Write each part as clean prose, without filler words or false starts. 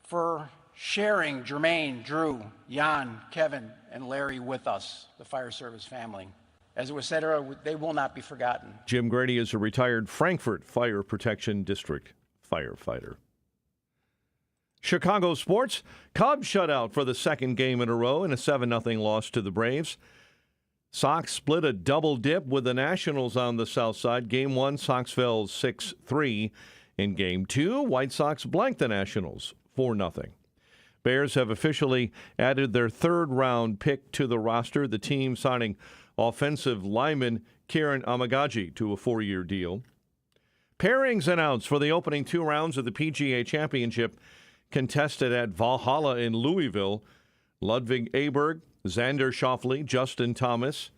for sharing Jermaine, Drew, Jan, Kevin, and Larry with us, the fire service family. As it was said earlier, they will not be forgotten. Jim Grady is a retired Frankfort Fire Protection District firefighter. Chicago sports. Cubs shut out for the second game in a row in a 7-0 loss to the Braves. Sox split a double dip with the Nationals on the south side. Game 1, Sox fell 6-3. In Game 2, White Sox blanked the Nationals 4-0. Bears have officially added their third-round pick to the roster, the team signing offensive lineman Kieran Amagaji to a 4-year deal. Pairings announced for the opening 2 rounds of the PGA Championship contested at Valhalla in Louisville. Ludwig Aberg, Xander Schauffele, Justin Thomas.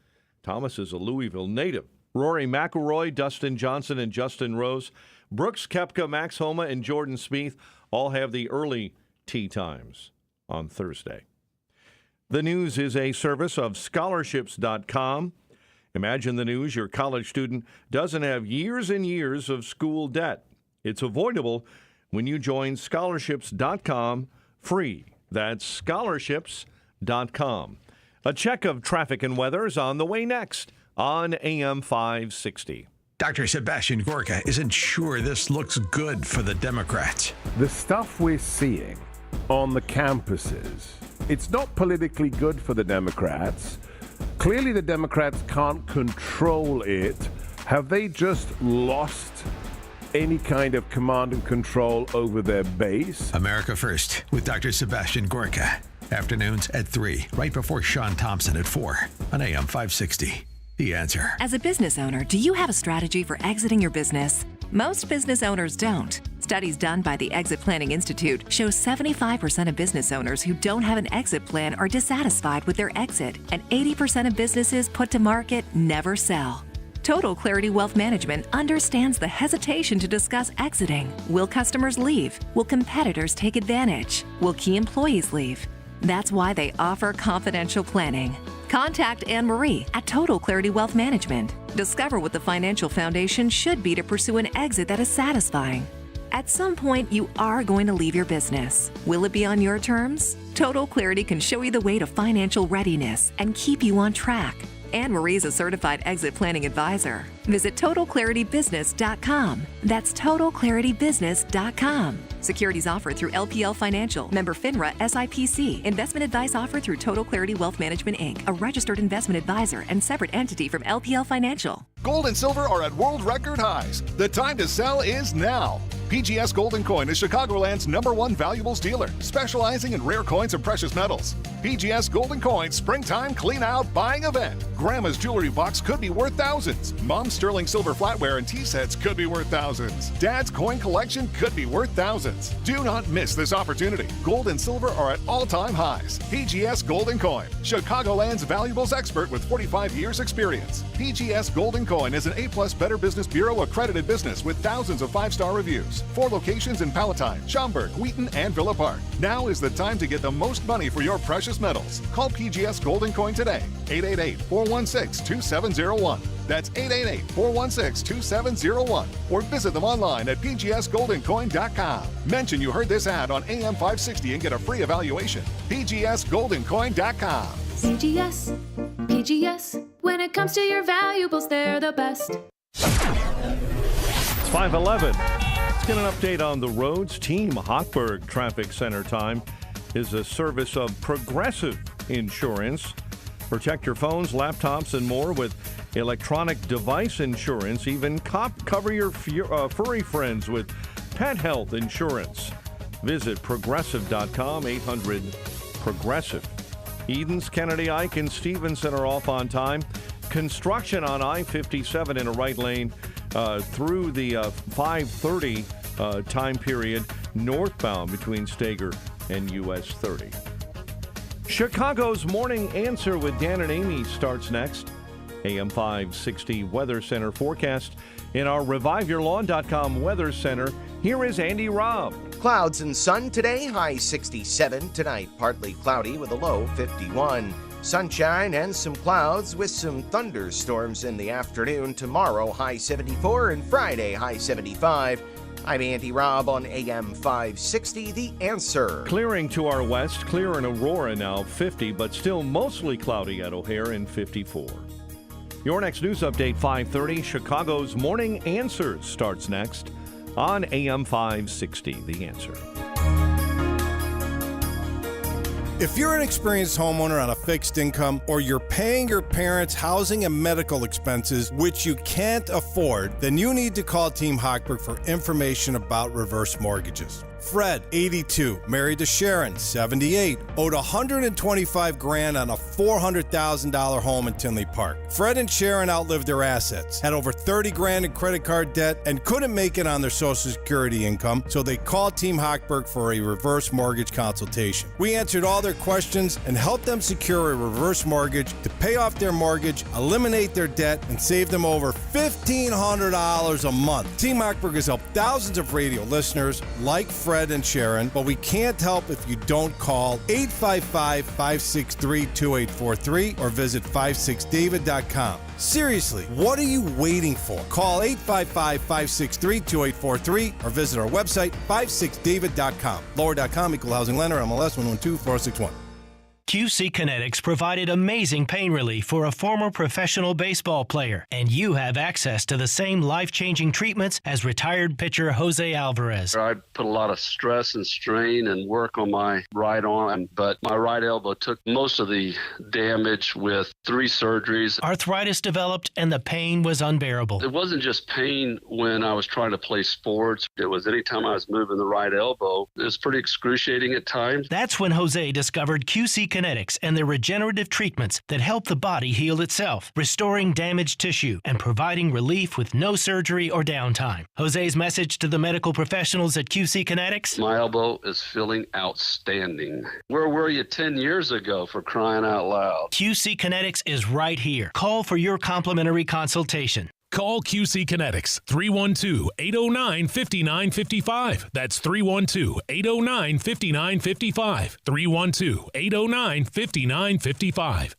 Thomas is a Louisville native. Rory McIlroy, Dustin Johnson, and Justin Rose. Brooks Koepka, Max Homa, and Jordan Spieth all have the early tee times on Thursday. The News is a service of scholarships.com. Imagine the news: your college student doesn't have years and years of school debt. It's avoidable when you join scholarships.com free. That's scholarships.com. A check of traffic and weather is on the way next on AM 560. Dr. Sebastian Gorka isn't sure this looks good for the Democrats. The stuff we're seeing on the campuses, it's not politically good for the Democrats. Clearly the Democrats can't control it. Have they just lost any kind of command and control over their base? America First with Dr. Sebastian Gorka. Afternoons at 3, right before Sean Thompson at 4 on AM 560. The Answer. As a business owner, do you have a strategy for exiting your business? Most business owners don't. Studies done by the Exit Planning Institute show 75% of business owners who don't have an exit plan are dissatisfied with their exit, and 80% of businesses put to market never sell. Total Clarity Wealth Management understands the hesitation to discuss exiting. Will customers leave? Will competitors take advantage? Will key employees leave? That's why they offer confidential planning. Contact Anne-Marie at Total Clarity Wealth Management. Discover what the financial foundation should be to pursue an exit that is satisfying. At some point, you are going to leave your business. Will it be on your terms? Total Clarity can show you the way to financial readiness and keep you on track. Anne-Marie is a certified exit planning advisor. Visit TotalClarityBusiness.com. That's TotalClarityBusiness.com. Securities offered through LPL Financial, member FINRA SIPC. Investment advice offered through Total Clarity Wealth Management, Inc., a registered investment advisor and separate entity from LPL Financial. Gold and silver are at world record highs. The time to sell is now. PGS Gold & Coin is Chicagoland's #1 valuables dealer, specializing in rare coins and precious metals. PGS Gold & Coin Springtime Clean Out Buying Event. Grandma's jewelry box could be worth thousands. Mom's sterling silver flatware and tea sets could be worth thousands. Dad's coin collection could be worth thousands. Do not miss this opportunity. Gold and silver are at all-time highs. PGS Gold & Coin, Chicagoland's valuables expert with 45 years experience. PGS Gold & Coin is an A+ Better Business Bureau accredited business with thousands of 5-star reviews. 4 locations in Palatine, Schaumburg, Wheaton, and Villa Park. Now is the time to get the most money for your precious metals. Call PGS Gold & Coin today. 888-416-2701. That's 888-416-2701. Or visit them online at pgsgoldandcoin.com. Mention you heard this ad on AM 560 and get a free evaluation. pgsgoldandcoin.com. PGS. When it comes to your valuables, they're the best. It's 5:11. Let's get an update on the roads. Team Hochberg Traffic Center time is a service of Progressive Insurance. Protect your phones, laptops, and more with electronic device insurance. Even cover your furry friends with pet health insurance. Visit progressive.com, 800-PROGRESSIVE. Edens, Kennedy, Ike, and Stevenson are off on time. Construction on I-57 in a right lane through the 5:30 time period northbound between Stager and US 30. Chicago's Morning Answer with Dan and Amy starts next. AM 560 Weather Center forecast in our ReviveYourLawn.com Weather Center. Here is Andy Robb. Clouds and sun today, high 67. Tonight, partly cloudy with a low 51. Sunshine and some clouds with some thunderstorms in the afternoon. Tomorrow, high 74, and Friday, high 75. I'm Andy Robb on AM 560, The Answer. Clearing to our west, clear in Aurora now 50, but still mostly cloudy at O'Hare and 54. Your next news update, 5:30. Chicago's Morning Answers starts next on AM 560, The Answer. If you're an experienced homeowner on a fixed income, or you're paying your parents' housing and medical expenses, which you can't afford, then you need to call Team Hochberg for information about reverse mortgages. Fred, 82, married to Sharon, 78, owed $125,000 on a $400,000 home in Tinley Park. Fred and Sharon outlived their assets, had over $30,000 in credit card debt, and couldn't make it on their Social Security income, so they called Team Hochberg for a reverse mortgage consultation. We answered all their questions and helped them secure a reverse mortgage to pay off their mortgage, eliminate their debt, and save them over $1,500 a month. Team Hochberg has helped thousands of radio listeners like Fred and Sharon, but we can't help if you don't call 855-563-2843 or visit 56david.com. Seriously, what are you waiting for? Call 855-563-2843 or visit our website, 56david.com. Lower.com, equal housing lender, MLS 112461. QC Kinetics provided amazing pain relief for a former professional baseball player, and you have access to the same life-changing treatments as retired pitcher Jose Alvarez. I put a lot of stress and strain and work on my right arm, but my right elbow took most of the damage with 3 surgeries. Arthritis developed and the pain was unbearable. It wasn't just pain when I was trying to play sports. It was anytime I was moving the right elbow. It was pretty excruciating at times. That's when Jose discovered QC Kinetics and their regenerative treatments that help the body heal itself, restoring damaged tissue and providing relief with no surgery or downtime. Jose's message to the medical professionals at QC Kinetics? My elbow is feeling outstanding. Where were you 10 years ago, for crying out loud? QC Kinetics is right here. Call for your complimentary consultation. Call QC Kinetics, 312-809-5955. That's 312-809-5955. 312-809-5955.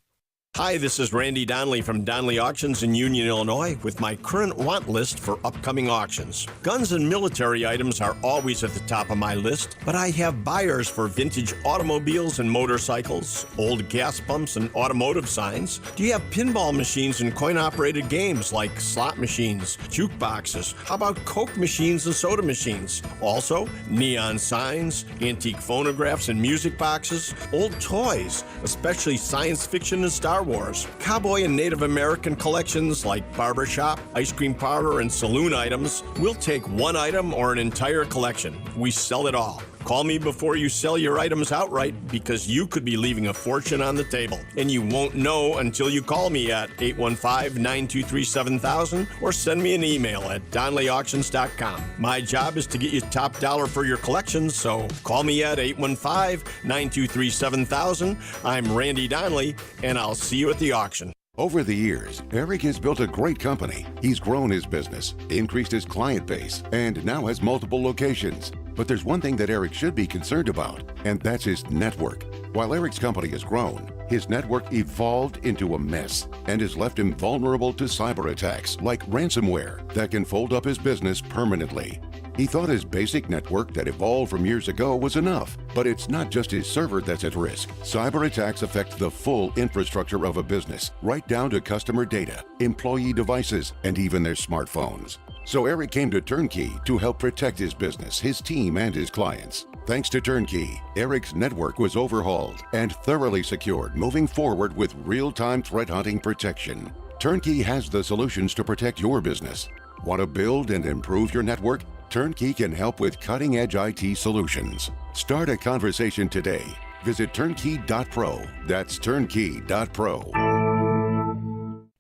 Hi, this is Randy Donnelly from Donnelly Auctions in Union, Illinois, with my current want list for upcoming auctions. Guns and military items are always at the top of my list, but I have buyers for vintage automobiles and motorcycles, old gas pumps and automotive signs. Do you have pinball machines and coin-operated games like slot machines, jukeboxes? How about Coke machines and soda machines? Also, neon signs, antique phonographs and music boxes, old toys, especially science fiction and Star Wars, cowboy and Native American collections like barbershop, ice cream parlor, and saloon items. We'll take one item or an entire collection. We sell it all. Call me before you sell your items outright, because you could be leaving a fortune on the table, and you won't know until you call me at 815-923-7000 or send me an email at DonnellyAuctions.com. My job is to get you top dollar for your collections, so call me at 815-923-7000. I'm Randy Donnelly, and I'll see you at the auction. Over the years, Eric has built a great company. He's grown his business, increased his client base, and now has multiple locations. But there's one thing that Eric should be concerned about, and that's his network. While Eric's company has grown, his network evolved into a mess and has left him vulnerable to cyber attacks like ransomware that can fold up his business permanently. He thought his basic network that evolved from years ago was enough, but it's not just his server that's at risk. Cyber attacks affect the full infrastructure of a business, right down to customer data, employee devices, and even their smartphones. So Eric came to Turnkey to help protect his business, his team, and his clients. Thanks to Turnkey, Eric's network was overhauled and thoroughly secured, moving forward with real-time threat hunting protection. Turnkey has the solutions to protect your business. Want to build and improve your network? Turnkey can help with cutting-edge IT solutions. Start a conversation today. Visit turnkey.pro. That's turnkey.pro.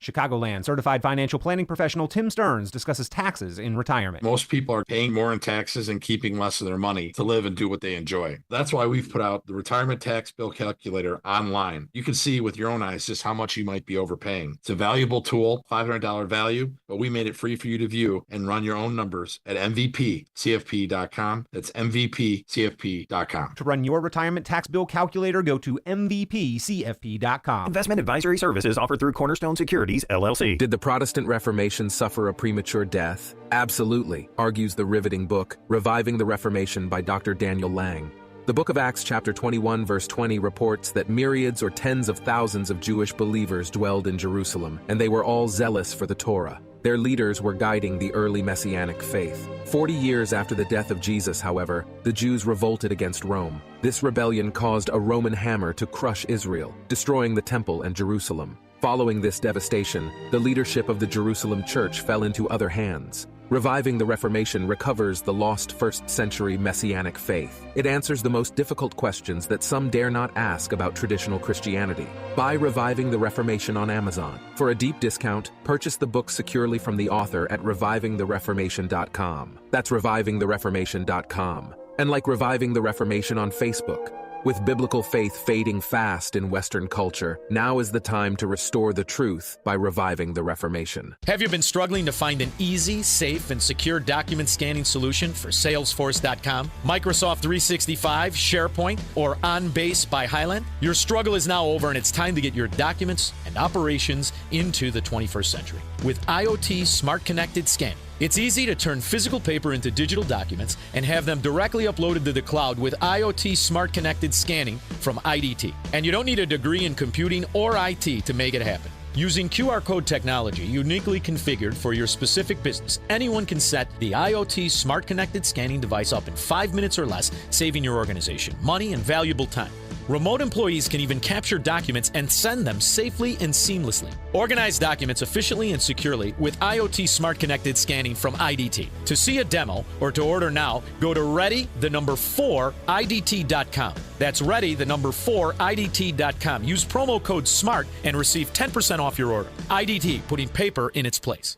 Chicagoland certified financial planning professional Tim Stearns discusses taxes in retirement. Most people are paying more in taxes and keeping less of their money to live and do what they enjoy. That's why we've put out the Retirement Tax Bill Calculator online. You can see with your own eyes just how much you might be overpaying. It's a valuable tool, $500 value, but we made it free for you to view and run your own numbers at MVPCFP.com. That's MVPCFP.com. To run your retirement tax bill calculator, go to MVPCFP.com. Investment advisory services offered through Cornerstone Securities. Securities, LLC. Did the Protestant Reformation suffer a premature death? Absolutely, argues the riveting book, Reviving the Reformation by Dr. Daniel Lang. The book of Acts chapter 21 verse 20 reports that myriads or tens of thousands of Jewish believers dwelled in Jerusalem, and they were all zealous for the Torah. Their leaders were guiding the early Messianic faith. 40 years after the death of Jesus, however, the Jews revolted against Rome. This rebellion caused a Roman hammer to crush Israel, destroying the temple and Jerusalem. Following this devastation, the leadership of the Jerusalem church fell into other hands. Reviving the Reformation recovers the lost first-century Messianic faith. It answers the most difficult questions that some dare not ask about traditional Christianity. Buy Reviving the Reformation on Amazon. For a deep discount, purchase the book securely from the author at revivingthereformation.com. That's revivingthereformation.com. And like Reviving the Reformation on Facebook. With biblical faith fading fast in Western culture, now is the time to restore the truth by reviving the Reformation. Have you been struggling to find an easy, safe, and secure document scanning solution for Salesforce.com, Microsoft 365, SharePoint, or OnBase by Highland? Your struggle is now over, and it's time to get your documents and operations into the 21st century. With IoT Smart Connected Scanning, it's easy to turn physical paper into digital documents and have them directly uploaded to the cloud with IoT Smart Connected Scanning from IDT. And you don't need a degree in computing or IT to make it happen. Using QR code technology uniquely configured for your specific business, anyone can set the IoT Smart Connected Scanning device up in 5 minutes or less, saving your organization money and valuable time. Remote employees can even capture documents and send them safely and seamlessly. Organize documents efficiently and securely with IoT Smart Connected Scanning from IDT. To see a demo or to order now, go to ready4idt.com. That's ready4idt.com. Use promo code SMART and receive 10% off your order. IDT, putting paper in its place.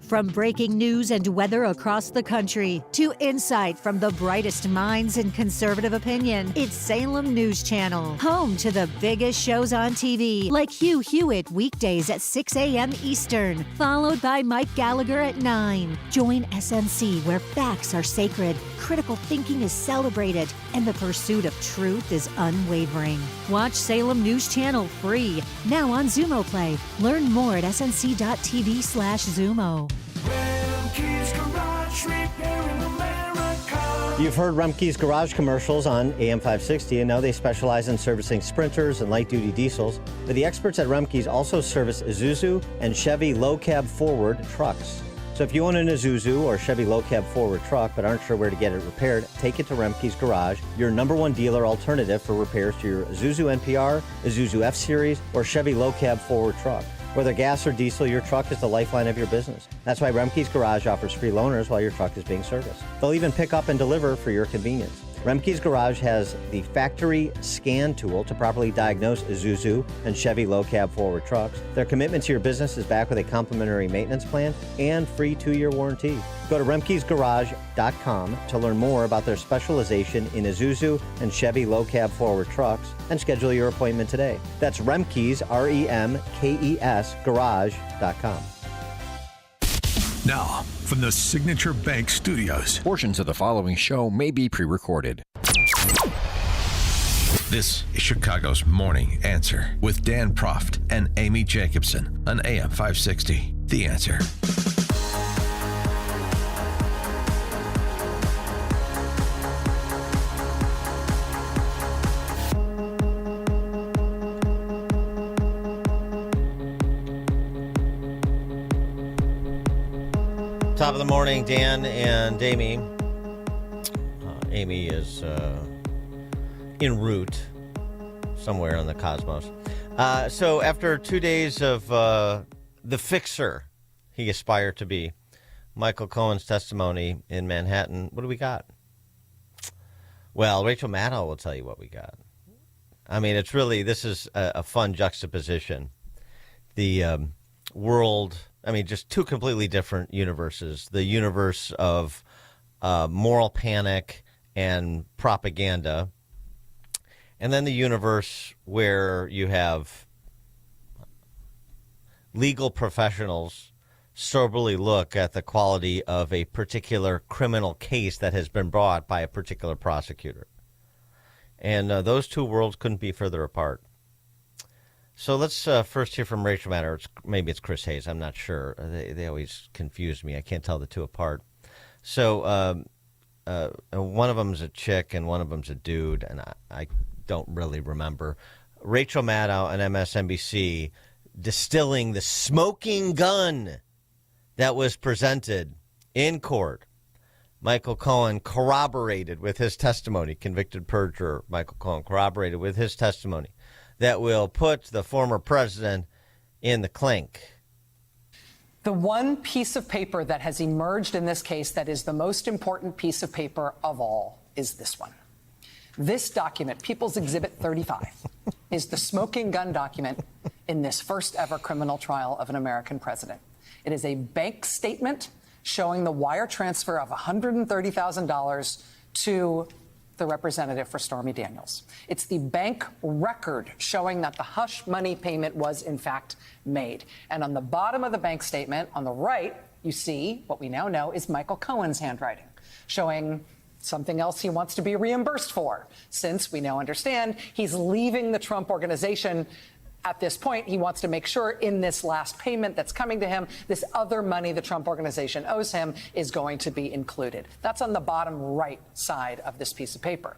From breaking news and weather across the country to insight from the brightest minds in conservative opinion, it's Salem News Channel, home to the biggest shows on TV, like Hugh Hewitt weekdays at 6 a.m. Eastern, followed by Mike Gallagher at 9. Join SNC, where facts are sacred, critical thinking is celebrated, and the pursuit of truth is unwavering. Watch Salem News Channel free, now on Zumo Play. Learn more at snc.tv/Zumo. You've heard Remke's Garage commercials on AM 560, and now they specialize in servicing Sprinters and light-duty diesels. But the experts at Remke's also service Isuzu and Chevy low-cab forward trucks. So if you own an Isuzu or Chevy low-cab forward truck but aren't sure where to get it repaired, take it to Remke's Garage, your #1 dealer alternative for repairs to your Isuzu NPR, Isuzu F-Series, or Chevy low-cab forward truck. Whether gas or diesel, your truck is the lifeline of your business. That's why Remke's Garage offers free loaners while your truck is being serviced. They'll even pick up and deliver for your convenience. Remke's Garage has the factory scan tool to properly diagnose Isuzu and Chevy low-cab forward trucks. Their commitment to your business is backed with a complimentary maintenance plan and free 2-year warranty. Go to remkesgarage.com to learn more about their specialization in Isuzu and Chevy low-cab forward trucks and schedule your appointment today. That's Remkes, REMKES, garage.com. Now, from the Signature Bank Studios. Portions of the following show may be pre-recorded. This is Chicago's Morning Answer with Dan Proft and Amy Jacobson on AM 560. The Answer. Top of the morning, Dan and Amy. Amy is en route somewhere on the cosmos. So after 2 days of the fixer he aspired to be, Michael Cohen's testimony in Manhattan, what do we got? Well, Rachel Maddow will tell you what we got. I mean, it's really, this is a fun juxtaposition. The world... I mean, just two completely different universes. The universe of moral panic and propaganda, and then the universe where you have legal professionals soberly look at the quality of a particular criminal case that has been brought by a particular prosecutor. And those two worlds couldn't be further apart. So let's first hear from Rachel Maddow. Maybe it's Chris Hayes. I'm not sure. They always confuse me. I can't tell the two apart. So one of them's a chick and one of them's a dude, and I don't really remember. Rachel Maddow on MSNBC distilling the smoking gun that was presented in court. Michael Cohen corroborated with his testimony, convicted perjurer Michael Cohen corroborated with his testimony, that will put the former president in the clink. The one piece of paper that has emerged in this case that is the most important piece of paper of all is this one. This document, People's Exhibit 35, is the smoking gun document in this first ever criminal trial of an American president. It is a bank statement showing the wire transfer of $130,000 to the representative for Stormy Daniels. It's the bank record showing that the hush money payment was in fact made. And on the bottom of the bank statement, on the right, you see what we now know is Michael Cohen's handwriting, showing something else he wants to be reimbursed for, since we now understand he's leaving the Trump organization. At this point, he wants to make sure in this last payment that's coming to him, this other money the Trump organization owes him is going to be included. That's on the bottom right side of this piece of paper.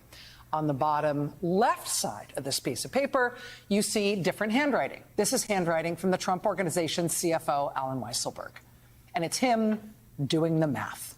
On the bottom left side of this piece of paper, you see different handwriting. This is handwriting from the Trump organization's CFO, Alan Weisselberg. And it's him doing the math.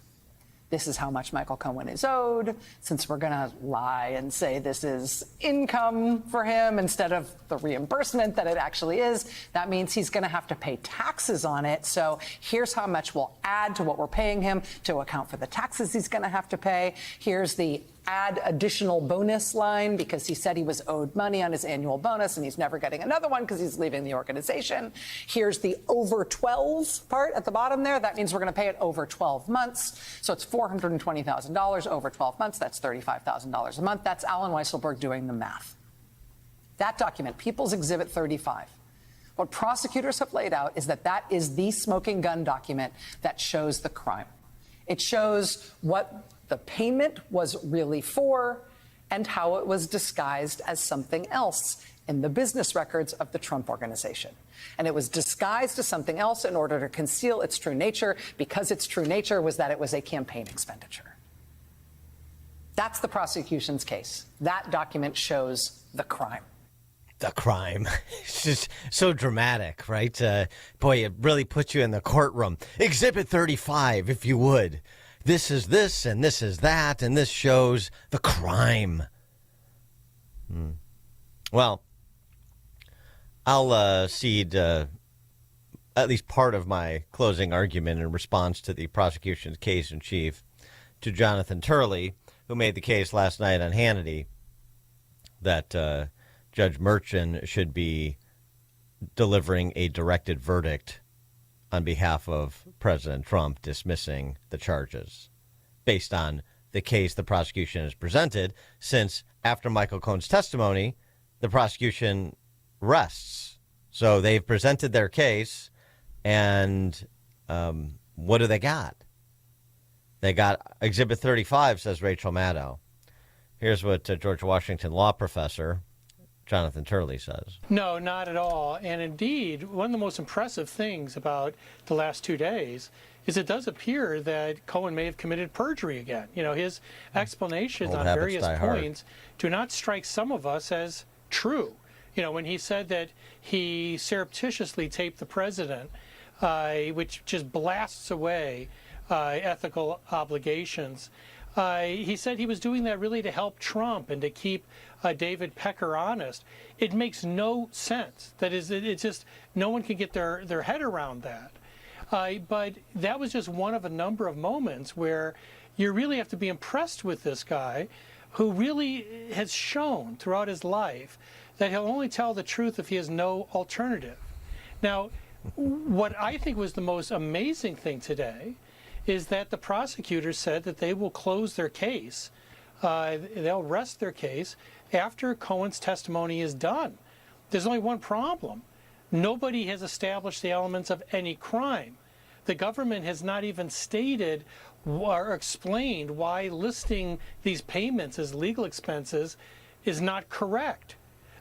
This is how much Michael Cohen is owed. Since we're going to lie and say this is income for him instead of the reimbursement that it actually is, that means he's going to have to pay taxes on it. So here's how much we'll add to what we're paying him to account for the taxes he's going to have to pay. Here's the add additional bonus line, because he said he was owed money on his annual bonus and he's never getting another one because he's leaving the organization. Here's the over 12 part at the bottom there. That means we're going to pay it over 12 months. So it's $420,000 over 12 months. That's $35,000 a month. That's Alan Weisselberg doing the math. That document, People's Exhibit 35, what prosecutors have laid out is that that is the smoking gun document that shows the crime. It shows what the payment was really for and how it was disguised as something else in the business records of the Trump organization. And it was disguised as something else in order to conceal its true nature, because its true nature was that it was a campaign expenditure. That's the prosecution's case. That document shows the crime. The crime. It's just so dramatic, right? Boy, it really puts you in the courtroom. Exhibit 35, if you would. This is this, and this is that, and this shows the crime. Well, I'll cede at least part of my closing argument in response to the prosecution's case in chief to Jonathan Turley, who made the case last night on Hannity that Judge Merchan should be delivering a directed verdict on behalf of President Trump, dismissing the charges based on the case the prosecution has presented, since after Michael Cohen's testimony, the prosecution rests. So they've presented their case, and what do they got? They got Exhibit 35, says Rachel Maddow. Here's what George Washington law professor Jonathan Turley says. No, not at all. And indeed, one of the most impressive things about the last 2 days is it does appear that Cohen may have committed perjury again. You know, his explanations on various points do not strike some of us as true. You know, when he said that he surreptitiously taped the president, which just blasts away ethical obligations. He said he was doing that really to help Trump and to keep David Pecker honest. It makes no sense. That is, it's just no one can get their head around that. But that was just one of a number of moments where you really have to be impressed with this guy, who really has shown throughout his life that he'll only tell the truth if he has no alternative. Now, what I think was the most amazing thing today is that the prosecutors said that they will close their case. They'll rest their case after Cohen's testimony is done. There's only one problem. Nobody has established the elements of any crime. The government has not even stated or explained why listing these payments as legal expenses is not correct.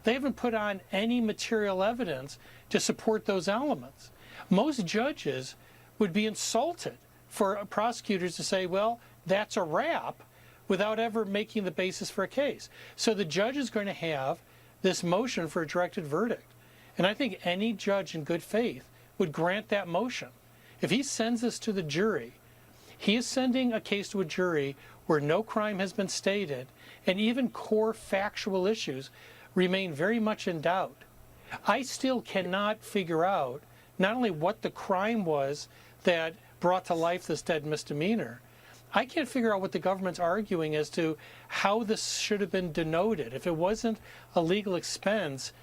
They haven't put on any material evidence to support those elements. Most judges would be insulted for prosecutors to say, well, that's a wrap, without ever making the basis for a case. So the judge is going to have this motion for a directed verdict. And I think any judge in good faith would grant that motion. If he sends this to the jury, he is sending a case to a jury where no crime has been stated, and even core factual issues remain very much in doubt. I still cannot figure out not only what the crime was that brought to life this dead misdemeanor, I can't figure out what the government's arguing as to how this should have been denoted. If it wasn't a legal expense,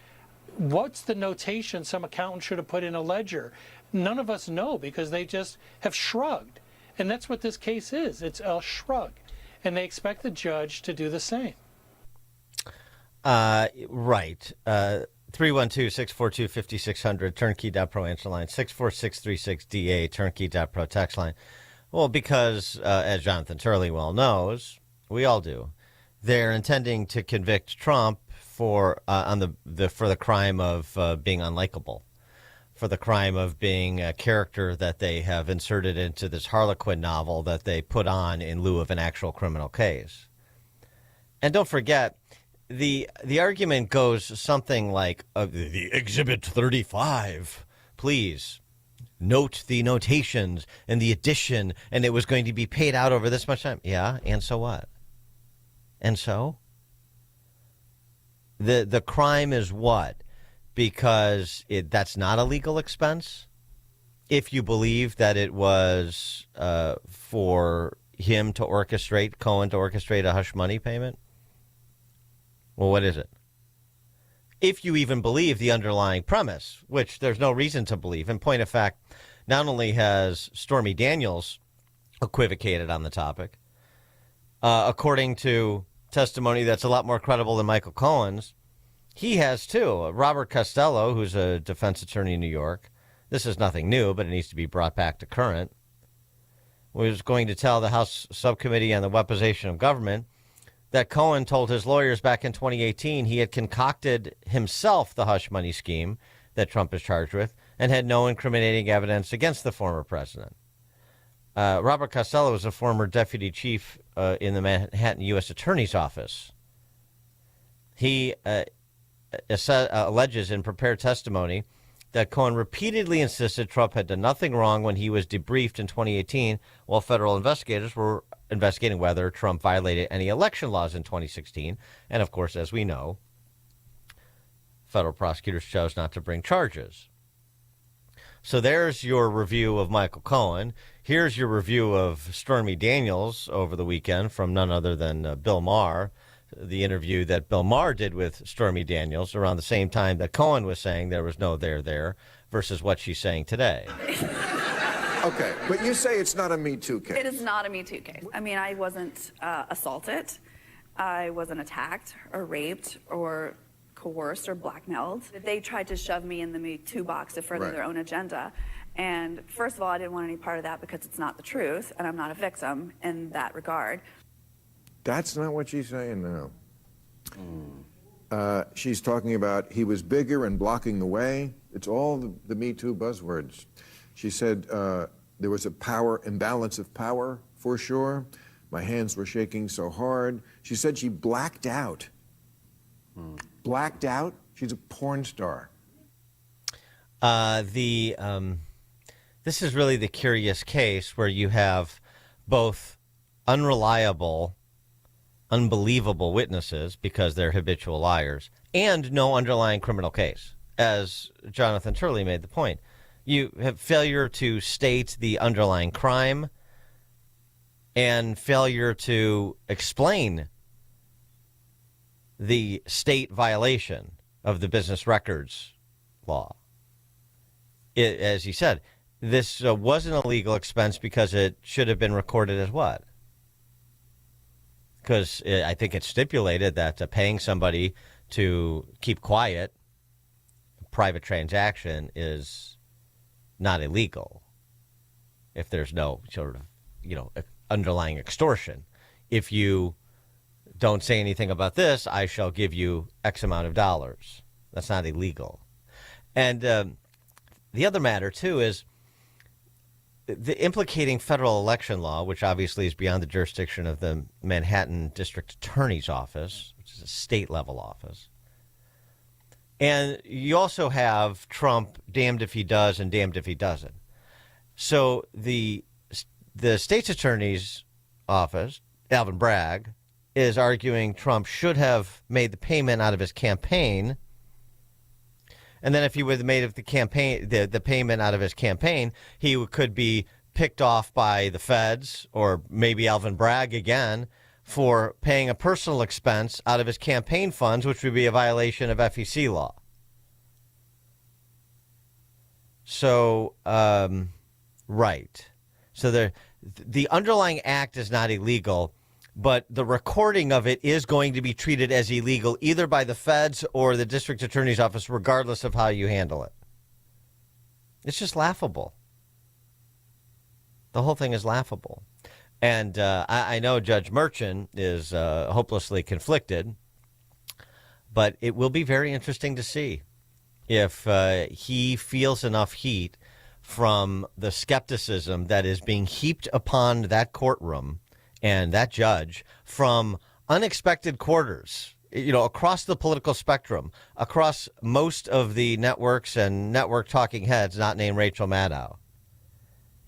what's the notation some accountant should have put in a ledger? None of us know because they just have shrugged. And that's what this case is. It's a shrug. And they expect the judge to do the same. Right. 312-642-5600, turnkey.pro answer line, 64636-DA, turnkey.pro text line. Well, because, as Jonathan Turley well knows, we all do, they're intending to convict Trump for the crime of being unlikable, for the crime of being a character that they have inserted into this Harlequin novel that they put on in lieu of an actual criminal case. And don't forget, the argument goes something like, the Exhibit 35, please note the notations and the addition, and it was going to be paid out over this much time. Yeah, and so what? And so? The crime is what? Because that's not a legal expense? If you believe that it was for him to orchestrate, Cohen to orchestrate a hush money payment? Well, what is it? If you even believe the underlying premise, which there's no reason to believe. In point of fact, not only has Stormy Daniels equivocated on the topic, according to testimony that's a lot more credible than Michael Cohen's, he has too. Robert Costello, who's a defense attorney in New York, this is nothing new, but it needs to be brought back to current, was going to tell the House Subcommittee on the Weaponization of Government that Cohen told his lawyers back in 2018 he had concocted himself the hush money scheme that Trump is charged with and had no incriminating evidence against the former president. Robert Costello was a former deputy chief in the Manhattan U.S. Attorney's Office. He alleges in prepared testimony that Cohen repeatedly insisted Trump had done nothing wrong when he was debriefed in 2018 while federal investigators were investigating whether Trump violated any election laws in 2016. And, of course, as we know, federal prosecutors chose not to bring charges. So there's your review of Michael Cohen. Here's your review of Stormy Daniels over the weekend from none other than Bill Maher, the interview that Bill Maher did with Stormy Daniels around the same time that Cohen was saying there was no there versus what she's saying today. Okay, but you say it's not a Me Too case. It is not a Me Too case. I mean, I wasn't assaulted. I wasn't attacked or raped or coerced or blackmailed. They tried to shove me in the Me Too box to further their own agenda. And first of all, I didn't want any part of that because it's not the truth, and I'm not a victim in that regard. That's not what she's saying now. She's talking about he was bigger and blocking the way. It's all the Me Too buzzwords. She said there was a power imbalance of power, for sure. My hands were shaking so hard. She said she blacked out. Blacked out? She's a porn star. This is really the curious case where you have both unreliable, unbelievable witnesses because they're habitual liars and no underlying criminal case. As Jonathan Turley made the point, you have failure to state the underlying crime and failure to explain the state violation of the business records law. As he said, this wasn't a legal expense because it should have been recorded as what? Because I think it's stipulated that paying somebody to keep quiet, a private transaction, is not illegal if there's no sort of, underlying extortion. If you don't say anything about this, I shall give you X amount of dollars. That's not illegal. And the other matter, too, is the implicating federal election law, which obviously is beyond the jurisdiction of the Manhattan District Attorney's Office, which is a state-level office. And you also have Trump damned if he does and damned if he doesn't. So the state's attorney's office, Alvin Bragg, is arguing Trump should have made the payment out of his campaign. And then if he would have made the payment out of his campaign, he could be picked off by the feds or maybe Alvin Bragg again for paying a personal expense out of his campaign funds, which would be a violation of FEC law. So, right. So the underlying act is not illegal, but the recording of it is going to be treated as illegal either by the feds or the district attorney's office, regardless of how you handle it. It's just laughable. The whole thing is laughable. And I know Judge Merchan is hopelessly conflicted, but it will be very interesting to see if he feels enough heat from the skepticism that is being heaped upon that courtroom and that judge from unexpected quarters, across the political spectrum, across most of the networks and network talking heads not named Rachel Maddow.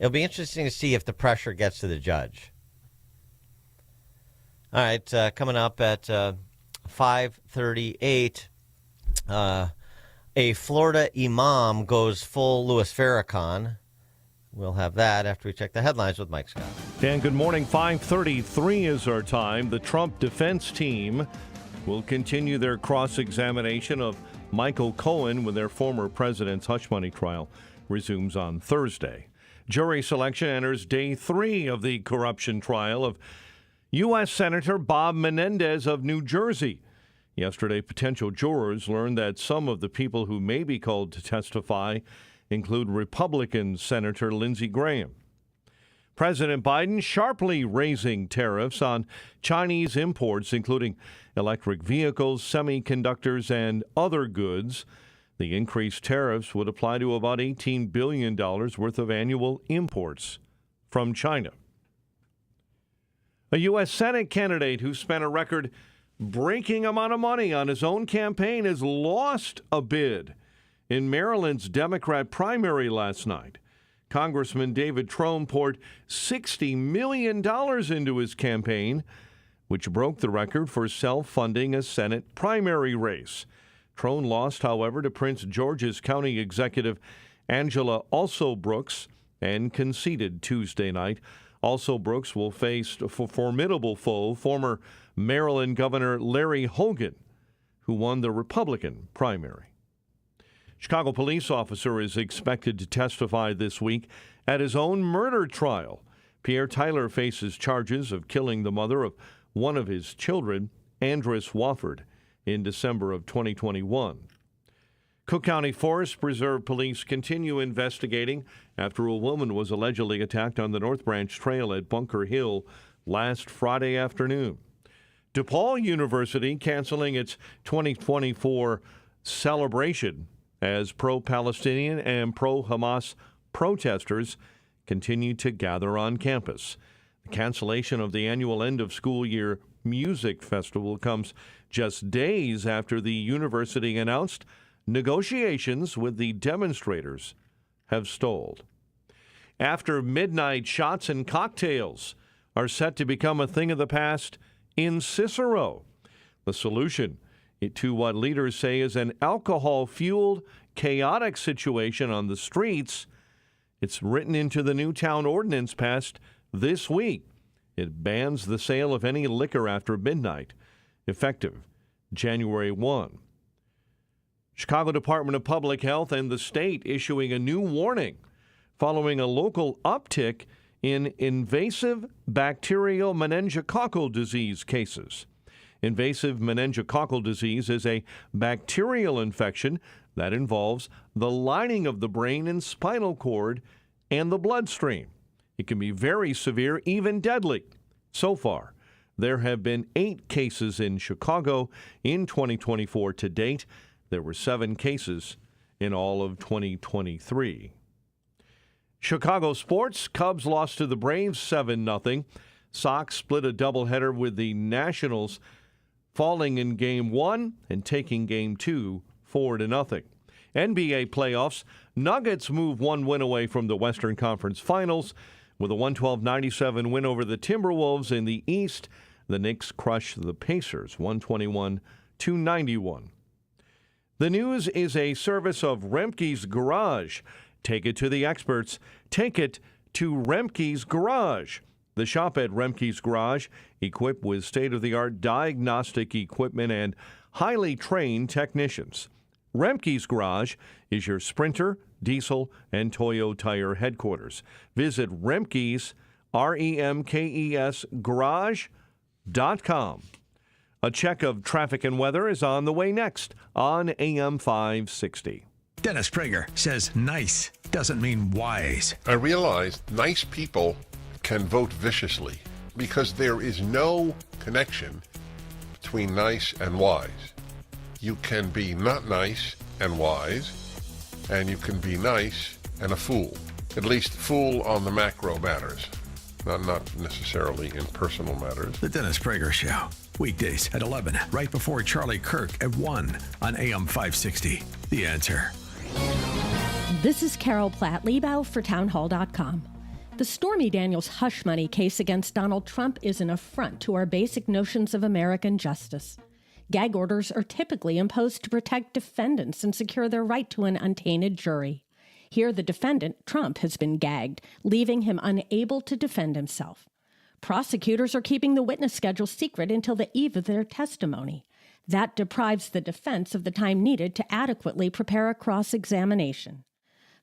It'll be interesting to see if the pressure gets to the judge. All right, coming up at 5:38, a Florida imam goes full Louis Farrakhan. We'll have that after we check the headlines with Mike Scott. Dan, good morning. 5:33 is our time. The Trump defense team will continue their cross-examination of Michael Cohen when their former president's hush money trial resumes on Thursday. Jury selection enters day 3 of the corruption trial of U.S. Senator Bob Menendez of New Jersey. Yesterday, potential jurors learned that some of the people who may be called to testify include Republican Senator Lindsey Graham. President Biden sharply raising tariffs on Chinese imports, including electric vehicles, semiconductors, and other goods. The increased tariffs would apply to about $18 billion worth of annual imports from China. A U.S. Senate candidate who spent a record-breaking amount of money on his own campaign has lost a bid in Maryland's Democrat primary last night. Congressman David Trone poured $60 million into his campaign, which broke the record for self-funding a Senate primary race. Trone lost, however, to Prince George's County Executive Angela Alsobrooks and conceded Tuesday night. Alsobrooks will face a formidable foe, former Maryland Governor Larry Hogan, who won the Republican primary. Chicago police officer is expected to testify this week at his own murder trial. Pierre Tyler faces charges of killing the mother of one of his children, Andress Wofford, in December of 2021. Cook County Forest Preserve police continue investigating after a woman was allegedly attacked on the North Branch Trail at Bunker Hill last Friday afternoon. DePaul University canceling its 2024 celebration as pro-Palestinian and pro-Hamas protesters continue to gather on campus. The cancellation of the annual end-of-school year music festival comes just days after the university announced negotiations with the demonstrators have stalled. After midnight, shots and cocktails are set to become a thing of the past in Cicero. The solution to what leaders say is an alcohol-fueled, chaotic situation on the streets. It's written into the new town ordinance passed this week. It bans the sale of any liquor after midnight, effective January 1. Chicago Department of Public Health and the state issuing a new warning following a local uptick in invasive bacterial meningococcal disease cases. Invasive meningococcal disease is a bacterial infection that involves the lining of the brain and spinal cord and the bloodstream. It can be very severe, even deadly. So far, There have been 8 cases in Chicago in 2024 to date. There were 7 cases in all of 2023. Chicago sports, Cubs lost to the Braves 7-0. Sox split a doubleheader with the Nationals, falling in Game 1 and taking Game 2 4-0. NBA playoffs, Nuggets move 1 win away from the Western Conference Finals. With a 112-97 win over the Timberwolves in the East, the Knicks crush the Pacers 121-91. The news is a service of Remke's Garage. Take it to the experts. Take it to Remke's Garage. The shop at Remke's Garage, equipped with state-of-the-art diagnostic equipment and highly trained technicians. Remke's Garage is your Sprinter, diesel, and Toyo tire headquarters. Visit Remke's, R-E-M-K-E-S, garage.com. A check of traffic and weather is on the way next on AM 560. Dennis Prager says nice doesn't mean wise. I realized nice people can vote viciously because there is no connection between nice and wise. You can be not nice and wise, and you can be nice and a fool. At least fool on the macro matters, not necessarily in personal matters. The Dennis Prager Show, weekdays at 11, right before Charlie Kirk at 1 on AM 560. The Answer. This is Carol Platt-Liebau for Townhall.com. The Stormy Daniels hush money case against Donald Trump is an affront to our basic notions of American justice. Gag orders are typically imposed to protect defendants and secure their right to an untainted jury. Here, the defendant, Trump, has been gagged, leaving him unable to defend himself. Prosecutors are keeping the witness schedule secret until the eve of their testimony. That deprives the defense of the time needed to adequately prepare a cross-examination.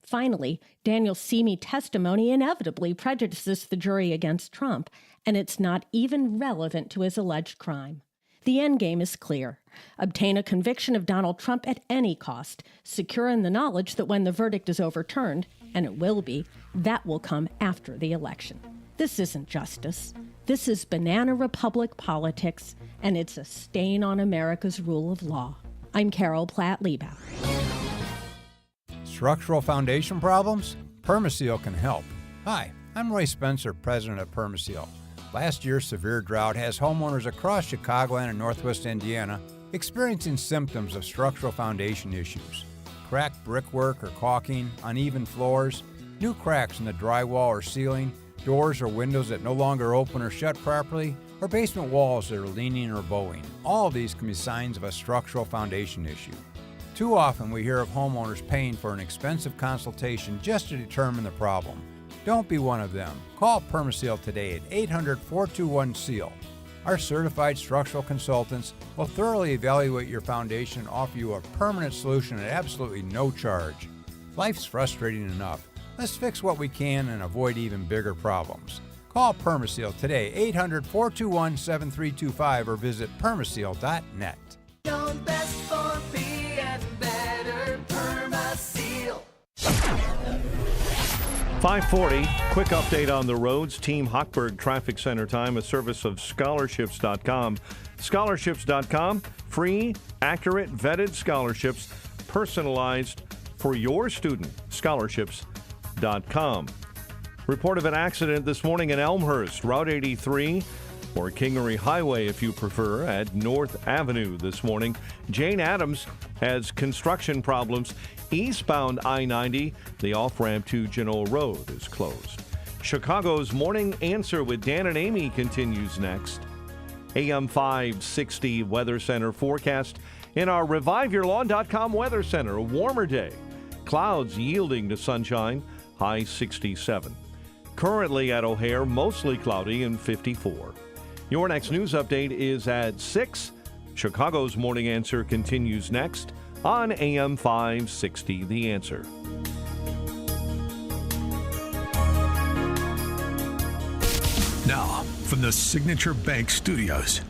Finally, Daniel's seamy testimony inevitably prejudices the jury against Trump, and it's not even relevant to his alleged crime. The endgame is clear. Obtain a conviction of Donald Trump at any cost, secure in the knowledge that when the verdict is overturned, and it will be, that will come after the election. This isn't justice. This is banana republic politics, and it's a stain on America's rule of law. I'm Carol Platt-Liebau. Structural foundation problems? Permaseal can help. Hi, I'm Roy Spencer, president of Permaseal. Last year's severe drought has homeowners across Chicagoland and Northwest Indiana experiencing symptoms of structural foundation issues. Cracked brickwork or caulking, uneven floors, new cracks in the drywall or ceiling, doors or windows that no longer open or shut properly, or basement walls that are leaning or bowing. All of these can be signs of a structural foundation issue. Too often we hear of homeowners paying for an expensive consultation just to determine the problem. Don't be one of them. Call Permaseal today at 800-421-SEAL. Our certified structural consultants will thoroughly evaluate your foundation and offer you a permanent solution at absolutely no charge. Life's frustrating enough. Let's fix what we can and avoid even bigger problems. Call Permaseal today, 800-421-7325, or visit permaseal.net. Your best for being better, Permaseal. 540, quick update on the roads. Team Hochberg Traffic Center time, a service of scholarships.com. Scholarships.com, free, accurate, vetted scholarships, personalized for your student. Scholarships.com. Report of an accident this morning in Elmhurst, Route 83, or Kingery Highway if you prefer, at North Avenue this morning. Jane Addams has construction problems. Eastbound I-90, the off-ramp to Genoa Road is closed. Chicago's Morning Answer with Dan and Amy continues next. AM 560 Weather Center forecast in our ReviveYourLawn.com Weather Center. A warmer day. Clouds yielding to sunshine, high 67. Currently at O'Hare, mostly cloudy and 54. Your next news update is at 6. Chicago's Morning Answer continues next on AM 560, The Answer. Now, from the Signature Bank Studios.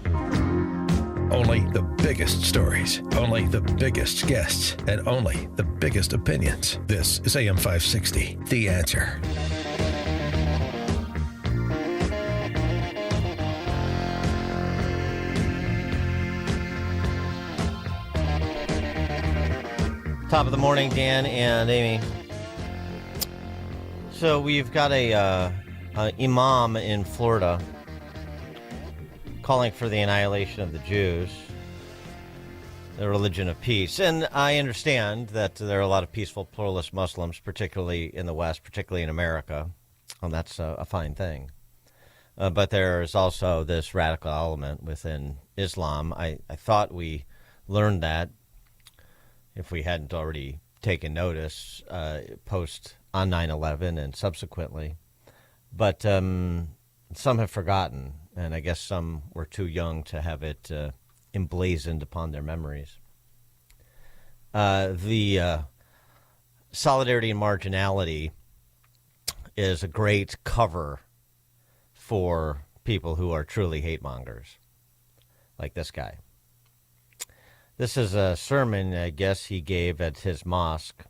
Only the biggest stories, only the biggest guests, and only the biggest opinions. This is AM 560, The Answer. Top of the morning, Dan and Amy. So we've got a imam in Florida calling for the annihilation of the Jews, the religion of peace. And I understand that there are a lot of peaceful pluralist Muslims, particularly in the West, particularly in America, and that's a fine thing. But there is also this radical element within Islam. I thought we learned that, if we hadn't already taken notice, post on 9/11 and subsequently. But some have forgotten, and I guess some were too young to have it emblazoned upon their memories. The Solidarity and Marginality is a great cover for people who are truly hate mongers, like this guy. This is a sermon, I guess, he gave at his mosque.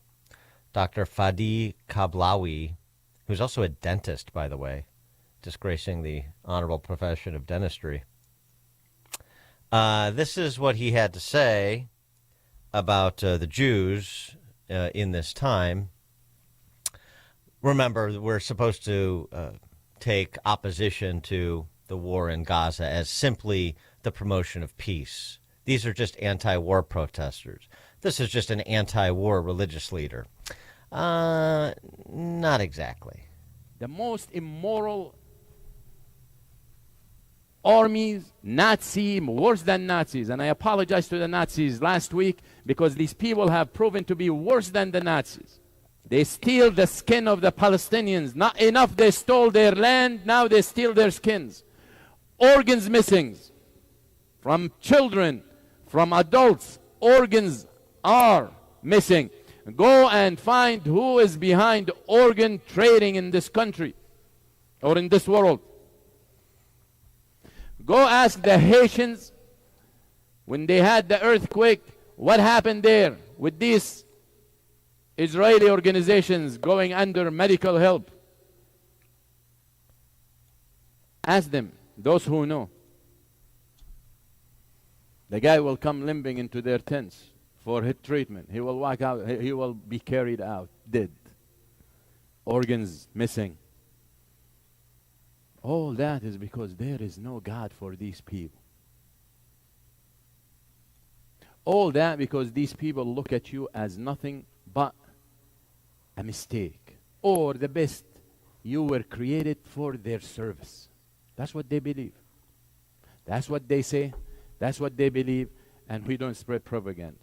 Dr. Fadi Kablawi, who's also a dentist, by the way, disgracing the honorable profession of dentistry. This is what he had to say about the Jews in this time. Remember, we're supposed to take opposition to the war in Gaza as simply the promotion of peace. These are just anti-war protesters. This is just an anti-war religious leader. Not exactly. The most immoral armies, Nazi, worse than Nazis. And I apologize to the Nazis last week because these people have proven to be worse than the Nazis. They steal the skin of the Palestinians. Not enough they stole their land, now they steal their skins. Organs missing from children, from adults. Organs are missing. Go and find who is behind organ trading in this country or in this world. Go ask the Haitians when they had the earthquake, what happened there with these Israeli organizations going under medical help. Ask them, those who know. The guy will come limping into their tents for his treatment. He will walk out, he will be carried out, dead. Organs missing. All that is because there is no God for these people. All that because these people look at you as nothing but a mistake. Or the best, you were created for their service. That's what they believe. That's what they say. That's what they believe. And we don't spread propaganda.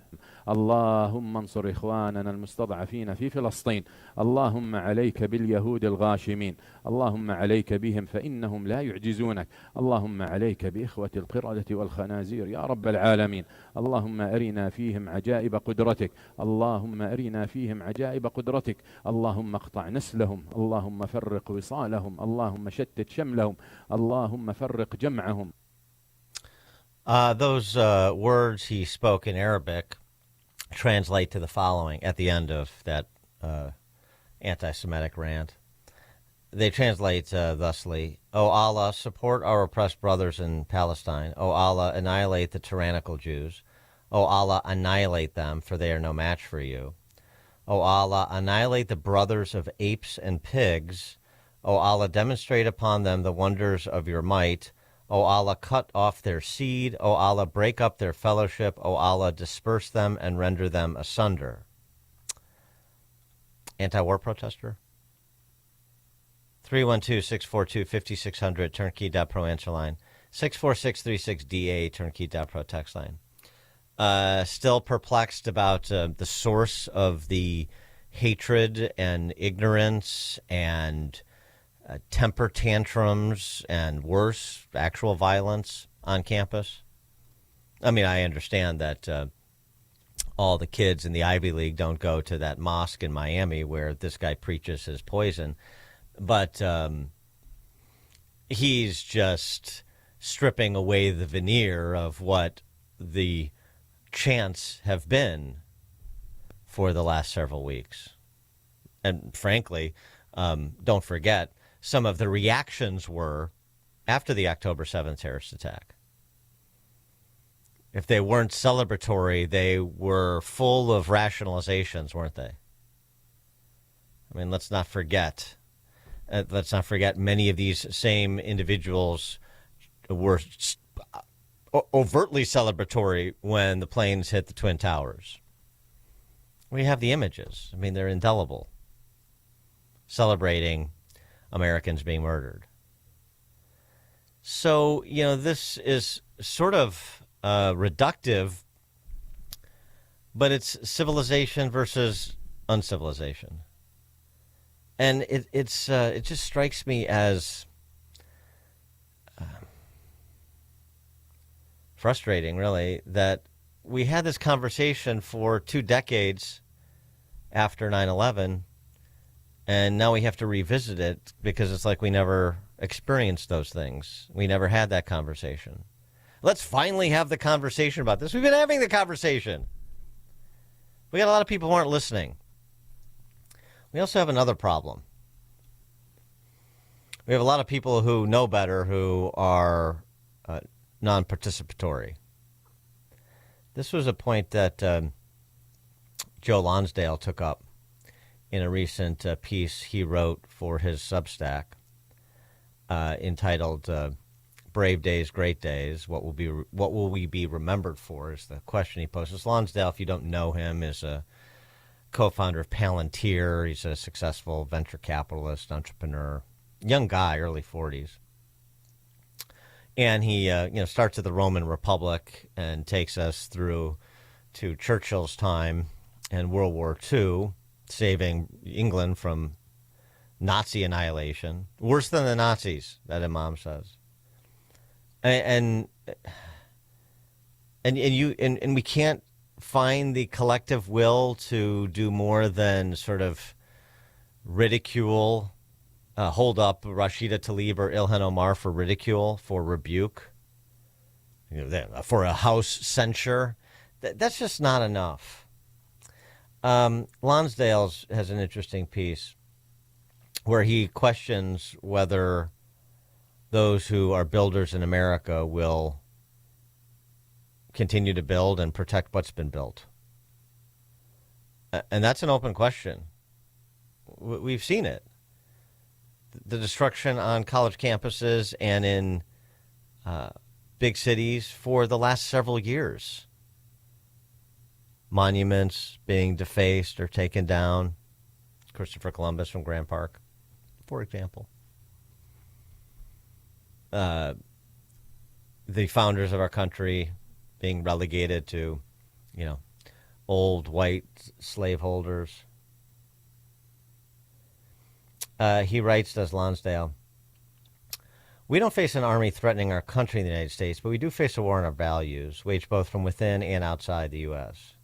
اللهم انصر إخواننا المستضعفين في فلسطين. اللهم عليك باليهود الغاشمين. اللهم عليك بهم فإنهم لا يعجزونك. اللهم عليك بإخوة القردة والخنازير يا رب العالمين. اللهم أرنا فيهم عجائب قدرتك. اللهم أرنا فيهم عجائب قدرتك. اللهم اقطع نسلهم. اللهم فرق وصالهم. اللهم شتت شملهم. اللهم فرق جمعهم. Those words he spoke in Arabic translate to the following at the end of that anti-Semitic rant. They translate thusly: O Allah, support our oppressed brothers in Palestine. O Allah, annihilate the tyrannical Jews. O Allah, annihilate them, for they are no match for you. O Allah, annihilate the brothers of apes and pigs. O Allah, demonstrate upon them the wonders of your might. O Allah, cut off their seed. O Allah, break up their fellowship. O Allah, disperse them and render them asunder. Anti-war protester? 312-642-5600, turnkey.pro answer line. 64636DA, turnkey.pro text line. Still perplexed about the source of the hatred and ignorance and temper tantrums and worse, actual violence on campus? I mean, I understand that all the kids in the Ivy League don't go to that mosque in Miami where this guy preaches his poison, but he's just stripping away the veneer of what the chants have been for the last several weeks. And frankly, don't forget, some of the reactions were after the October 7th terrorist attack. if they weren't celebratory, they were full of rationalizations, weren't they? I mean, let's not forget many of these same individuals were overtly celebratory when the planes hit the Twin Towers. We have the images. I mean, they're indelible. Celebrating Americans being murdered. So, this is sort of reductive, but it's civilization versus uncivilization. And it just strikes me as frustrating, really, that we had this conversation for 2 decades after 9/11, and now we have to revisit it because it's like we never experienced those things. We never had that conversation. Let's finally have the conversation about this. We've been having the conversation. We got a lot of people who aren't listening. We also have another problem. We have a lot of people who know better who are non-participatory. This was a point that Joe Lonsdale took up in a recent piece he wrote for his Substack entitled "Brave Days, Great Days. What will we be remembered for?" is the question he poses. Lonsdale, if you don't know him, is a co-founder of Palantir. He's a successful venture capitalist, entrepreneur, young guy, early 40s. And he starts at the Roman Republic and takes us through to Churchill's time and World War II, saving England from Nazi annihilation. Worse than the Nazis, that Imam says. And we can't find the collective will to do more than sort of ridicule, hold up Rashida Tlaib or Ilhan Omar for ridicule, for rebuke, for a House censure. That's just not enough. Lonsdale has an interesting piece where he questions whether those who are builders in America will continue to build and protect what's been built. And that's an open question. We've seen it. The destruction on college campuses and in big cities for the last several years. Monuments being defaced or taken down. Christopher Columbus from Grand Park, for example. The founders of our country being relegated to, old white slaveholders. He writes, does Lonsdale, "We don't face an army threatening our country in the United States, but we do face a war on our values, waged both from within and outside the U.S.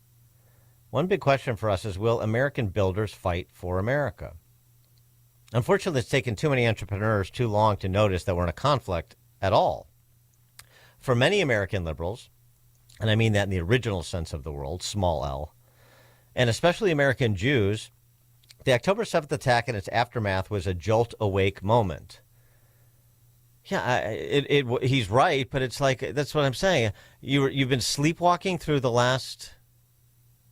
One big question for us is, will American builders fight for America? Unfortunately, it's taken too many entrepreneurs too long to notice that we're in a conflict at all. For many American liberals, and I mean that in the original sense of the word, small l, and especially American Jews, the October 7th attack and its aftermath was a jolt-awake moment." Yeah, he's right, but it's like, that's what I'm saying. You've been sleepwalking through the last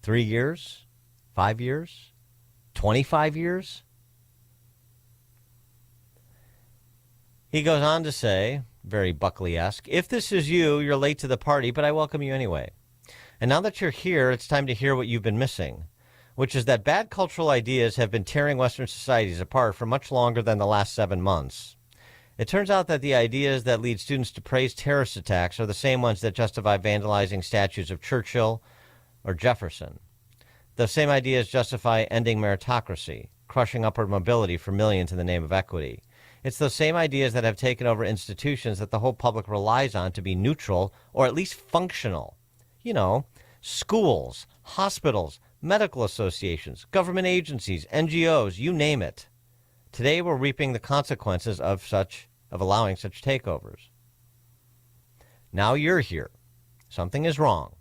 3 years, 5 years, 25 years? He goes on to say, very Buckley-esque, "If this is you, you're late to the party, but I welcome you anyway. And now that you're here, it's time to hear what you've been missing, which is that bad cultural ideas have been tearing Western societies apart for much longer than the last 7 months. It turns out that the ideas that lead students to praise terrorist attacks are the same ones that justify vandalizing statues of Churchill or Jefferson. The same ideas justify ending meritocracy, crushing upward mobility for millions in the name of equity. It's those same ideas that have taken over institutions that the whole public relies on to be neutral or at least functional. Schools, hospitals, medical associations, government agencies, NGOs, you name it. Today we're reaping the consequences of allowing such takeovers. Now you're here. Something is wrong.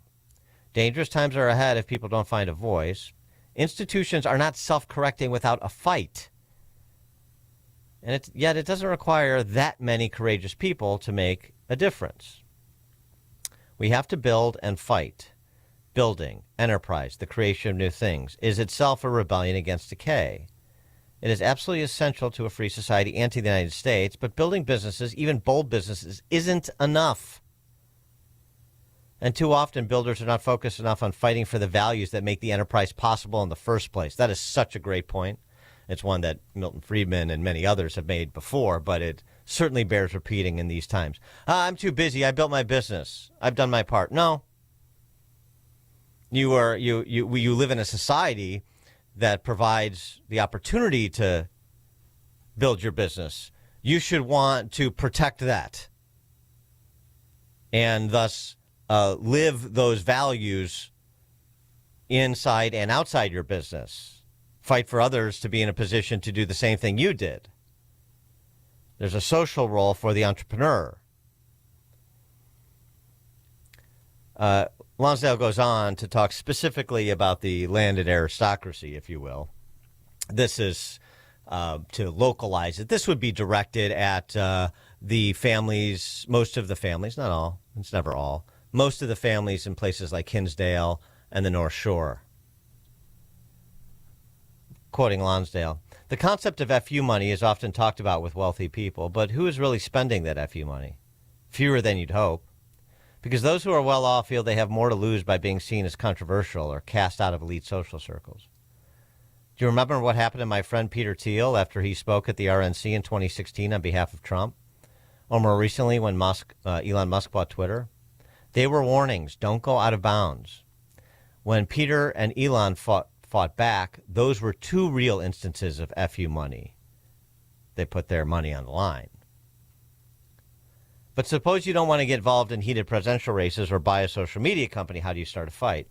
Dangerous times are ahead if people don't find a voice. Institutions are not self-correcting without a fight. And yet it doesn't require that many courageous people to make a difference. We have to build and fight. Building, enterprise, the creation of new things, is itself a rebellion against decay. It is absolutely essential to a free society and to the United States, but building businesses, even bold businesses, isn't enough. And too often, builders are not focused enough on fighting for the values that make the enterprise possible in the first place. That is such a great point. It's one that Milton Friedman and many others have made before, but it certainly bears repeating in these times. I'm too busy. I built my business. I've done my part. No. You live in a society that provides the opportunity to build your business. You should want to protect that and thus live those values inside and outside your business. Fight for others to be in a position to do the same thing you did. There's a social role for the entrepreneur. Lonsdale goes on to talk specifically about the landed aristocracy, if you will. This is, to localize it, this would be directed at the families, most of the families, not all, it's never all, most of the families in places like Hinsdale and the North Shore. Quoting Lonsdale, the concept of FU money is often talked about with wealthy people, but who is really spending that FU money? Fewer than you'd hope. Because those who are well off feel they have more to lose by being seen as controversial or cast out of elite social circles. Do you remember what happened to my friend Peter Thiel after he spoke at the RNC in 2016 on behalf of Trump? Or more recently when Elon Musk bought Twitter? They were warnings, don't go out of bounds. When Peter and Elon fought back, those were two real instances of FU money. They put their money on the line. But suppose you don't want to get involved in heated presidential races or buy a social media company. How do you start a fight?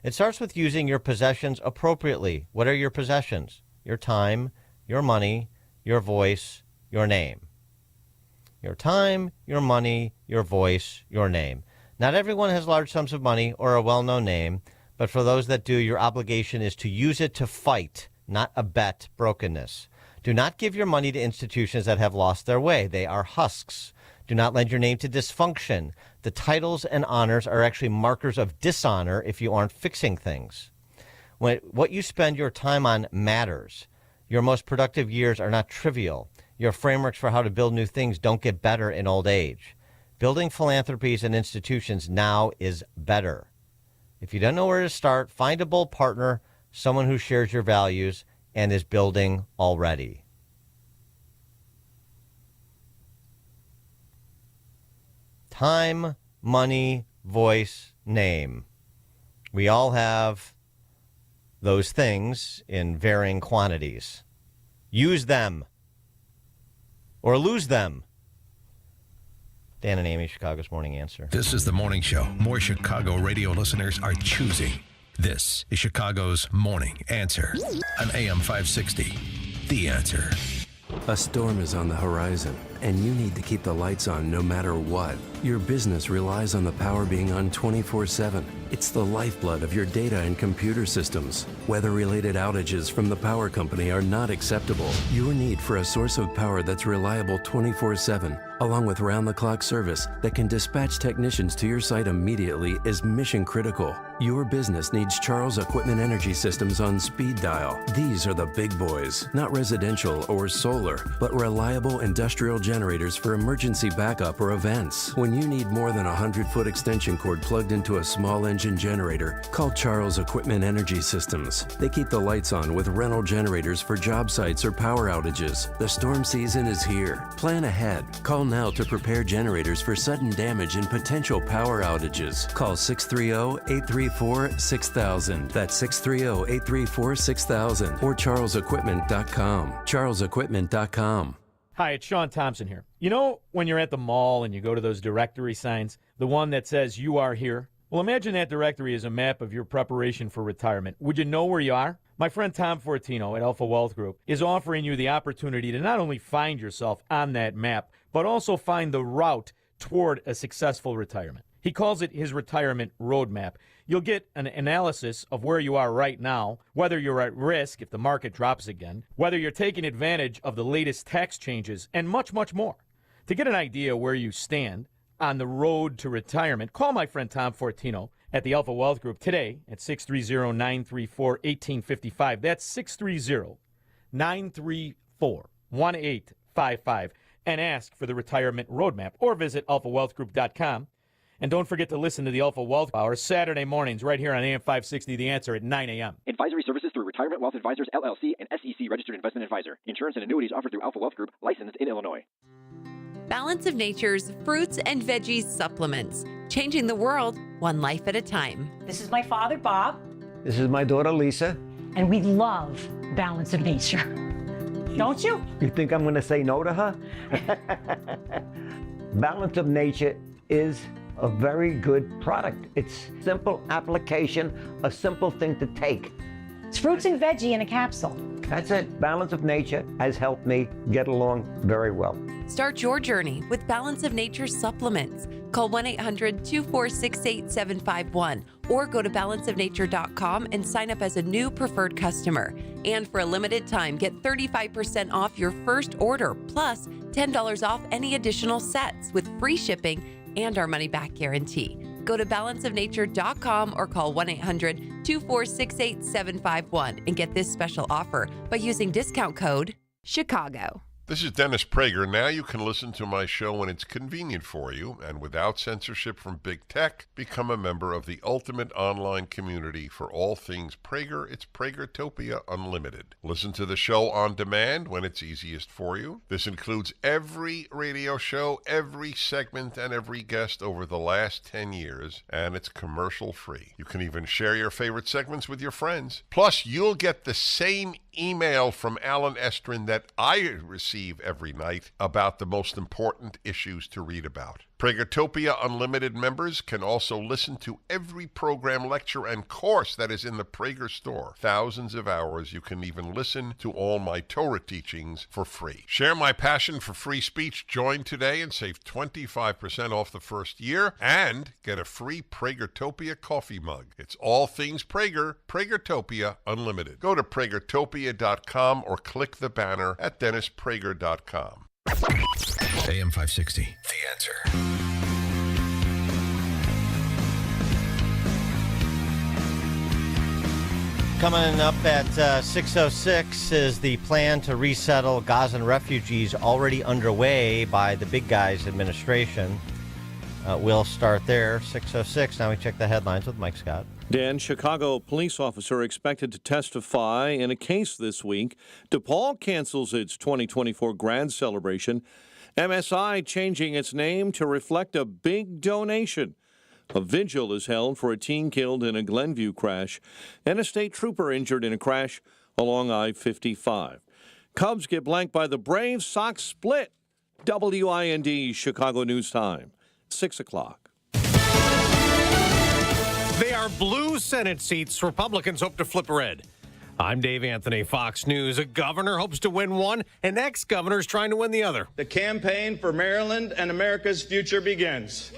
It starts with using your possessions appropriately. What are your possessions? Your time, your money, your voice, your name. Your time, your money, your voice, your name. Not everyone has large sums of money or a well-known name, but for those that do, your obligation is to use it to fight, not abet brokenness. Do not give your money to institutions that have lost their way. They are husks. Do not lend your name to dysfunction. The titles and honors are actually markers of dishonor if you aren't fixing things. What you spend your time on matters. Your most productive years are not trivial. Your frameworks for how to build new things don't get better in old age. Building philanthropies and institutions now is better. If you don't know where to start, find a bold partner, someone who shares your values and is building already. Time, money, voice, name. We all have those things in varying quantities. Use them or lose them. Dan and Amy, Chicago's Morning Answer. This is the morning show more Chicago radio listeners are choosing. This is Chicago's Morning Answer on AM 560. The Answer. A storm is on the horizon, and you need to keep the lights on no matter what. Your business relies on the power being on 24/7. It's the lifeblood of your data and computer systems. Weather-related outages from the power company are not acceptable. Your need for a source of power that's reliable 24/7, along with round-the-clock service that can dispatch technicians to your site immediately, is mission critical. Your business needs Charles Equipment Energy Systems on speed dial. These are the big boys, not residential or solar, but reliable industrial generators for emergency backup or events. When you need more than a 100-foot extension cord plugged into a small engine generator, call Charles Equipment Energy Systems. They keep the lights on with rental generators for job sites or power outages. The storm season is here. Plan ahead. Call now to prepare generators for sudden damage and potential power outages. Call 630-834-6000. That's 630-834-6000 or charlesequipment.com. charlesequipment.com. Hi, it's Sean Thompson here. You know when you're at the mall and you go to those directory signs, the one that says you are here? Well, imagine that directory is a map of your preparation for retirement. Would you know where you are? My friend Tom Fortino at Alpha Wealth Group is offering you the opportunity to not only find yourself on that map, but also find the route toward a successful retirement. He calls it his retirement roadmap. You'll get an analysis of where you are right now, whether you're at risk if the market drops again, whether you're taking advantage of the latest tax changes, and much, much more. To get an idea where you stand, on the road to retirement, call my friend Tom Fortino at the Alpha Wealth Group today at 630-934-1855. That's 630-934-1855. And ask for the retirement roadmap, or visit alphawealthgroup.com. And don't forget to listen to the Alpha Wealth Hour Saturday mornings right here on AM 560, The Answer at 9 a.m. Advisory services through Retirement Wealth Advisors, LLC, and SEC Registered Investment Advisor. Insurance and annuities offered through Alpha Wealth Group, licensed in Illinois. Balance of Nature's fruits and veggies supplements, changing the world one life at a time. This is my father, Bob. This is my daughter, Lisa. And we love Balance of Nature. Don't you? You think I'm going to say no to her? Balance of Nature is a very good product. It's simple application, a simple thing to take. It's fruits and veggie in a capsule. That's it. Balance of Nature has helped me get along very well. Start your journey with Balance of Nature supplements. Call 1-800-246-8751 or go to balanceofnature.com and sign up as a new preferred customer. And for a limited time, get 35% off your first order, plus $10 off any additional sets with free shipping and our money-back guarantee. Go to balanceofnature.com or call 1-800-246-8751 and get this special offer by using discount code CHICAGO. This is Dennis Prager. Now you can listen to my show when it's convenient for you and without censorship from big tech. Become a member of the ultimate online community for all things Prager. It's Pragertopia Unlimited. Listen to the show on demand when it's easiest for you. This includes every radio show, every segment, and every guest over the last 10 years, and it's commercial free. You can even share your favorite segments with your friends. Plus, you'll get the same email from Alan Estrin that I receive every night about the most important issues to read about. Pragertopia Unlimited members can also listen to every program, lecture, and course that is in the Prager store. Thousands of hours. You can even listen to all my Torah teachings for free. Share my passion for free speech. Join today and save 25% off the first year and get a free Pragertopia coffee mug. It's all things Prager. Pragertopia Unlimited. Go to pragertopia.com or click the banner at DennisPrager.com. AM 560, The Answer. Coming up at 6:06 is the plan to resettle Gazan refugees already underway by the big guys administration. We'll start there, 6:06. Now we check the headlines with Mike Scott. Dan, Chicago police officer expected to testify in a case this week. DePaul cancels its 2024 grad celebration. MSI changing its name to reflect a big donation. A vigil is held for a teen killed in a Glenview crash and a state trooper injured in a crash along I-55. Cubs get blanked by the Braves. Sox split. WIND Chicago News Time, 6 o'clock. They are blue Senate seats. Republicans hope to flip red. I'm Dave Anthony, Fox News. A governor hopes to win one, an ex-governor is trying to win the other. The campaign for Maryland and America's future begins.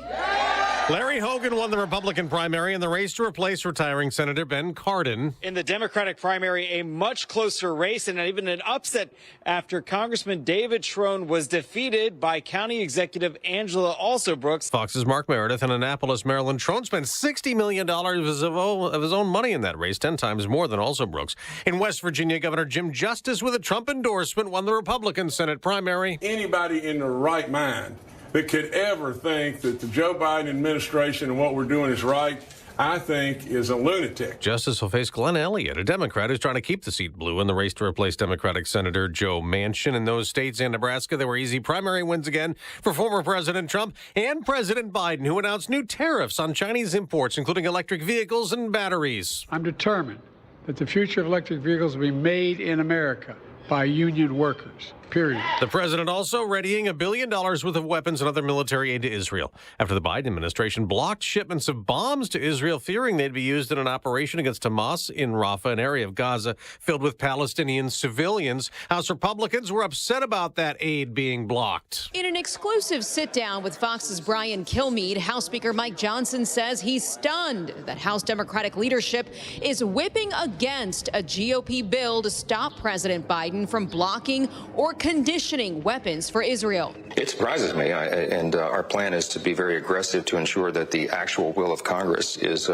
Larry Hogan won the Republican primary in the race to replace retiring Senator Ben Cardin. In the Democratic primary, a much closer race and even an upset after Congressman David Schrone was defeated by County Executive Angela Alsobrooks. Fox's Mark Meredith in Annapolis, Maryland. Schrone spent $60 million of his own money in that race, 10 times more than Alsobrooks. In West Virginia, Governor Jim Justice, with a Trump endorsement, won the Republican Senate primary. Anybody in their right mind that could ever think that the Joe Biden administration and what we're doing is right, I think, is a lunatic. Justice will face Glenn Elliott, a Democrat who's trying to keep the seat blue in the race to replace Democratic Senator Joe Manchin. In those states and Nebraska, there were easy primary wins again for former President Trump and President Biden, who announced new tariffs on Chinese imports, including electric vehicles and batteries. I'm determined that the future of electric vehicles will be made in America by union workers, period. The president also readying $1 billion worth of weapons and other military aid to Israel after the Biden administration blocked shipments of bombs to Israel, fearing they'd be used in an operation against Hamas in Rafah, an area of Gaza filled with Palestinian civilians. House Republicans were upset about that aid being blocked. In an exclusive sit-down with Fox's Brian Kilmeade, House Speaker Mike Johnson says he's stunned that House Democratic leadership is whipping against a GOP bill to stop President Biden from blocking or conditioning weapons for Israel. It surprises me, and our plan is to be very aggressive to ensure that the actual will of Congress is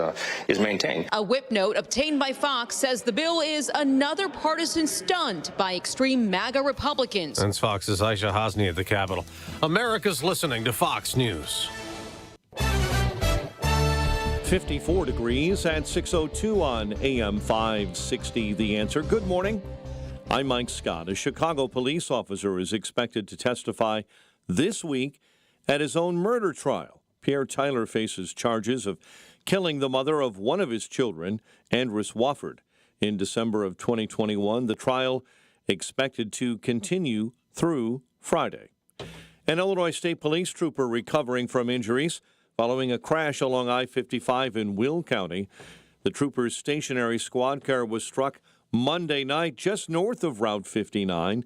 maintained. A whip note obtained by Fox says the bill is another partisan stunt by extreme MAGA Republicans. That's Fox's Aisha Hasni at the Capitol. America's listening to Fox News. 54 degrees at 6:02 on AM 560. The Answer. Good morning. I'm Mike Scott. A Chicago police officer is expected to testify this week at his own murder trial. Pierre Tyler faces charges of killing the mother of one of his children, Andress Wofford, in December of 2021. The trial expected to continue through Friday. An Illinois State Police trooper recovering from injuries following a crash along I-55 in Will County. The trooper's stationary squad car was struck Monday night just north of Route 59.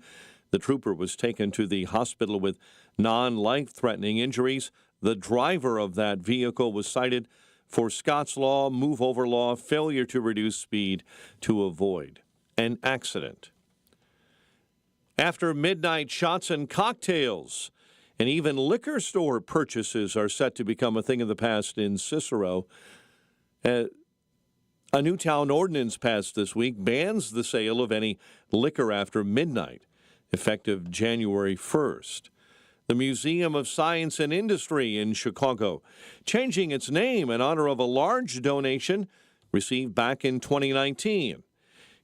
The trooper was taken to the hospital with non-life-threatening injuries. The driver of that vehicle was cited for Scott's Law, move-over law, failure to reduce speed to avoid an accident. After midnight shots and cocktails, and even liquor store purchases are set to become a thing of the past in Cicero. A new town ordinance passed this week bans the sale of any liquor after midnight, effective January 1st. The Museum of Science and Industry in Chicago, changing its name in honor of a large donation received back in 2019.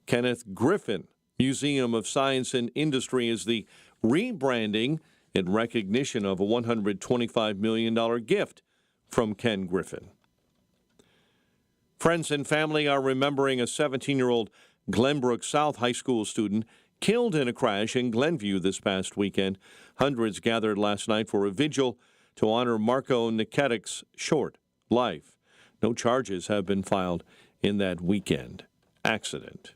Kenneth Griffin Museum of Science and Industry is the rebranding in recognition of a $125 million gift from Ken Griffin. Friends and family are remembering a 17-year-old Glenbrook South High School student killed in a crash in Glenview this past weekend. Hundreds gathered last night for a vigil to honor Marco Niketic's short life. No charges have been filed in that weekend accident.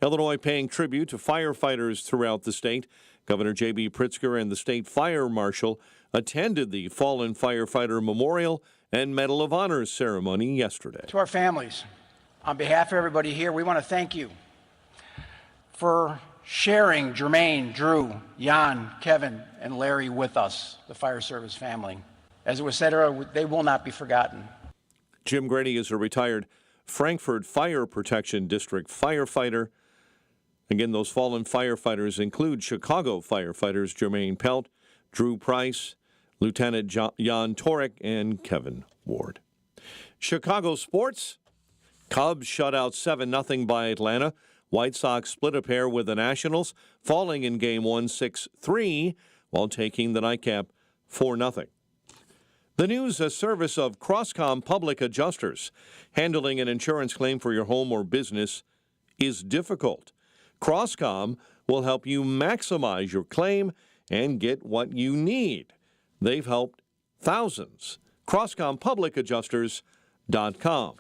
Illinois paying tribute to firefighters throughout the state. Governor J.B. Pritzker and the state fire marshal attended the Fallen Firefighter Memorial and Medal of Honor ceremony yesterday. To our families, on behalf of everybody here, we want to thank you for sharing Jermaine, Drew, Jan, Kevin, and Larry with us, the fire service family. As it was said earlier, they will not be forgotten. Jim Grady is a retired Frankfurt Fire Protection District firefighter. Again, those fallen firefighters include Chicago firefighters Jermaine Pelt, Drew Price, Lieutenant Jan Torek, and Kevin Ward. Chicago sports. Cubs shut out 7-0 by Atlanta. White Sox split a pair with the Nationals, falling in Game 1 6-3, while taking the nightcap 4-0. The news, a service of Crosscom Public Adjusters. Handling an insurance claim for your home or business is difficult. Crosscom will help you maximize your claim and get what you need. They've helped thousands. CrosscomPublicAdjusters.com.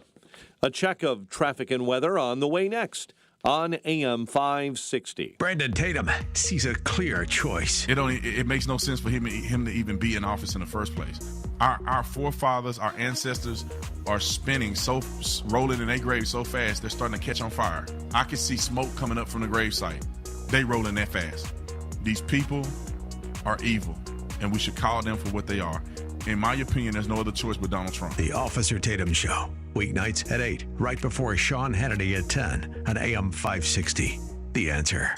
A check of traffic and weather on the way next on AM 560. Brandon Tatum sees a clear choice. It makes no sense for him to even be in office in the first place. Our forefathers, our ancestors are rolling in their graves so fast, they're starting to catch on fire. I can see smoke coming up from the gravesite. They rolling that fast. These people are evil, and we should call them for what they are. In my opinion, there's no other choice but Donald Trump. The Officer Tatum Show, weeknights at 8, right before Sean Hannity at 10 on AM 560. The Answer.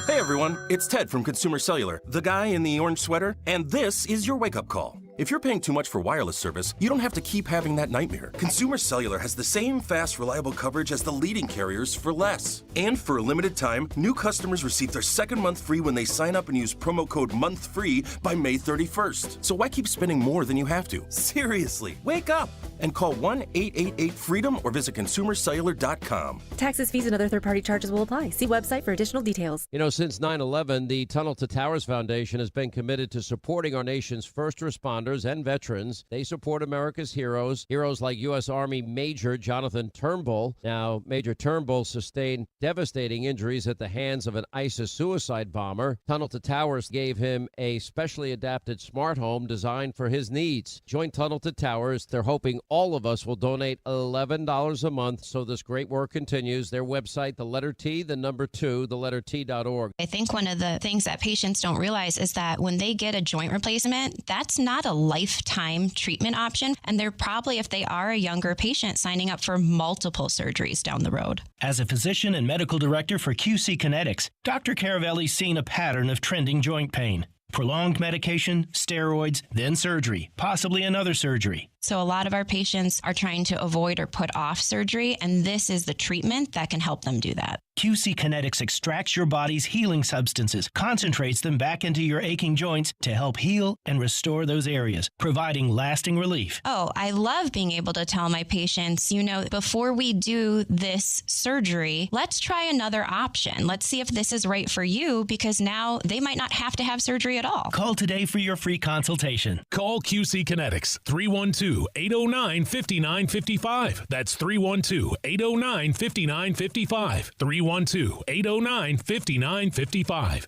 Hey everyone, it's Ted from Consumer Cellular, the guy in the orange sweater, and this is your wake-up call. If you're paying too much for wireless service, you don't have to keep having that nightmare. Consumer Cellular has the same fast, reliable coverage as the leading carriers for less. And for a limited time, new customers receive their second month free when they sign up and use promo code MONTHFREE by May 31st. So why keep spending more than you have to? Seriously, wake up and call 1-888-FREEDOM or visit consumercellular.com. Taxes, fees, and other third-party charges will apply. See website for additional details. You know, since 9/11, the Tunnel to Towers Foundation has been committed to supporting our nation's first responders and veterans. They support America's heroes like U.S. Army Major Jonathan Turnbull. Now, Major Turnbull sustained devastating injuries at the hands of an ISIS suicide bomber. Tunnel to Towers gave him a specially adapted smart home designed for his needs. Join Tunnel to Towers. They're hoping all of us will donate $11 a month so this great work continues. Their website, the letter T, the number 2, the letter T.org. I think one of the things that patients don't realize is that when they get a joint replacement, that's not a lifetime treatment option. And they're probably, if they are a younger patient, signing up for multiple surgeries down the road. As a physician and medical director for QC Kinetics, Dr. Caravelli's seen a pattern of trending joint pain. Prolonged medication, steroids, then surgery, possibly another surgery. So a lot of our patients are trying to avoid or put off surgery, and this is the treatment that can help them do that. QC Kinetics extracts your body's healing substances, concentrates them back into your aching joints to help heal and restore those areas, providing lasting relief. Oh, I love being able to tell my patients, before we do this surgery, let's try another option. Let's see if this is right for you, because now they might not have to have surgery at all. Call today for your free consultation. Call QC Kinetics, 312-809-5955. That's 312-809-5955. 312-809-5955.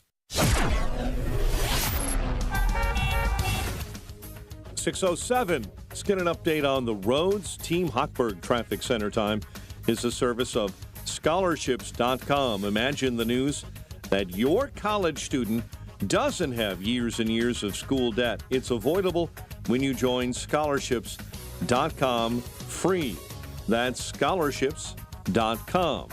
6:07. Let's get an update on the roads. Team Hochberg Traffic Center time is a service of scholarships.com. Imagine the news that your college student doesn't have years and years of school debt. It's avoidable when you join scholarships.com free. That's scholarships.com.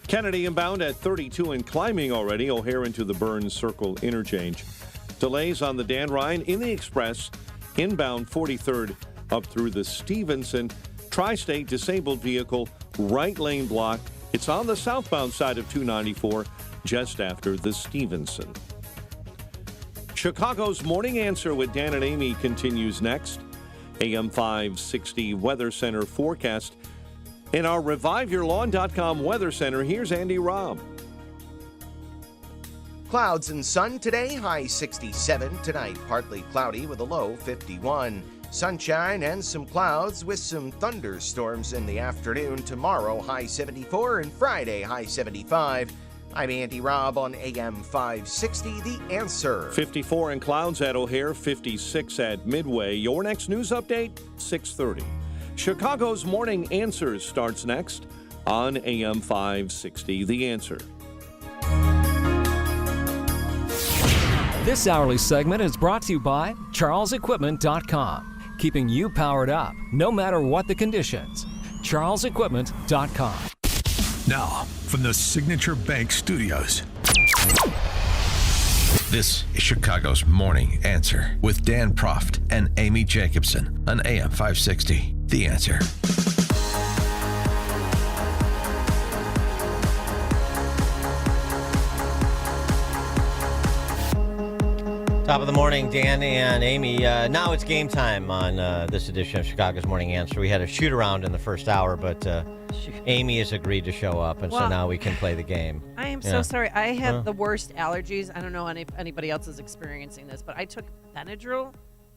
Kennedy inbound at 32 and climbing already. O'Hare into the Burns Circle interchange. Delays on the Dan Ryan in the Express. Inbound 43rd up through the Stevenson. Tri-State disabled vehicle, right lane block. It's on the southbound side of 294, just after the Stevenson. Chicago's Morning Answer with Dan and Amy continues next. AM 560 Weather Center forecast. In our ReviveYourLawn.com Weather Center, here's Andy Robb. Clouds and sun today, high 67. Tonight, partly cloudy with a low 51. Sunshine and some clouds with some thunderstorms in the afternoon. Tomorrow, high 74, and Friday, high 75. I'm Andy Robb on AM 560, The Answer. 54 and clouds at O'Hare, 56 at Midway. Your next news update, 6:30. Chicago's Morning Answer starts next on AM 560, The Answer. This hourly segment is brought to you by CharlesEquipment.com, keeping you powered up no matter what the conditions. CharlesEquipment.com. Now, from the Signature Bank Studios, this is Chicago's Morning Answer with Dan Proft and Amy Jacobson on AM 560. The Answer. Top of the morning, Dan and Amy. Now it's game time on this edition of Chicago's Morning Answer. We had a shoot-around in the first hour, but Amy has agreed to show up, and so now we can play the game. I am so sorry. I have the worst allergies. I don't know if anybody else is experiencing this, but I took Benadryl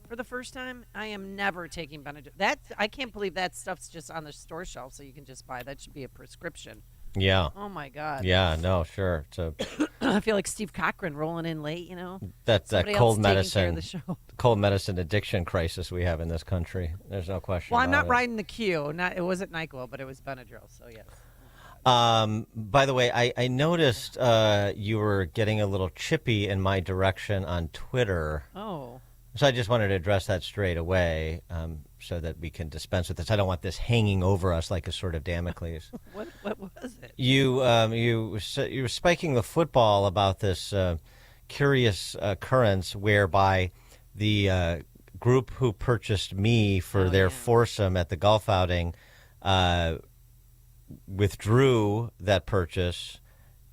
for the first time. I am never taking Benadryl. I can't believe that stuff's just on the store shelf, so you can just buy. That should be a prescription. Yeah. Oh, my God. Yeah, no, sure. So I feel like Steve Cochran rolling in late, That cold medicine, the cold medicine addiction crisis we have in this country. There's no question. Well, I'm not it. riding the queue. It wasn't NyQuil, but it was Benadryl, so yes. By the way, I noticed you were getting a little chippy in my direction on Twitter. Oh. So I just wanted to address that straight away so that we can dispense with this. I don't want this hanging over us like a sort of Damocles. What was it? You were spiking the football about this curious occurrence whereby the group who purchased me for their foursome at the golf outing withdrew that purchase.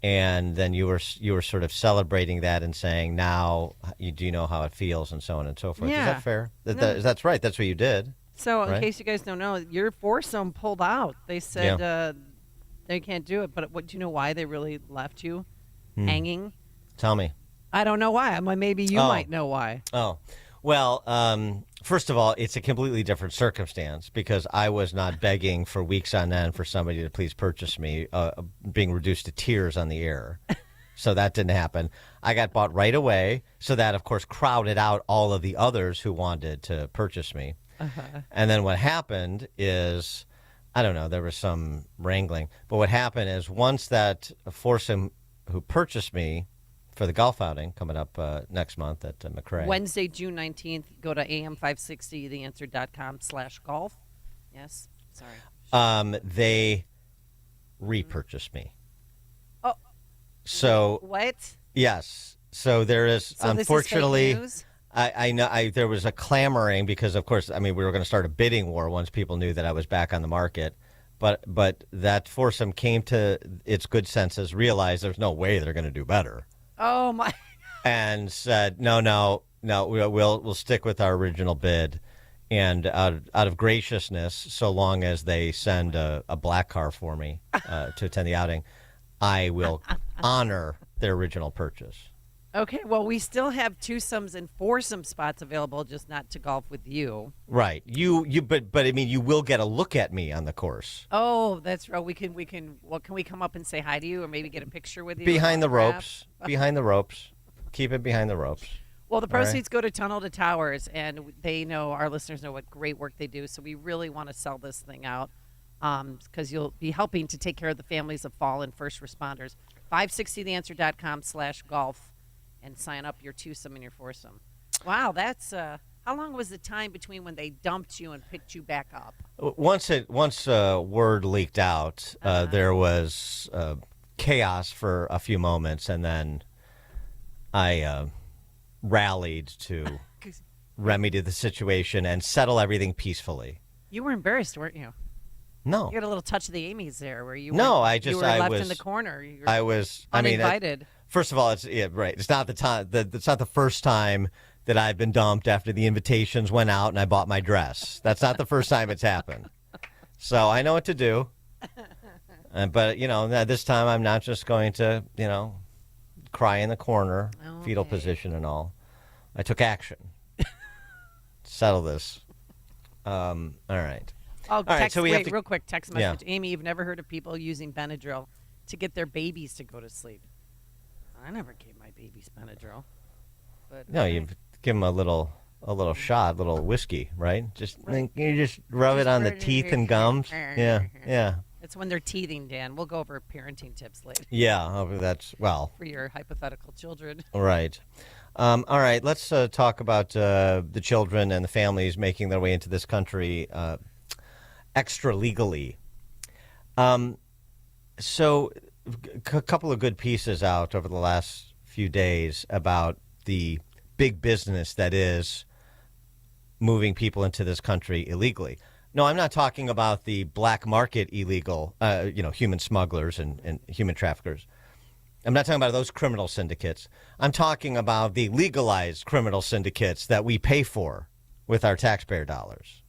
And then you were sort of celebrating that and saying, now you do know how it feels and so on and so forth. Yeah. Is that fair? That's right. That's what you did. So in right? case you guys don't know, your foursome pulled out. They said they can't do it. But do you know why they really left you hanging? Tell me. I don't know why. Maybe you might know why. Oh. Well, first of all, it's a completely different circumstance because I was not begging for weeks on end for somebody to please purchase me, being reduced to tears on the air. So that didn't happen. I got bought right away. So that, of course, crowded out all of the others who wanted to purchase me. And then what happened is, I don't know, there was some wrangling. But what happened is once that foursome who purchased me for the golf outing coming up next month at McRae. Wednesday, June 19th, go to am560theanswer.com/golf. Yes, sorry. They repurchased me. Oh. So. What? Yes. So there is, So unfortunately, this is fake news? I know there was a clamoring because, of course, I mean, we were going to start a bidding war once people knew that I was back on the market. But that foursome came to its good senses, realized there's no way they're going to do better. Oh, my. And said, no, we'll stick with our original bid. And out of graciousness, so long as they send a black car for me to attend the outing, I will honor their original purchase. Okay, well, we still have twosomes and foursome spots available, just not to golf with you. Right. But I mean, you will get a look at me on the course. Oh, that's right. Can we come up and say hi to you, or maybe get a picture with you? Behind the autograph? ropes. Behind the ropes. Keep it behind the ropes. Well, the All right. proceeds go to Tunnel to Towers, and our listeners know what great work they do. So we really want to sell this thing out because you'll be helping to take care of the families of fallen first responders. 560theanswer.com/golf. And sign up your twosome and your foursome. Wow, that's how long was the time between when they dumped you and picked you back up? Once word leaked out, there was chaos for a few moments, and then I rallied to remedy the situation and settle everything peacefully. You were embarrassed, weren't you? No. You got a little touch of the Amy's there, where you no, were, I just you were I left was in the corner. You were I was uninvited. First of all, it's right. It's not the time. It's not the first time that I've been dumped after the invitations went out and I bought my dress. That's not the first time it's happened. So I know what to do. But this time I'm not just going to cry in the corner, fetal position and all. I took action. Settle this. All right. Oh, all right. So real quick, text message. Yeah. Amy, you've never heard of people using Benadryl to get their babies to go to sleep. I never gave my babies Benadryl. But no, you give them a little shot, a little whiskey, right? You just rub it on the teeth and gums. Yeah. It's when they're teething, Dan. We'll go over parenting tips later. Yeah, for your hypothetical children. Right. All right, let's talk about the children and the families making their way into this country extra legally. So a couple of good pieces out over the last few days about the big business that is moving people into this country illegally. No, I'm not talking about the black market illegal, human smugglers and human traffickers. I'm not talking about those criminal syndicates. I'm talking about the legalized criminal syndicates that we pay for with our taxpayer dollars.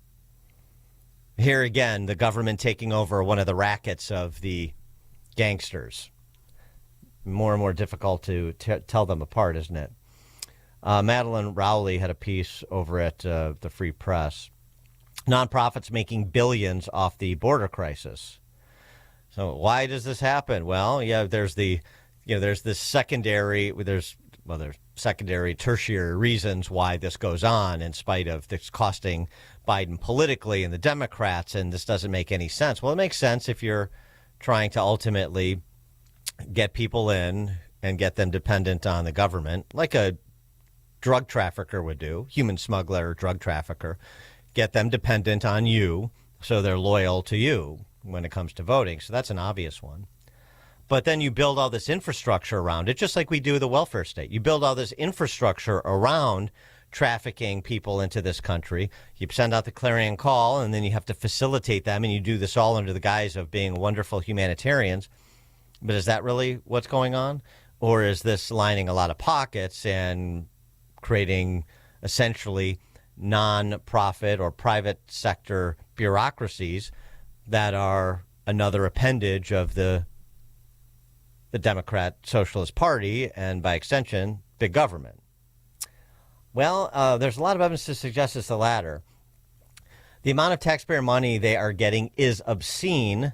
Here again, the government taking over one of the rackets of the gangsters. More and more difficult to tell them apart, isn't it? Madeline Rowley had a piece over at the Free Press. Nonprofits making billions off the border crisis. So why does this happen? Well, there's this secondary, tertiary reasons why this goes on in spite of this costing Biden politically and the Democrats, and this doesn't make any sense. Well, it makes sense if you're trying to ultimately get people in and get them dependent on the government, like a drug trafficker would do, human smuggler, drug trafficker, get them dependent on you so they're loyal to you when it comes to voting. So that's an obvious one. But then you build all this infrastructure around it, just like we do the welfare state. You build all this infrastructure around trafficking people into this country. You send out the clarion call, and then you have to facilitate them, and you do this all under the guise of being wonderful humanitarians. But is that really what's going on? Or is this lining a lot of pockets and creating essentially non-profit or private sector bureaucracies that are another appendage of the Democrat Socialist Party and, by extension, big government? Well, there's a lot of evidence to suggest it's the latter. The amount of taxpayer money they are getting is obscene.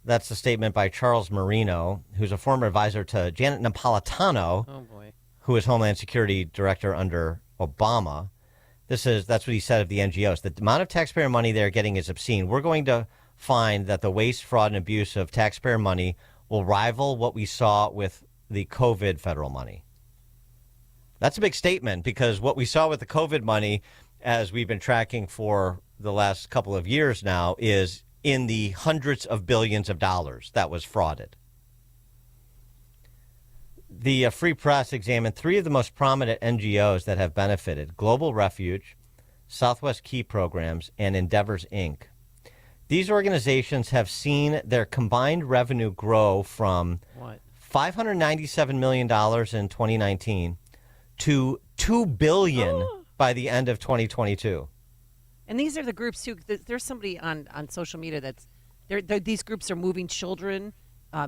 That's a statement by Charles Marino, who's a former advisor to Janet Napolitano, who was Homeland Security Director under Obama. That's what he said of the NGOs. The amount of taxpayer money they're getting is obscene. We're going to find that the waste, fraud, and abuse of taxpayer money will rival what we saw with the COVID federal money. That's a big statement, because what we saw with the COVID money, as we've been tracking for the last couple of years now, is in the hundreds of billions of dollars that was frauded. The Free Press examined 3 of the most prominent NGOs that have benefited: Global Refuge, Southwest Key Programs, and Endeavors, Inc. These organizations have seen their combined revenue grow from $597 million in 2019 to $2 billion by the end of 2022. And these are the groups too. There's somebody on social media that's these groups are moving children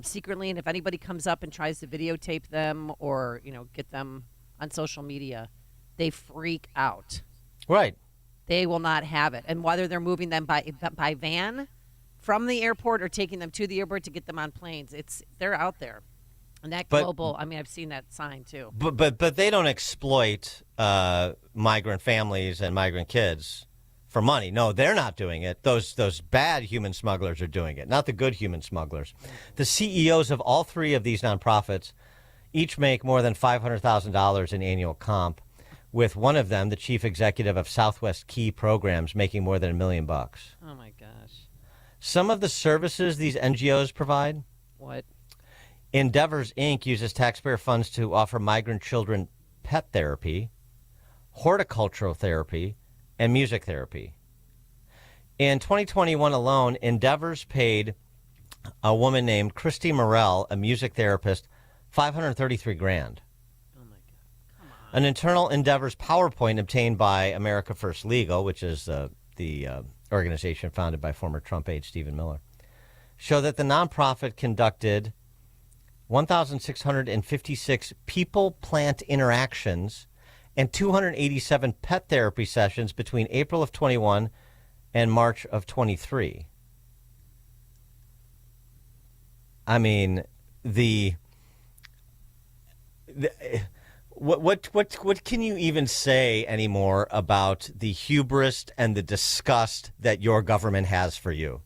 secretly, and if anybody comes up and tries to videotape them or get them on social media, they freak out. Right. They will not have it. And whether they're moving them by van from the airport or taking them to the airport to get them on planes, they're out there. And that global, I've seen that sign too. But they don't exploit migrant families and migrant kids for money. No, they're not doing it. Those bad human smugglers are doing it, not the good human smugglers. The CEOs of all 3 of these nonprofits each make more than $500,000 in annual comp, with one of them, the chief executive of Southwest Key Programs, making more than $1 million. Oh my gosh. Some of the services these NGOs provide. What? Endeavors, Inc. uses taxpayer funds to offer migrant children pet therapy, horticultural therapy, and music therapy. In 2021 alone, Endeavors paid a woman named Christy Morell, a music therapist, $533,000. An internal Endeavors PowerPoint obtained by America First Legal, which is the organization founded by former Trump aide Stephen Miller, show that the nonprofit conducted 1,656 people-plant interactions and 287 pet therapy sessions between April of 21 and March of 23. I mean, what can you even say anymore about the hubris and the disgust that your government has for you?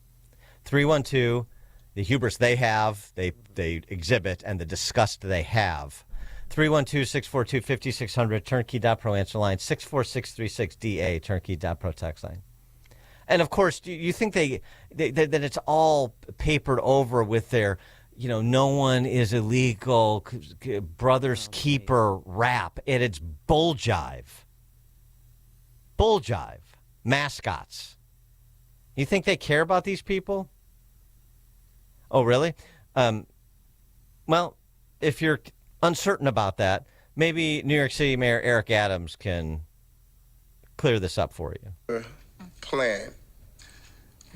312, the hubris they have, they exhibit, and the disgust they have. 312-642-5600, turnkey.pro answer line, 64636-DA, turnkey.pro text line. And, of course, do you think that it's all papered over with their, no one is illegal, brother's keeper rap, and it's bull jive. Bull jive. Mascots. You think they care about these people? Oh, really? Well, if you're uncertain about that, maybe New York City Mayor Eric Adams can clear this up for you. Plan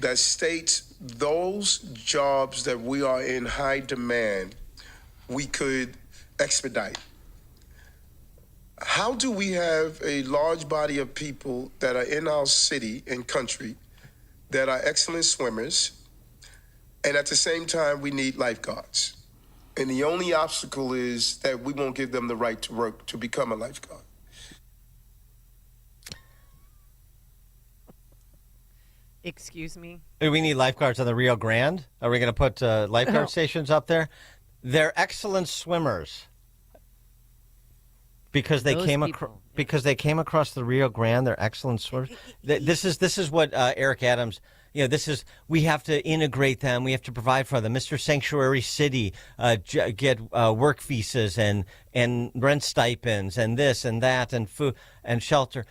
that states those jobs that we are in high demand, we could expedite. How do we have a large body of people that are in our city and country that are excellent swimmers, and at the same time we need lifeguards? And the only obstacle is that we won't give them the right to work to become a lifeguard. Excuse me? We need lifeguards on the Rio Grande? Are we going to put lifeguard stations up there? They're excellent swimmers because they came across the Rio Grande. They're excellent swimmers. This is what Eric Adams. We have to integrate them. We have to provide for them. Mr. Sanctuary City, get work visas and rent stipends and this and that and food and shelter.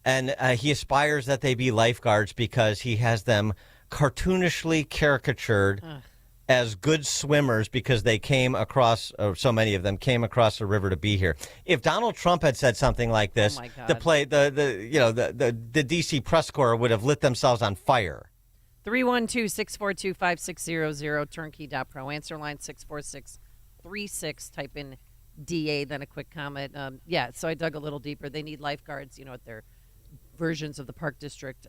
And he aspires that they be lifeguards because he has them cartoonishly caricatured as good swimmers because they came across, so many of them came across the river to be here. If Donald Trump had said something like this, the D.C. press corps would have lit themselves on fire. 312-642-5600, turnkey.pro. Answer line 64636. Type in DA, then a quick comment. So I dug a little deeper. They need lifeguards, at their versions of the Park District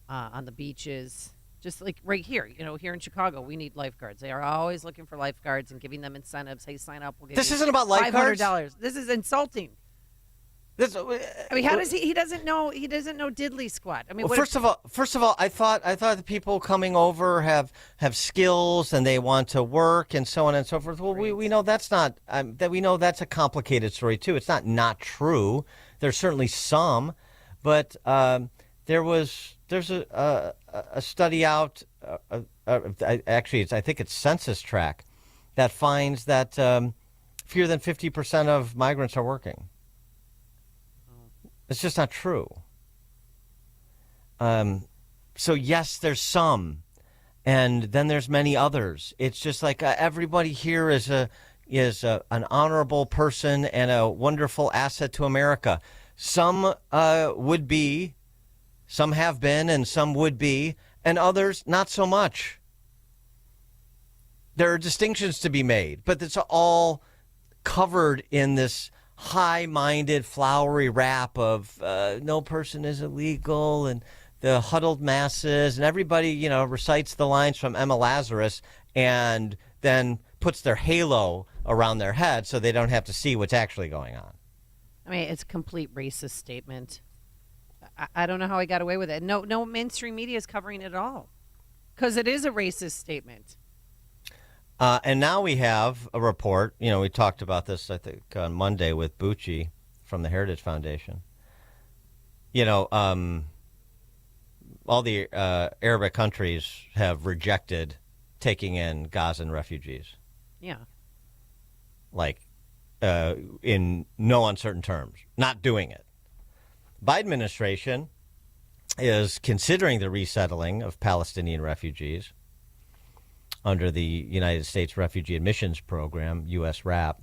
on the beaches. Just like right here, here in Chicago, we need lifeguards. They are always looking for lifeguards and giving them incentives. Hey, sign up. We'll give this you isn't about lifeguards. $500. This is insulting. I mean, how does he doesn't know diddly squat. I mean, well, first of all, I thought the people coming over have skills and they want to work and so on and so forth. Well, we know that's not we know that's a complicated story too. It's not true. There's certainly some, but there's a study out. Actually, I think it's Census Track that finds that fewer than 50% of migrants are working. It's just not true. So yes, there's some, and then there's many others. It's just like everybody here is an honorable person and a wonderful asset to America. Some would be, some have been, and some would be, and others not so much. There are distinctions to be made, but it's all covered in this high-minded, flowery wrap of no person is illegal and the huddled masses, and everybody, recites the lines from Emma Lazarus and then puts their halo around their head so they don't have to see what's actually going on. I mean, it's a complete racist statement. I don't know how he got away with it. No mainstream media is covering it at all because it is a racist statement. And now we have a report. We talked about this, I think, on Monday with Bucci from the Heritage Foundation. All the Arabic countries have rejected taking in Gazan refugees. Yeah. Like, in no uncertain terms, not doing it. Biden administration is considering the resettling of Palestinian refugees under the United States Refugee Admissions Program, USRAP.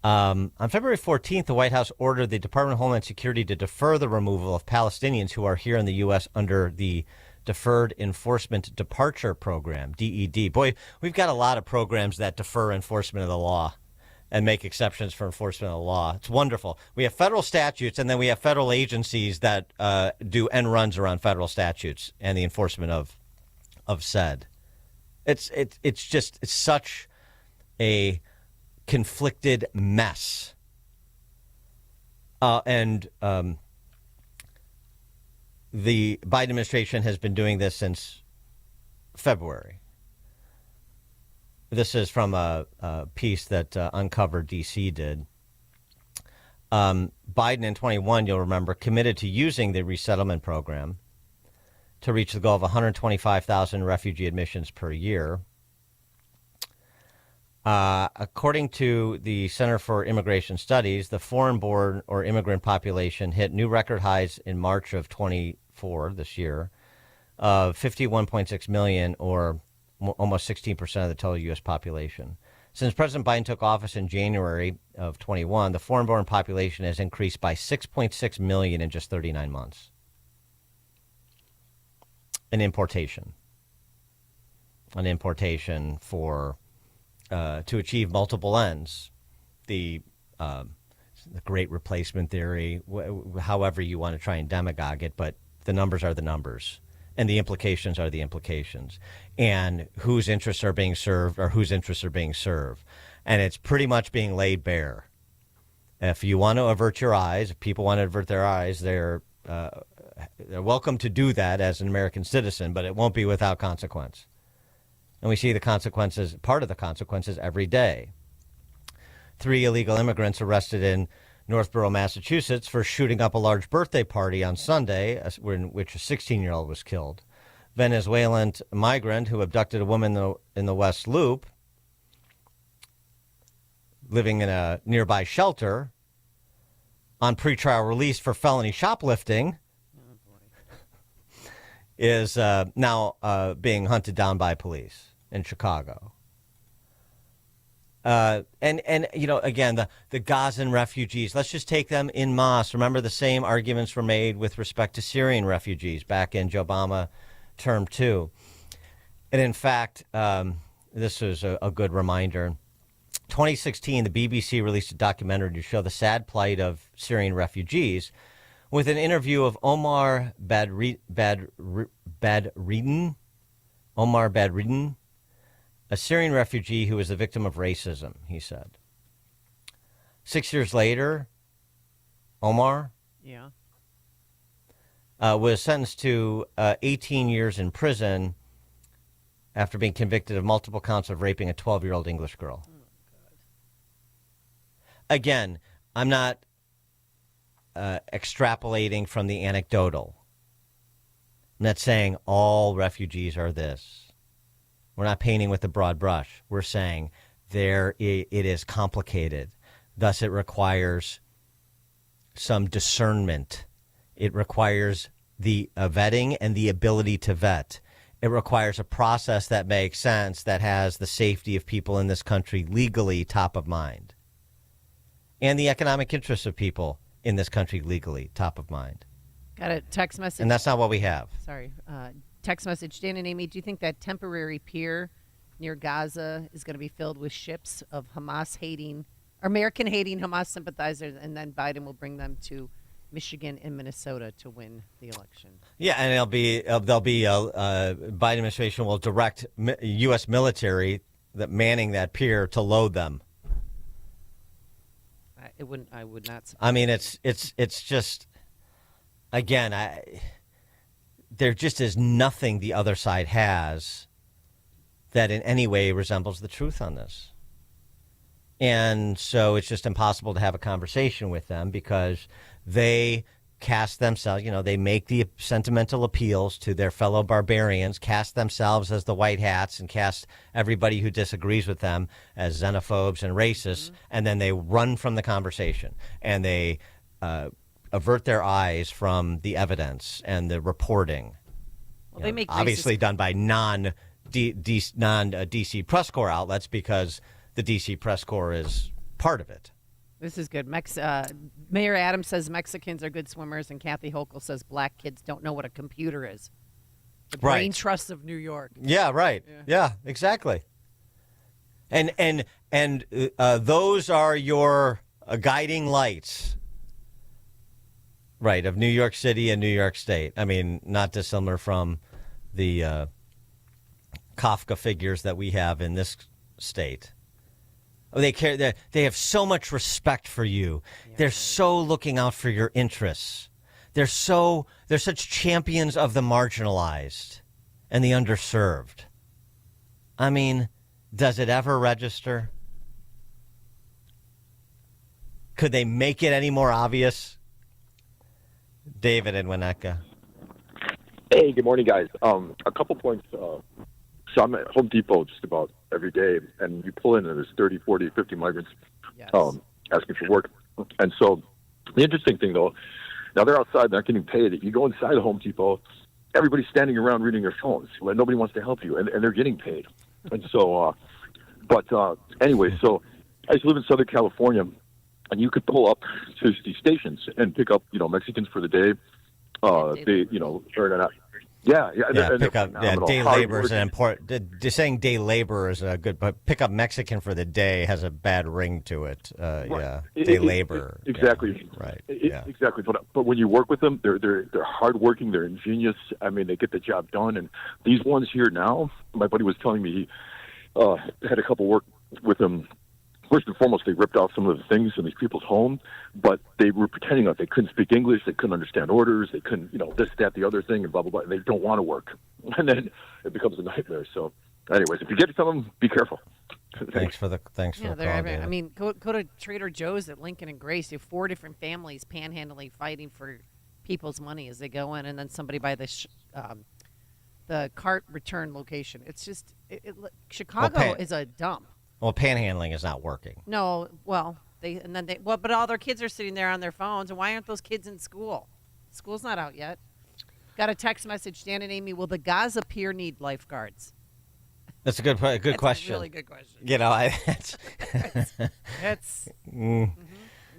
On February 14th, the White House ordered the Department of Homeland Security to defer the removal of Palestinians who are here in the U.S. under the Deferred Enforcement Departure Program, DED. Boy, we've got a lot of programs that defer enforcement of the law and make exceptions for enforcement of the law. It's wonderful. We have federal statutes, and then we have federal agencies that do end runs around federal statutes and the enforcement of said. It's such a conflicted mess. And the Biden administration has been doing this since February. This is from a piece that Uncover DC did. Biden in 21, you'll remember, committed to using the resettlement program to reach the goal of 125,000 refugee admissions per year. According to the Center for Immigration Studies, the foreign-born or immigrant population hit new record highs in March of 24 this year of 51.6 million, or almost 16% of the total U.S. population. Since President Biden took office in January of 21, the foreign-born population has increased by 6.6 million in just 39 months. An importation for to achieve multiple ends, the great replacement theory, however you want to try and demagogue it, but the numbers are the numbers, and the implications are the implications, and whose interests are being served or whose interests are being served, and it's pretty much being laid bare. If you want to avert your eyes, if people want to avert their eyes, they're welcome to do that as an American citizen, but it won't be without consequence. And we see the consequences, part of the consequences, every day. 3 illegal immigrants arrested in Northborough, Massachusetts, for shooting up a large birthday party on Sunday, in which a 16-year-old was killed. Venezuelan migrant who abducted a woman in the West Loop, living in a nearby shelter, on pretrial release for felony shoplifting, is now being hunted down by police in Chicago. And again, the Gazan refugees, let's just take them en masse. Remember, the same arguments were made with respect to Syrian refugees back in Joe Obama term 2. And in fact, this is a good reminder. 2016, the BBC released a documentary to show the sad plight of Syrian refugees, with an interview of Omar Badreddin, a Syrian refugee who was the victim of racism, he said. 6 years later, Omar. Yeah. Was sentenced to 18 years in prison after being convicted of multiple counts of raping a 12-year-old English girl. Oh, God. Again, I'm not extrapolating from the anecdotal. I'm not saying all refugees are this. We're not painting with a broad brush. We're saying it is complicated. Thus, it requires some discernment. It requires the vetting and the ability to vet. It requires a process that makes sense, that has the safety of people in this country legally top of mind, and the economic interests of people in this country legally top of mind. Got a text message. And that's not what we have. Sorry. Text message. Dan and Amy, do you think that temporary pier near Gaza is going to be filled with ships of American-hating Hamas sympathizers, and then Biden will bring them to Michigan and Minnesota to win the election? Yeah, and Biden administration will direct U.S. military that manning that pier to load them. I would not. I mean, it's just, again, there just is nothing the other side has that in any way resembles the truth on this. And so it's just impossible to have a conversation with them because they cast themselves, they make the sentimental appeals to their fellow barbarians, cast themselves as the white hats, and cast everybody who disagrees with them as xenophobes and racists, and then they run from the conversation, and they avert their eyes from the evidence and the reporting. Well, they make obviously done by non-DC press corps outlets because the DC press corps is part of it. This is good. Mayor Adams says Mexicans are good swimmers, and Kathy Hochul says black kids don't know what a computer is. The brain trust of New York. Yeah, right. Yeah, exactly. And those are your guiding lights, right, of New York City and New York State. I mean, not dissimilar from the Kafka figures that we have in this state. They care. They have so much respect for you. Yeah, they're so looking out for your interests. They're such champions of the marginalized and the underserved. I mean, does it ever register? Could they make it any more obvious? David and Winnetka. Hey, good morning, guys. A couple points. So I'm at Home Depot just about every day, and you pull in and there's 30, 40, 50 migrants asking for work. And so the interesting thing, though, now they're outside, they're not getting paid. You go inside a Home Depot, everybody's standing around reading their phones. Nobody wants to help you, and they're getting paid. And so, anyway, so I used to live in Southern California, and you could pull up to these stations and pick up, Mexicans for the day. They, earn an pick up day labor is an important. Saying day labor is a good, but pick up Mexican for the day has a bad ring to it. Day labor. Exactly. Right. Exactly. But when you work with them, they're hardworking. They're ingenious. I mean, they get the job done. And these ones here now, my buddy was telling me he had a couple work with them. First and foremost, they ripped off some of the things in these people's home, but they were pretending that they couldn't speak English, they couldn't understand orders, they couldn't, this, that, the other thing, and blah, blah, blah. And they don't want to work. And then it becomes a nightmare. So, anyways, if you get to some of them, be careful. Thanks for the call, I mean, go to Trader Joe's at Lincoln and Grace. You have 4 different families panhandling, fighting for people's money as they go in, and then somebody by the cart return location. It's just Chicago is a dump. Well, panhandling is not working. No, but all their kids are sitting there on their phones, and why aren't those kids in school? School's not out yet. Got a text message, Dan and Amy, will the Gaza pier need lifeguards? That's a good question. That's a really good question. It's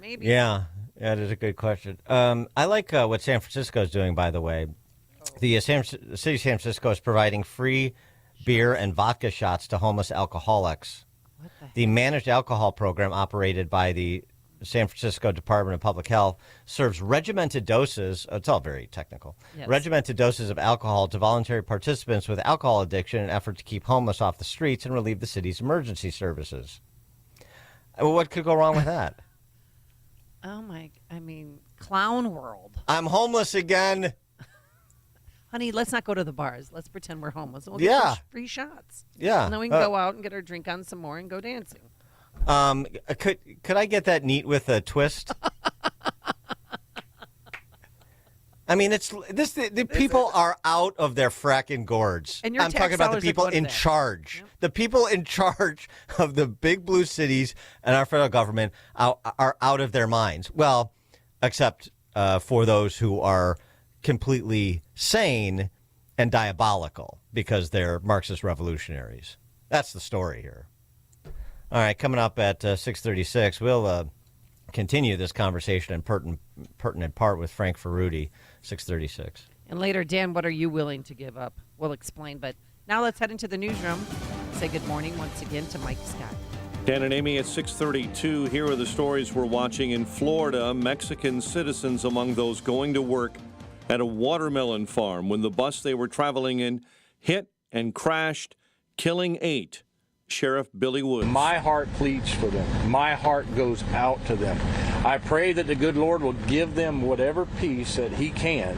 maybe. Yeah, it is a good question. I like what San Francisco is doing, by the way. The city of San Francisco is providing free beer and vodka shots to homeless alcoholics. The managed alcohol program operated by the San Francisco Department of Public Health serves regimented doses. It's all very technical. Yes. Regimented doses of alcohol to voluntary participants with alcohol addiction in an effort to keep homeless off the streets and relieve the city's emergency services. Well, what could go wrong with that? Clown World. I'm homeless again. Honey, let's not go to the bars. Let's pretend we're homeless. We'll get some free shots. Yeah. And then we can go out and get our drink on some more and go dancing. Could I get that neat with a twist? I mean, the people are out of their fracking gourds. And your I'm tax talking about the dollars are people going to in that. charge. Yep. The people in charge of the big blue cities and our federal government are out of their minds. Well, except for those who are completely sane and diabolical because they're Marxist revolutionaries. That's the story here. All right, coming up at 6:36, we'll continue this conversation in pertinent part with Frank Ferruti, 6:36. And later, Dan, what are you willing to give up? We'll explain. But now let's head into the newsroom. Say good morning once again to Mike Scott. Dan and Amy at 6:32. Here are the stories we're watching in Florida. Mexican citizens among those going to work at a watermelon farm when the bus they were traveling in hit and crashed, killing 8. Sheriff Billy Woods. My heart pleads for them. My heart goes out to them. I pray that the good Lord will give them whatever peace that he can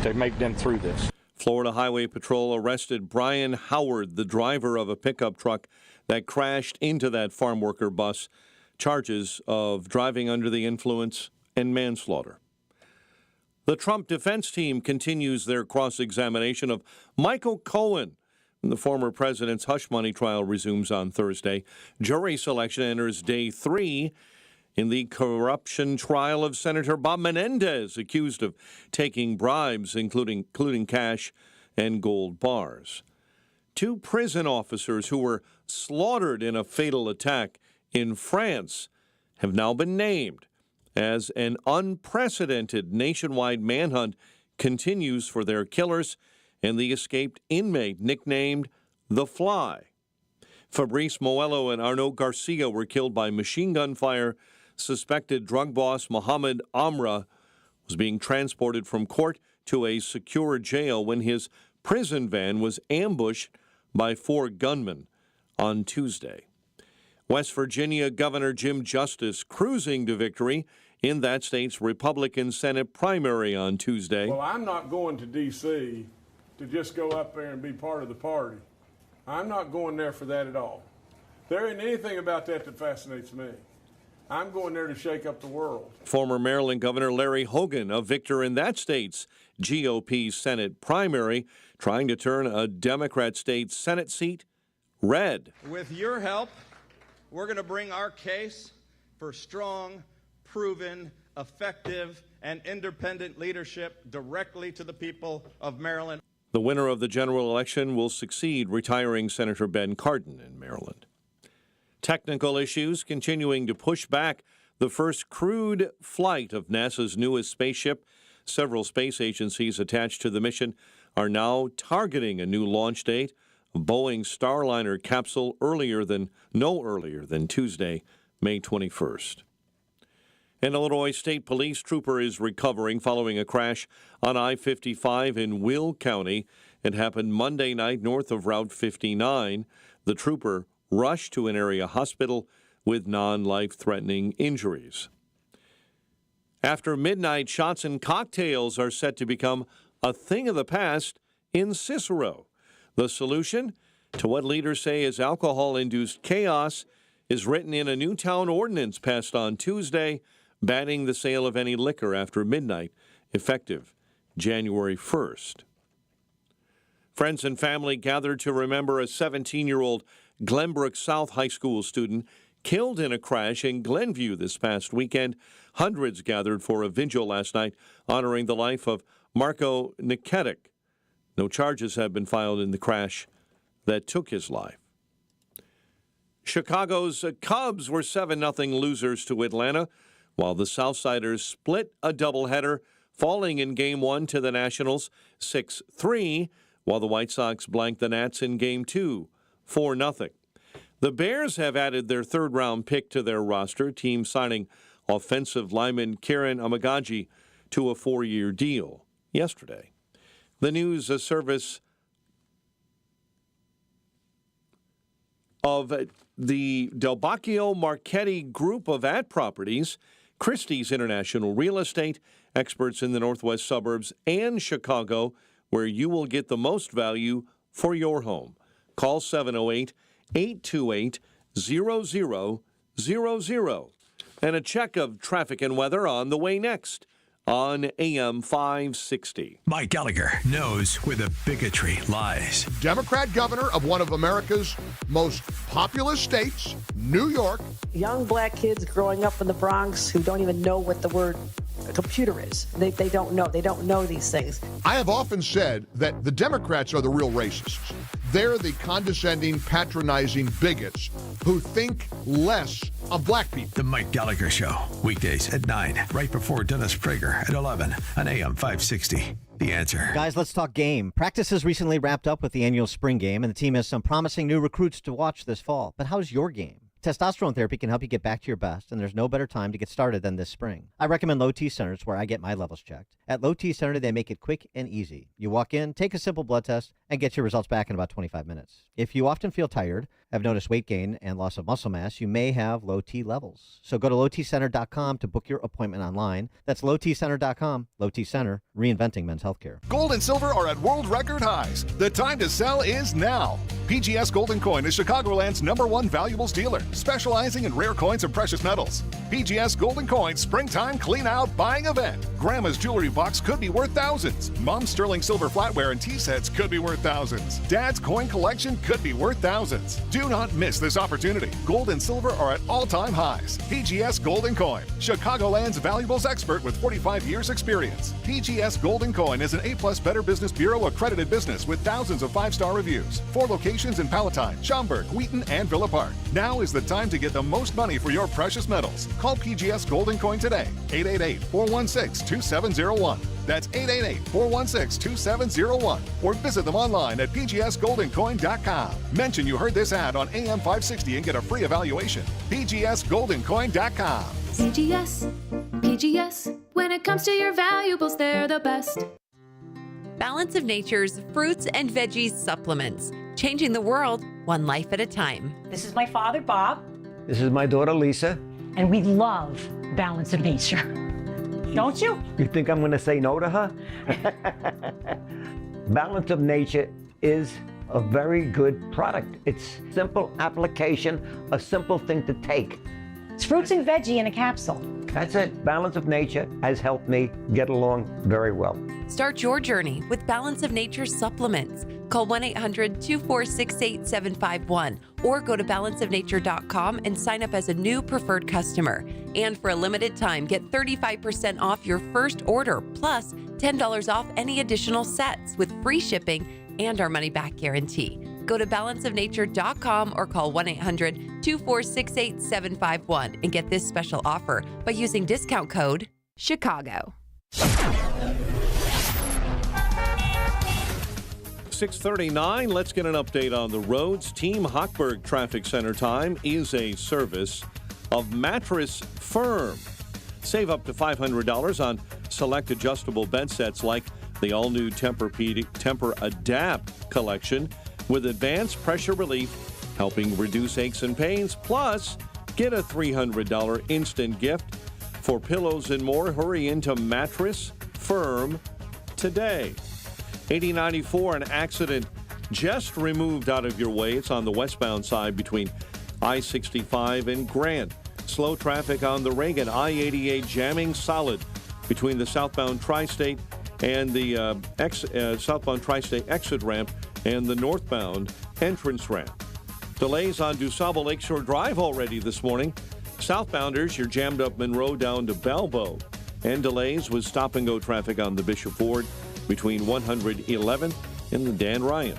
to make them through this. Florida Highway Patrol arrested Brian Howard, the driver of a pickup truck that crashed into that farm worker bus. Charges of driving under the influence and manslaughter. The Trump defense team continues their cross-examination of Michael Cohen. The former president's hush money trial resumes on Thursday. Jury selection enters day 3 in the corruption trial of Senator Bob Menendez, accused of taking bribes, including cash and gold bars. 2 prison officers who were slaughtered in a fatal attack in France have now been named as an unprecedented nationwide manhunt continues for their killers and the escaped inmate nicknamed The Fly. Fabrice Moello and Arnaud Garcia were killed by machine gun fire. Suspected drug boss Mohammed Amra was being transported from court to a secure jail when his prison van was ambushed by 4 gunmen on Tuesday. West Virginia Governor Jim Justice cruising to victory in that state's Republican Senate primary on Tuesday. Well, I'm not going to D.C. to just go up there and be part of the party. I'm not going there for that at all. There ain't anything about that fascinates me. I'm going there to shake up the world. Former Maryland Governor Larry Hogan, a victor in that state's GOP Senate primary, trying to turn a Democrat state Senate seat red. With your help, we're going to bring our case for strong, proven, effective, and independent leadership directly to the people of Maryland. The winner of the general election will succeed retiring Senator Ben Cardin in Maryland. Technical issues continuing to push back the first crewed flight of NASA's newest spaceship. Several space agencies attached to the mission are now targeting a new launch date. A Boeing Starliner capsule no earlier than Tuesday, May 21st. An Illinois State Police trooper is recovering following a crash on I-55 in Will County. It happened Monday night north of Route 59. The trooper rushed to an area hospital with non-life-threatening injuries. After midnight, shots and cocktails are set to become a thing of the past in Cicero. The solution to what leaders say is alcohol-induced chaos is written in a new town ordinance passed on Tuesday, banning the sale of any liquor after midnight, effective January 1st. Friends and family gathered to remember a 17-year-old Glenbrook South High School student killed in a crash in Glenview this past weekend. Hundreds gathered for a vigil last night honoring the life of Marco Niketic. No charges have been filed in the crash that took his life. Chicago's Cubs were 7-0 losers to Atlanta, while the Southsiders split a doubleheader, falling in Game 1 to the Nationals 6-3, while the White Sox blanked the Nats in Game 2 4-0. The Bears have added their third-round pick to their roster, team signing offensive lineman Kieran Amagaji to a 4-year deal yesterday. The news service of the Del Bacchio Marchetti group of ad properties Christie's International Real Estate, experts in the northwest suburbs and Chicago, where you will get the most value for your home. Call 708-828-0000. And a check of traffic and weather on the way next on AM 560. Mike Gallagher knows where the bigotry lies. Democrat governor of one of America's most populous states, New York. Young black kids growing up in the Bronx who don't even know what the word computer is. They don't know. They don't know these things. I have often said that the Democrats are the real racists. They're the condescending, patronizing bigots who think less of black people. The Mike Gallagher Show, weekdays at 9, right before Dennis Prager at 11 on AM 560. The Answer. Guys, let's talk game. Practice has recently wrapped up with the annual spring game, and the team has some promising new recruits to watch this fall. But how's your game? Testosterone therapy can help you get back to your best, and there's no better time to get started than this spring. I recommend Low T Centers, where I get my levels checked. At Low T Center, they make it quick and easy. You walk in, take a simple blood test, and get your results back in about 25 minutes. If you often feel tired, have noticed weight gain and loss of muscle mass, you may have low T levels. So go to lowtcenter.com to book your appointment online. That's lowtcenter.com. Low T Center, reinventing men's healthcare. Gold and silver are at world record highs. The time to sell is now. PGS Gold & Coin is Chicagoland's #1 valuables dealer, specializing in rare coins and precious metals. PGS Gold & Coin Springtime Clean Out Buying Event. Grandma's jewelry box could be worth thousands. Mom's sterling silver flatware and tea sets could be worth thousands. Dad's coin collection could be worth thousands. Do not miss this opportunity. Gold and silver are at all-time highs. PGS Gold & Coin, Chicagoland's valuables expert with 45 years experience. PGS Gold & Coin is an A+ Better Business Bureau accredited business with thousands of 5-star reviews. 4 locations in Palatine, Schaumburg, Wheaton, and Villa Park. Now is the time to get the most money for your precious metals. Call PGS Gold & Coin today. 888-416-2701. That's 888-416-2701. Or visit them online at pgsgoldandcoin.com. Mention you heard this ad on AM 560 and get a free evaluation. pgsgoldandcoin.com. PGS. When it comes to your valuables, they're the best. Balance of Nature's fruits and veggies supplements. Changing the world one life at a time. This is my father, Bob. This is my daughter, Lisa. And we love Balance of Nature. Don't you? You think I'm going to say no to her? Balance of Nature is a very good product. It's simple application, a simple thing to take. It's fruits and veggie in a capsule. That's it. Balance of Nature has helped me get along very well. Start your journey with Balance of Nature supplements. Call 1-800-246-8751 or go to balanceofnature.com and sign up as a new preferred customer. And for a limited time, get 35% off your first order, plus $10 off any additional sets with free shipping and our money-back guarantee. Go to balanceofnature.com or call 1-800-246-8751 and get this special offer by using discount code CHICAGO. 6:39. Let's get an update on the roads. Team Hochberg Traffic Center time is a service of Mattress Firm. Save up to $500 on select adjustable bed sets like the all-new Tempur-Adapt collection with advanced pressure relief, helping reduce aches and pains. Plus, get a $300 instant gift for pillows and more. Hurry into Mattress Firm today. 8094, an accident just removed out of your way. It's on the westbound side between I-65 and Grant. Slow traffic on the Reagan. I-88 jamming solid between the southbound Tri-State and the southbound Tri-State exit ramp and the northbound entrance ramp. Delays on DuSable Lakeshore Drive already this morning. Southbounders, you're jammed up Monroe down to Balbo. And delays with stop-and-go traffic on the Bishop Ford between 111th and the Dan Ryan.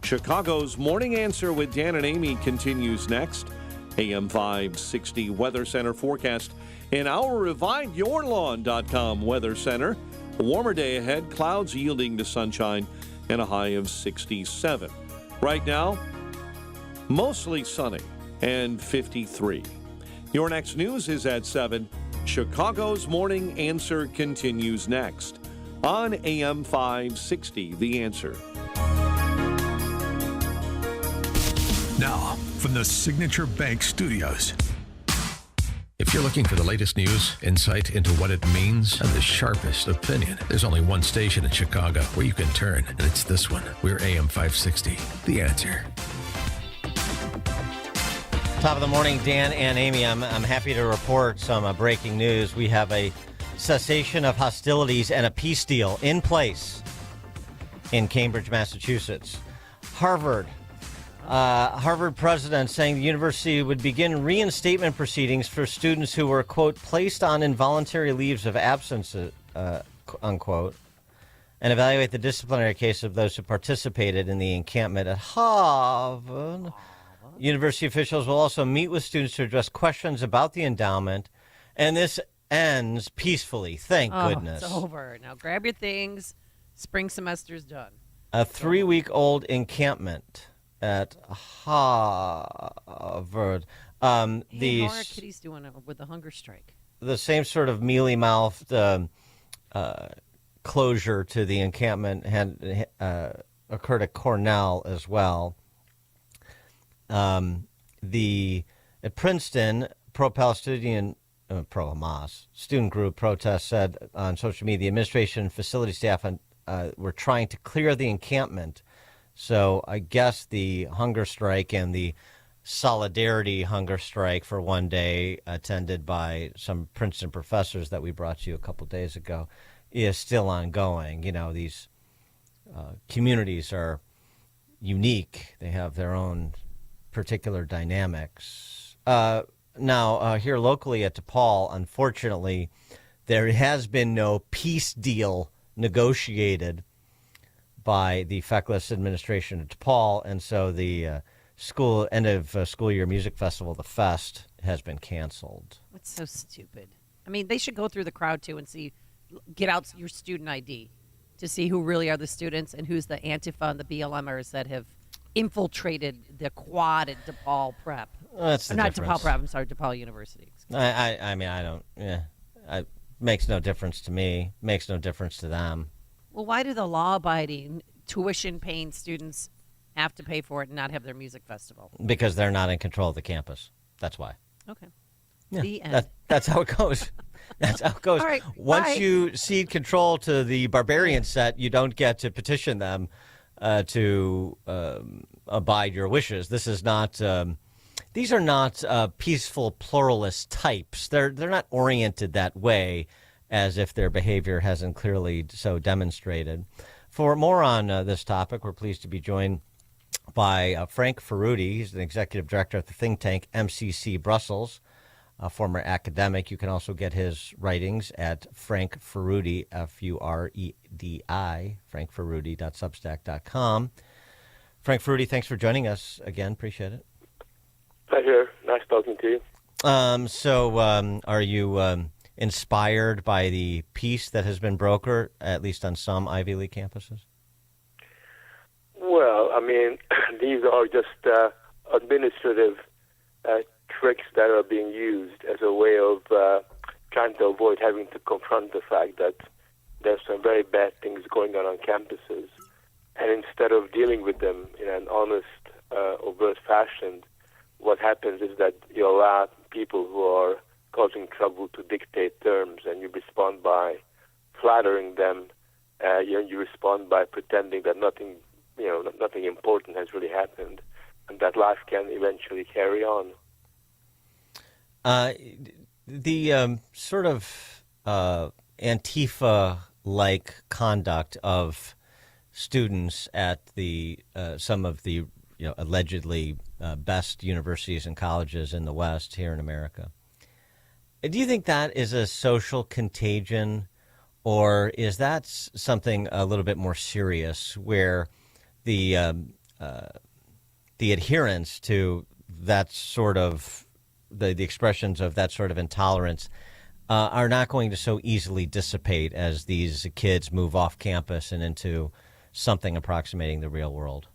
Chicago's Morning Answer with Dan and Amy continues next. AM 560 Weather Center forecast in our ReviveYourLawn.com Weather Center. A warmer day ahead, clouds yielding to sunshine and a high of 67. Right now, mostly sunny and 53. Your next news is at 7. Chicago's Morning Answer continues next on AM 560, The Answer. Now, from the Signature Bank Studios. If you're looking for the latest news, insight into what it means, and the sharpest opinion, there's only one station in Chicago where you can turn, and it's this one. We're AM 560, The Answer. Top of the morning, Dan and Amy. I'm happy to report some breaking news. We have a cessation of hostilities and a peace deal in place in Cambridge, Massachusetts. Harvard president saying the university would begin reinstatement proceedings for students who were, quote, placed on involuntary leaves of absence, unquote, and evaluate the disciplinary case of those who participated in the encampment at Harvard. University officials will also meet with students to address questions about the endowment, and this ends peacefully. Thank goodness. It's over. Now grab your things. Spring semester's done. A 3-week-old encampment at Harvard. How are kitties doing with the hunger strike? The same sort of mealy-mouthed closure to the encampment had occurred at Cornell as well. At Princeton, pro-Palestinian, pro-Hamas student group protest said on social media the administration and facility staff were trying to clear the encampment. So I guess the hunger strike and the solidarity hunger strike for one day, attended by some Princeton professors that we brought you a couple days ago, is still ongoing. You know, these communities are unique. They have their own particular dynamics. Now, here locally at DePaul, unfortunately, there has been no peace deal negotiated by the feckless administration at DePaul, and so the end of school year music festival, the Fest, has been canceled. That's so stupid. I mean, they should go through the crowd too and get out your student ID to see who really are the students and who's the Antifa and the BLMers that have infiltrated the quad at DePaul Prep. That's the not difference. DePaul Prep. I'm sorry, DePaul University. I mean, I don't. Yeah, it makes no difference to me. Makes no difference to them. Well, why do the law-abiding, tuition-paying students have to pay for it and not have their music festival? Because they're not in control of the campus. That's why. Okay. Yeah, The end. that's how it goes. That's how it goes. All right, Once bye. you cede control to the Barbarian set, you don't get to petition them to abide your wishes. This is not. These are not peaceful pluralist types. They're not oriented that way, as if their behavior hasn't clearly so demonstrated. For more on this topic, we're pleased to be joined by Frank Ferruti. He's the executive director at the think tank MCC Brussels, a former academic. You can also get his writings at Frank Ferruti, F-U-R-E-D-I, frankferruti.substack.com. Frank Ferruti, thanks for joining us again. Appreciate it. Pleasure. Nice talking to you. Are you inspired by the peace that has been brokered, at least on some Ivy League campuses? Well, I mean, these are just administrative tricks that are being used as a way of trying to avoid having to confront the fact that there's some very bad things going on campuses. And instead of dealing with them in an honest, overt fashion, what happens is that you allow people who are causing trouble to dictate terms, and you respond by flattering them. You respond by pretending that nothing important has really happened, and that life can eventually carry on. The sort of Antifa-like conduct of students at the some of the allegedly best universities and colleges in the West here in America. Do you think that is a social contagion, or is that something a little bit more serious, where the adherence to that sort of the expressions of that sort of intolerance are not going to so easily dissipate as these kids move off campus and into something approximating the real world?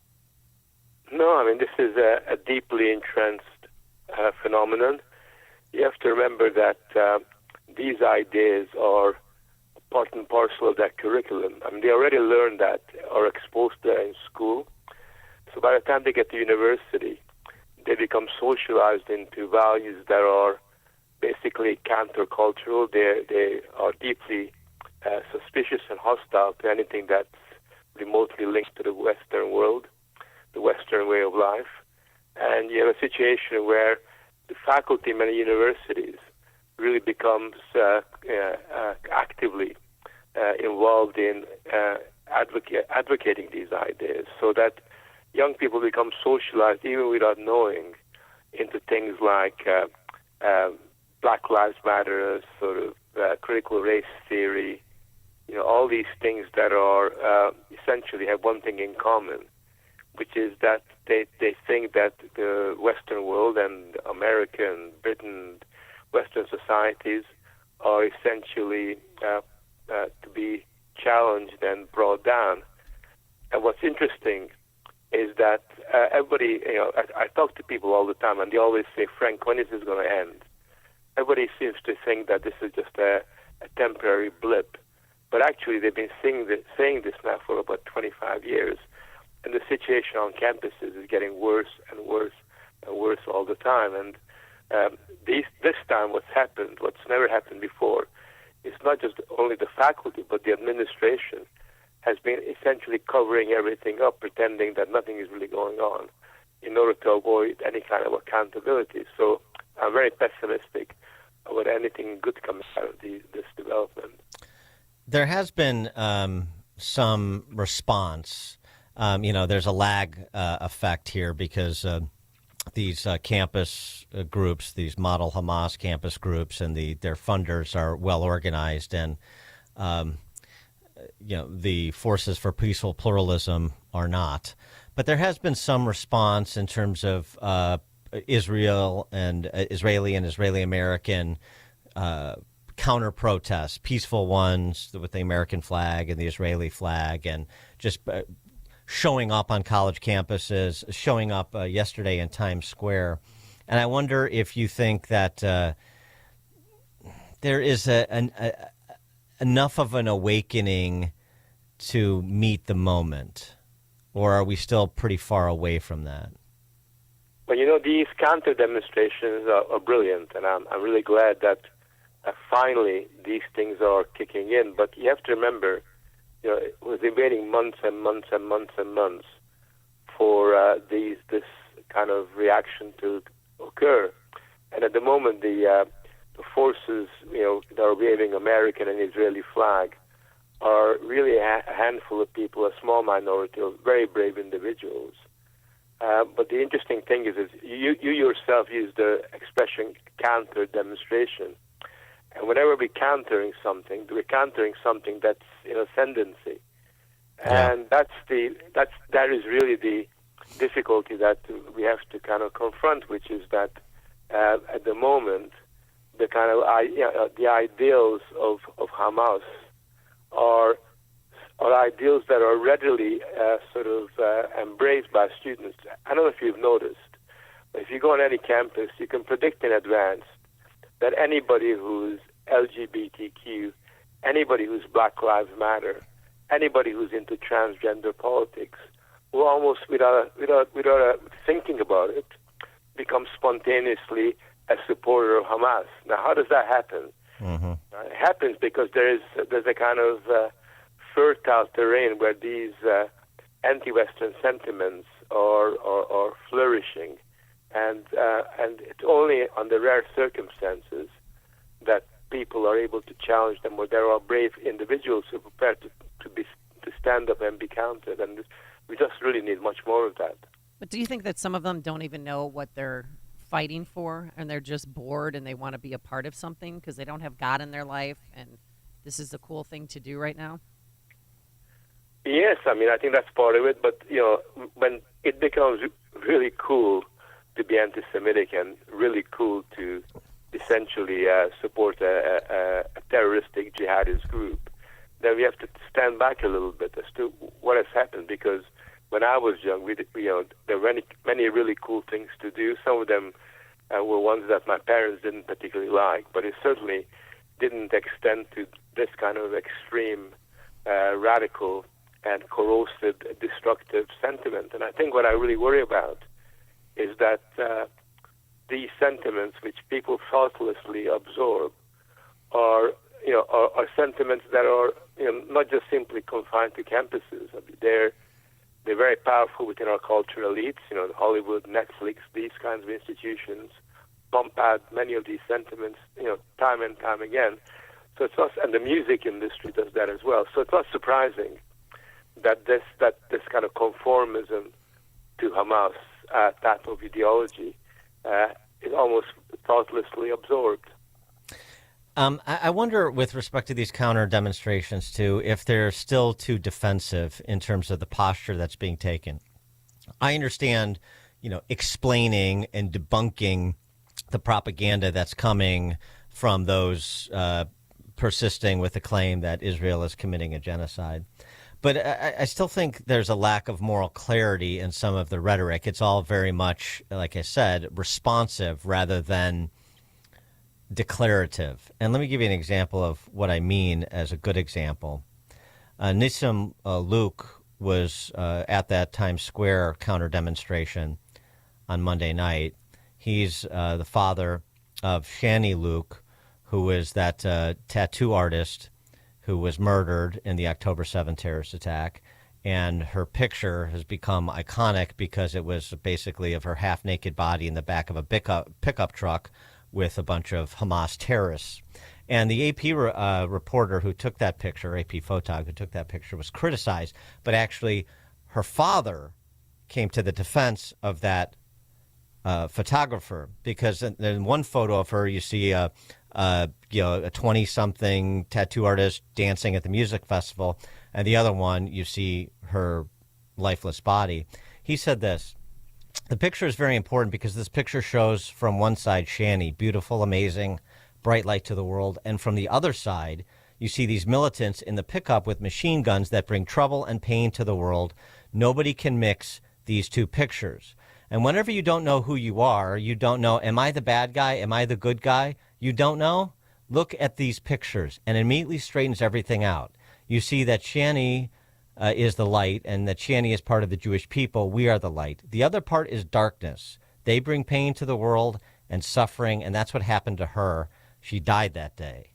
No, I mean, this is a deeply entrenched phenomenon. You have to remember that these ideas are part and parcel of their curriculum. I mean, they already learn that or exposed to that in school. So by the time they get to university, they become socialized into values that are basically countercultural. They are deeply suspicious and hostile to anything that's remotely linked to the Western world, the Western way of life. And you have a situation where the faculty in many universities really becomes actively involved in advocating these ideas, so that young people become socialized even without knowing into things like Black Lives Matter, sort of critical race theory, all these things that are essentially have one thing in common, which is that they think that the Western world and America and Britain, Western societies are essentially to be challenged and brought down. And what's interesting is that everybody, I talk to people all the time, and they always say, Frank, when is this going to end? Everybody seems to think that this is just a temporary blip. But actually, they've been saying this now for about 25 years. And the situation on campuses is getting worse and worse and worse all the time. And this time what's never happened before, is not just only the faculty, but the administration has been essentially covering everything up, pretending that nothing is really going on in order to avoid any kind of accountability. So I'm very pessimistic about anything good coming out of this development. There has been some response. There's a lag effect here because these campus groups, these model Hamas campus groups, and their funders are well organized, and the Forces for Peaceful Pluralism are not. But there has been some response in terms of Israeli and Israeli American counter protests, peaceful ones with the American flag and the Israeli flag, and just showing up on college campuses, showing up yesterday in Times Square. And I wonder if you think that there is enough of an awakening to meet the moment, or are we still pretty far away from that? Well, these counter demonstrations are brilliant, and I'm really glad that finally these things are kicking in. But you have to remember, it was waiting months and months and months and months for this kind of reaction to occur. And at the moment, the forces, that are waving American and Israeli flag are really a handful of people, a small minority of very brave individuals. But the interesting thing is you yourself used the expression counter demonstration. And whenever we're countering something that's in ascendancy. And that is really the difficulty that we have to kind of confront, which is that at the moment, the kind of the ideals of Hamas are ideals that are readily embraced by students. I don't know if you've noticed, but if you go on any campus, you can predict in advance that anybody who's LGBTQ, anybody who's Black Lives Matter, anybody who's into transgender politics, will almost without thinking about it, become spontaneously a supporter of Hamas. Now, how does that happen? Mm-hmm. It happens because there's a kind of fertile terrain where these anti-Western sentiments are flourishing, and it's only under rare circumstances that people are able to challenge them, or there are brave individuals who are prepared to stand up and be counted, and we just really need much more of that. But do you think that some of them don't even know what they're fighting for, and they're just bored and they want to be a part of something because they don't have God in their life, and this is a cool thing to do right now? Yes, I think that's part of it, but when it becomes really cool to be anti-Semitic and really cool to essentially support a terroristic jihadist group, then we have to stand back a little bit as to what has happened, because when I was young, there were many really cool things to do. Some of them were ones that my parents didn't particularly like, but it certainly didn't extend to this kind of extreme, radical and corrosive, destructive sentiment. And I think what I really worry about is that these sentiments, which people thoughtlessly absorb, are sentiments that are not just simply confined to campuses. I mean, they're very powerful within our cultural elites. Hollywood, Netflix, these kinds of institutions pump out many of these sentiments, time and time again. So it's not, and the music industry does that as well. So it's not surprising that this kind of conformism to Hamas type of ideology is almost thoughtlessly absorbed. I wonder, with respect to these counter demonstrations, too, if they're still too defensive in terms of the posture that's being taken. I understand, explaining and debunking the propaganda that's coming from those persisting with the claim that Israel is committing a genocide. But I still think there's a lack of moral clarity in some of the rhetoric. It's all very much, like I said, responsive rather than declarative. And let me give you an example of what I mean as a good example. Nissim Luke was at that Times Square counter demonstration on Monday night. He's the father of Shani Luke, who is that tattoo artist who was murdered in the October 7th terrorist attack. And her picture has become iconic because it was basically of her half-naked body in the back of a pickup truck with a bunch of Hamas terrorists. And the AP reporter who took that picture, AP photog who took that picture, was criticized. But actually, her father came to the defense of that photographer, because in one photo of her, you see a 20-something tattoo artist dancing at the music festival, and the other one, you see her lifeless body. He said this: the picture is very important because this picture shows from one side Shani, beautiful, amazing, bright light to the world, and from the other side, you see these militants in the pickup with machine guns that bring trouble and pain to the world. Nobody can mix these two pictures. And whenever you don't know who you are, you don't know, am I the bad guy? Am I the good guy? You don't know? Look at these pictures, and it immediately straightens everything out. You see that Shani is the light, and that Shani is part of the Jewish people. We are the light. The other part is darkness. They bring pain to the world and suffering, and that's what happened to her. She died that day.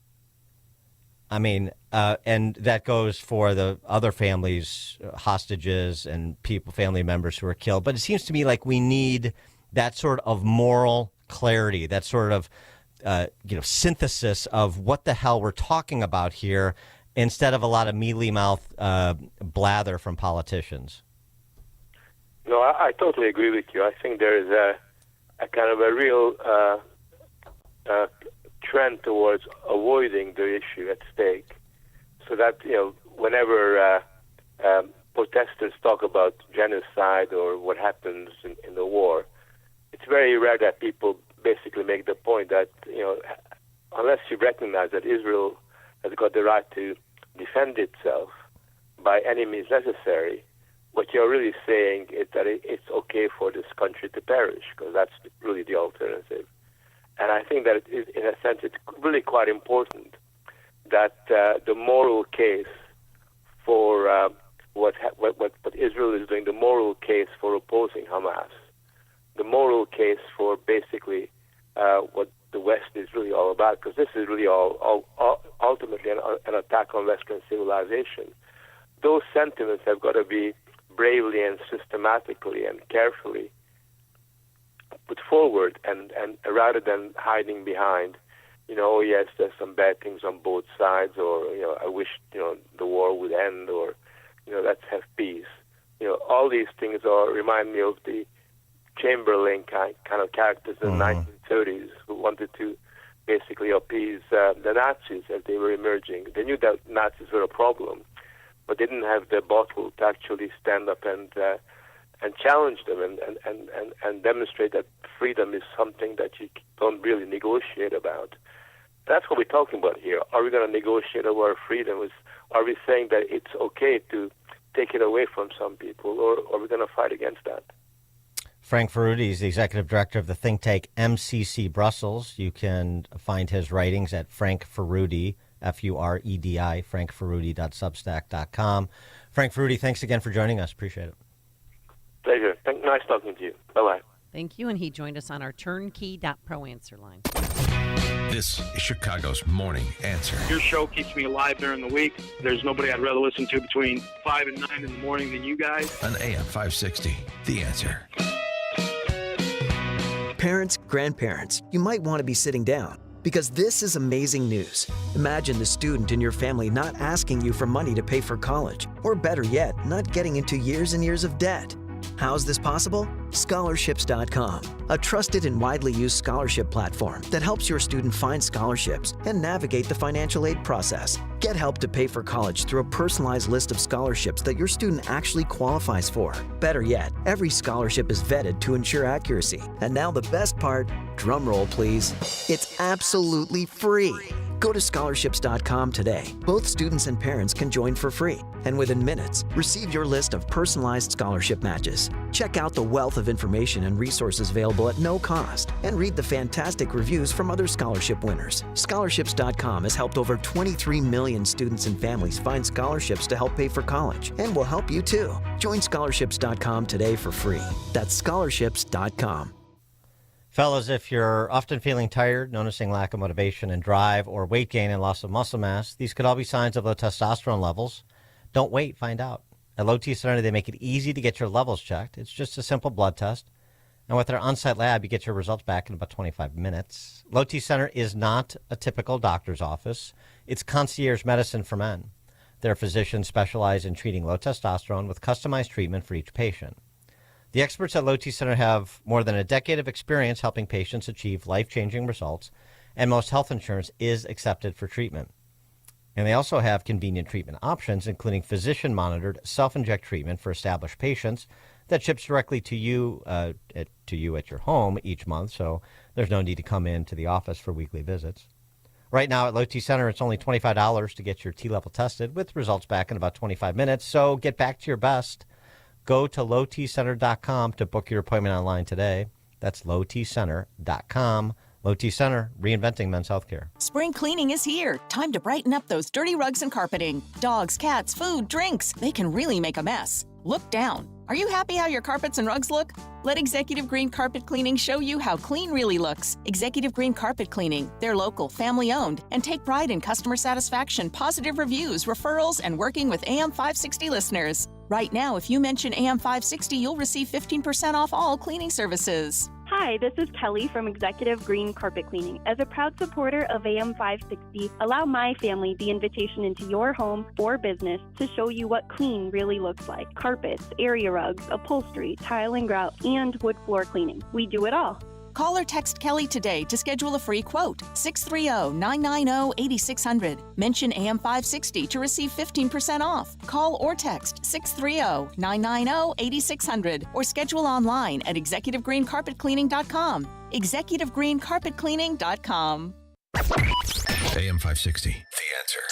I mean, and that goes for the other families, hostages and family members who are killed. But it seems to me like we need that sort of moral clarity, that sort of synthesis of what the hell we're talking about here, instead of a lot of mealy-mouthed blather from politicians. No, I totally agree with you. I think there is a kind of a real trend towards avoiding the issue at stake, so that whenever protesters talk about genocide or what happens in the war, it's very rare that people basically make the point that unless you recognize that Israel has got the right to defend itself by any means necessary, what you're really saying is that it's okay for this country to perish, because that's really the alternative. And I think that in a sense, it's really quite important that the moral case for what Israel is doing, the moral case for opposing Hamas, the moral case for basically what the West is really all about, because this is really all ultimately an attack on Western civilization. Those sentiments have got to be bravely and systematically and carefully put forward, and rather than hiding behind, oh yes, there's some bad things on both sides, or I wish the war would end, or let's have peace. All these things remind me of the Chamberlain kind of characters in the 1930s who wanted to basically appease the Nazis as they were emerging. They knew that Nazis were a problem, but they didn't have the bottle to actually stand up and challenge them and demonstrate that freedom is something that you don't really negotiate about. That's what we're talking about here. Are we going to negotiate over freedom? Are we saying that it's okay to take it away from some people, or are we going to fight against that? Frank Furedi is the executive director of the think tank MCC Brussels. You can find his writings at Frank Furedi, F-U-R-E-D-I, frankfuredi.substack.com. Frank Furedi, thanks again for joining us. Appreciate it. Pleasure. Nice talking to you. Bye-bye. Thank you. And he joined us on our turnkey.pro answer line. This is Chicago's Morning Answer. Your show keeps me alive during the week. There's nobody I'd rather listen to between 5 and 9 in the morning than you guys. On AM 560, The Answer. Parents, grandparents, you might want to be sitting down because this is amazing news. Imagine the student in your family not asking you for money to pay for college, or better yet, not getting into years and years of debt. How's this possible? Scholarships.com, a trusted and widely used scholarship platform that helps your student find scholarships and navigate the financial aid process. Get help to pay for college through a personalized list of scholarships that your student actually qualifies for. Better yet, every scholarship is vetted to ensure accuracy. And now the best part, drum roll please, it's absolutely free. Go to scholarships.com today. Both students and parents can join for free. And within minutes, receive your list of personalized scholarship matches. Check out the wealth of information and resources available at no cost. And read the fantastic reviews from other scholarship winners. Scholarships.com has helped over 23 million students and families find scholarships to help pay for college. And will help you too. Join scholarships.com today for free. That's scholarships.com. Fellas, if you're often feeling tired, noticing lack of motivation and drive, or weight gain and loss of muscle mass, these could all be signs of low testosterone levels. Don't wait, find out. At Low T Center, they make it easy to get your levels checked. It's just a simple blood test. And with their on-site lab, you get your results back in about 25 minutes. Low T Center is not a typical doctor's office. It's concierge medicine for men. Their physicians specialize in treating low testosterone with customized treatment for each patient. The experts at Low T Center have more than a decade of experience helping patients achieve life-changing results, and most health insurance is accepted for treatment. And they also have convenient treatment options, including physician-monitored self-inject treatment for established patients that ships directly to you at your home each month, so there's no need to come in to the office for weekly visits. Right now at Low T Center, it's only $25 to get your T-level tested with results back in about 25 minutes, so get back to your best. Go to lowtcenter.com to book your appointment online today. That's lowtcenter.com. Low T Center, reinventing men's healthcare. Spring cleaning is here. Time to brighten up those dirty rugs and carpeting. Dogs, cats, food, drinks. They can really make a mess. Look down. Are you happy how your carpets and rugs look? Let Executive Green Carpet Cleaning show you how clean really looks. Executive Green Carpet Cleaning. They're local, family-owned, and take pride in customer satisfaction, positive reviews, referrals, and working with AM 560 listeners. Right now, if you mention AM 560, you'll receive 15% off all cleaning services. Hi, this is Kelly from Executive Green Carpet Cleaning. As a proud supporter of AM 560, allow my family the invitation into your home or business to show you what clean really looks like. Carpets, area rugs, upholstery, tile and grout, and wood floor cleaning. We do it all. Call or text Kelly today to schedule a free quote. 630-990-8600. Mention AM 560 to receive 15% off. Call or text 630-990-8600 or schedule online at executivegreencarpetcleaning.com. executivegreencarpetcleaning.com. AM 560, The Answer.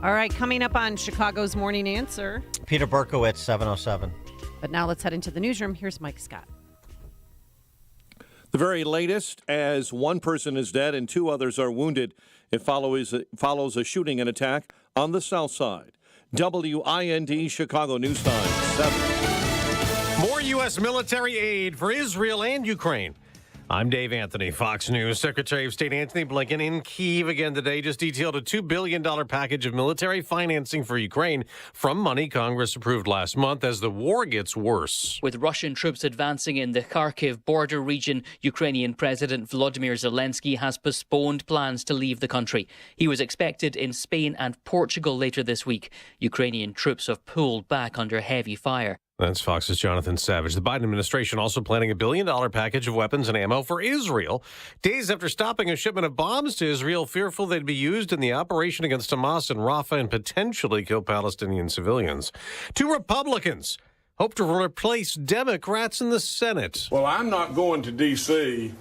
All right, coming up on Chicago's Morning Answer. Peter Berkowitz, 707. But now let's head into the newsroom. Here's Mike Scott. The very latest, as one person is dead and two others are wounded, it follows a shooting and attack on the south side. WIND Chicago News Time, 7. More U.S. military aid for Israel and Ukraine. I'm Dave Anthony, Fox News. Secretary of State Antony Blinken in Kyiv again today just detailed a $2 billion package of military financing for Ukraine from money Congress approved last month as the war gets worse. With Russian troops advancing in the Kharkiv border region, Ukrainian President Volodymyr Zelensky has postponed plans to leave the country. He was expected in Spain and Portugal later this week. Ukrainian troops have pulled back under heavy fire. That's Fox's Jonathan Savage. The Biden administration also planning $1 billion package of weapons and ammo for Israel, days after stopping a shipment of bombs to Israel, fearful they'd be used in the operation against Hamas in Rafah and potentially kill Palestinian civilians. 2 Republicans hope to replace Democrats in the Senate. Well, I'm not going to D.C.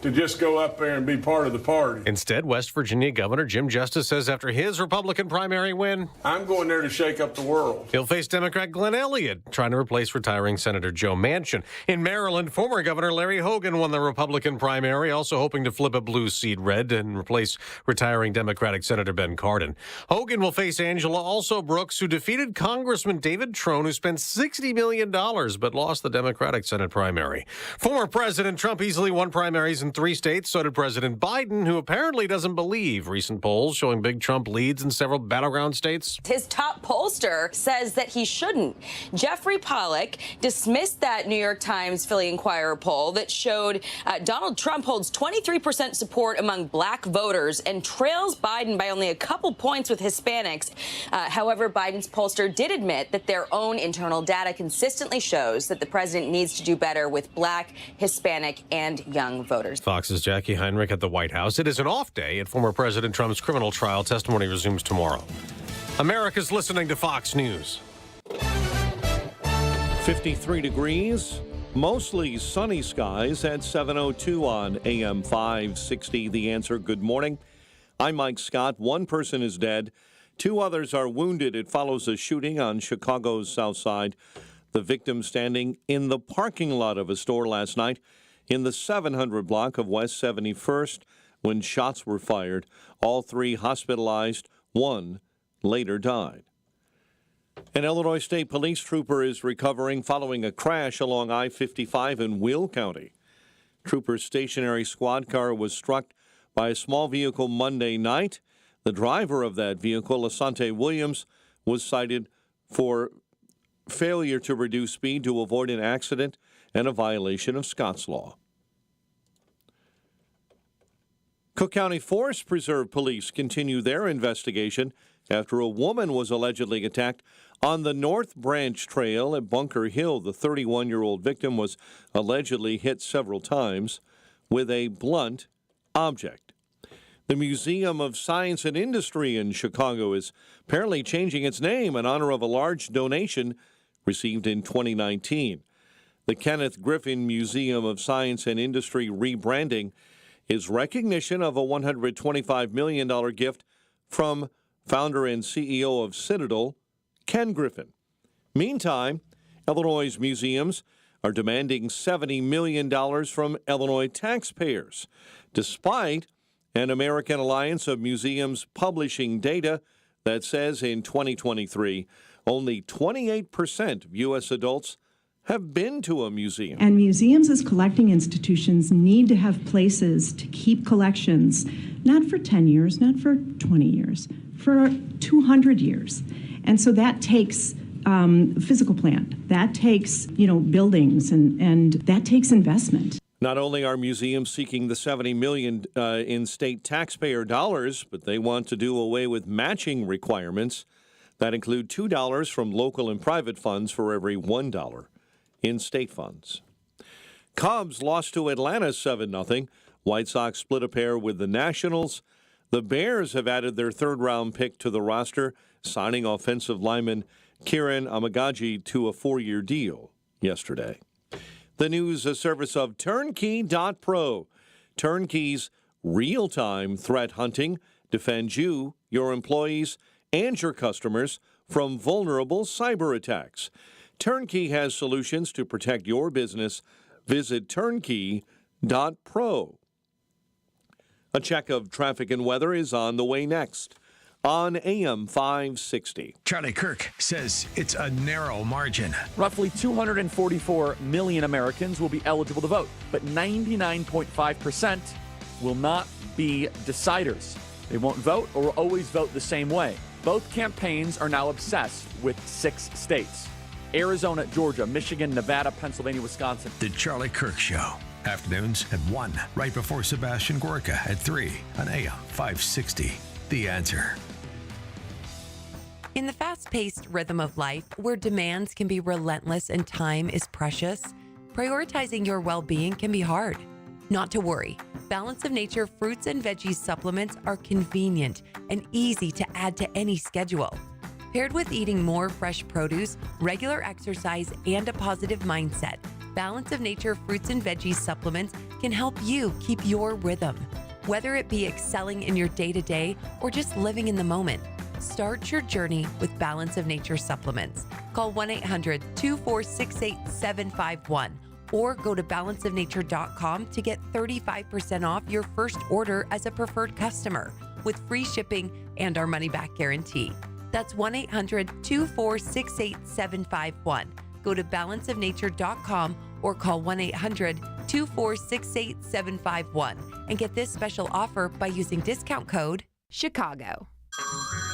to just go up there and be part of the party. Instead, West Virginia Governor Jim Justice says after his Republican primary win, I'm going there to shake up the world. He'll face Democrat Glenn Elliott, trying to replace retiring Senator Joe Manchin. In Maryland, former Governor Larry Hogan won the Republican primary, also hoping to flip a blue seat red and replace retiring Democratic Senator Ben Cardin. Hogan will face Angela Also Brooks, who defeated Congressman David Trone, who spent $60 million but lost the Democratic Senate primary. Former President Trump easily won primaries in 3 states. So did President Biden, who apparently doesn't believe recent polls showing big Trump leads in several battleground states. His top pollster says that he shouldn't. Jeffrey Pollack dismissed that New York Times Philly Inquirer poll that showed Donald Trump holds 23% support among black voters and trails Biden by only a couple points with Hispanics. However, Biden's pollster did admit that their own internal data consistently shows that the president needs to do better with black, Hispanic, and young voters. Fox's Jackie Heinrich at the White House. It is an off day at former President Trump's criminal trial. Testimony resumes tomorrow. America's listening to Fox News. 53 degrees, mostly sunny skies at 7:02 on AM 560. The Answer. Good morning. I'm Mike Scott. 1 person is dead. 2 others are wounded. It follows a shooting on Chicago's South Side. The victim standing in the parking lot of a store last night in the 700 block of West 71st when shots were fired. All 3 hospitalized. 1 later died. An Illinois State Police trooper is recovering following a crash along I-55 in Will County. Trooper's stationary squad car was struck by a small vehicle Monday night. The driver of that vehicle, Asante Williams, was cited for failure to reduce speed to avoid an accident and a violation of Scott's Law. Cook County Forest Preserve Police continue their investigation after a woman was allegedly attacked on the North Branch Trail at Bunker Hill. The 31-year-old victim was allegedly hit several times with a blunt object. The Museum of Science and Industry in Chicago is apparently changing its name in honor of a large donation received in 2019. The Kenneth Griffin Museum of Science and Industry rebranding is recognition of a $125 million gift from founder and CEO of Citadel, Ken Griffin. Meantime, Illinois' museums are demanding $70 million from Illinois taxpayers, despite an American Alliance of Museums publishing data that says in 2023, only 28% of U.S. adults have been to a museum. And museums as collecting institutions need to have places to keep collections, not for 10 years, not for 20 years, for 200 years. And so that takes physical plant, that takes, buildings, and that takes investment. Not only are museums seeking the $70 million in state taxpayer dollars, but they want to do away with matching requirements that include $2 from local and private funds for every $1 in state funds. Cubs lost to Atlanta 7-0. White Sox split a pair with the Nationals. The Bears have added their 3rd-round pick to the roster, signing offensive lineman Kieran Amagaji to a 4-year deal yesterday. The news, a service of Turnkey.pro. Turnkey's real-time threat hunting defends you, your employees, and your customers from vulnerable cyber attacks. Turnkey has solutions to protect your business. Visit Turnkey.pro. A check of traffic and weather is on the way next on AM 560. Charlie Kirk says it's a narrow margin. Roughly 244 million Americans will be eligible to vote, but 99.5% will not be deciders. They won't vote or will always vote the same way. Both campaigns are now obsessed with 6 states: Arizona, Georgia, Michigan, Nevada, Pennsylvania, Wisconsin. The Charlie Kirk Show. Afternoons at 1, right before Sebastian Gorka at 3 on AM 560. The Answer. In the fast-paced rhythm of life, where demands can be relentless and time is precious, prioritizing your well-being can be hard. Not to worry. Balance of Nature fruits and veggies supplements are convenient and easy to add to any schedule. Paired with eating more fresh produce, regular exercise, and a positive mindset, Balance of Nature fruits and veggies supplements can can help you keep your rhythm. Whether it be excelling in your day-to-day or just living in the moment, start your journey with Balance of Nature supplements. Call 1-800-246-8751 or go to balanceofnature.com to get 35% off your first order as a preferred customer with free shipping and our money-back guarantee. That's 1-800-246-8751. Go to balanceofnature.com or call 1-800-246-8751 and get this special offer by using discount code CHICAGO.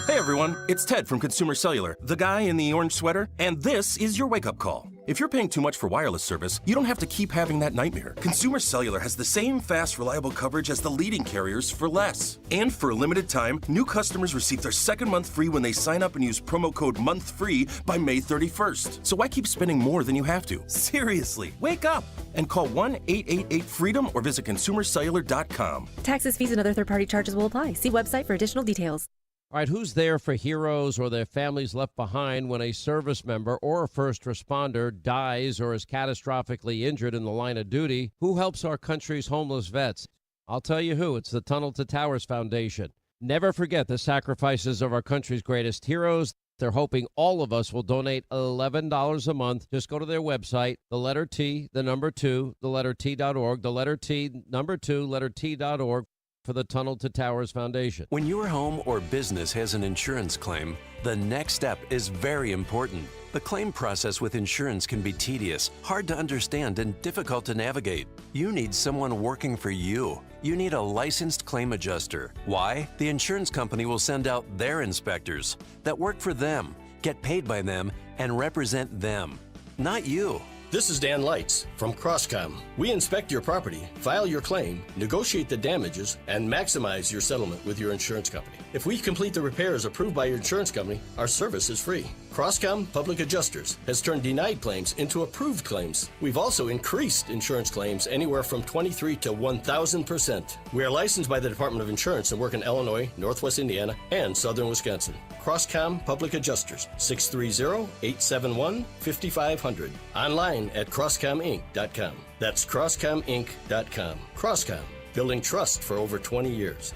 Hey everyone, it's Ted from Consumer Cellular, the guy in the orange sweater, and this is your wake-up call. If you're paying too much for wireless service, you don't have to keep having that nightmare. Consumer Cellular has the same fast, reliable coverage as the leading carriers for less. And for a limited time, new customers receive their second month free when they sign up and use promo code MONTHFREE by May 31st. So why keep spending more than you have to? Seriously, wake up and call 1-888-FREEDOM or visit consumercellular.com. Taxes, fees, and other third-party charges will apply. See website for additional details. All right, who's there for heroes or their families left behind when a service member or a first responder dies or is catastrophically injured in the line of duty? Who helps our country's homeless vets? I'll tell you who. It's the Tunnel to Towers Foundation. Never forget the sacrifices of our country's greatest heroes. They're hoping all of us will donate $11 a month. Just go to their website, the letter T, the number 2, the letter T.org, the letter T, number 2, letter T.org. For the Tunnel to Towers Foundation. When your home or business has an insurance claim, the next step is very important. The claim process with insurance can be tedious, hard to understand, and difficult to navigate. You need someone working for you. You need a licensed claim adjuster. Why? The insurance company will send out their inspectors that work for them, get paid by them, and represent them, not you. This is Dan Lights from Crosscom. We inspect your property, file your claim, negotiate the damages, and maximize your settlement with your insurance company. If we complete the repairs approved by your insurance company, our service is free. Crosscom Public Adjusters has turned denied claims into approved claims. We've also increased insurance claims anywhere from 23 to 1,000%. We are licensed by the Department of Insurance and work in Illinois, Northwest Indiana, and Southern Wisconsin. Crosscom Public Adjusters, 630-871-5500. Online at crosscominc.com. That's crosscominc.com. Crosscom, building trust for over 20 years.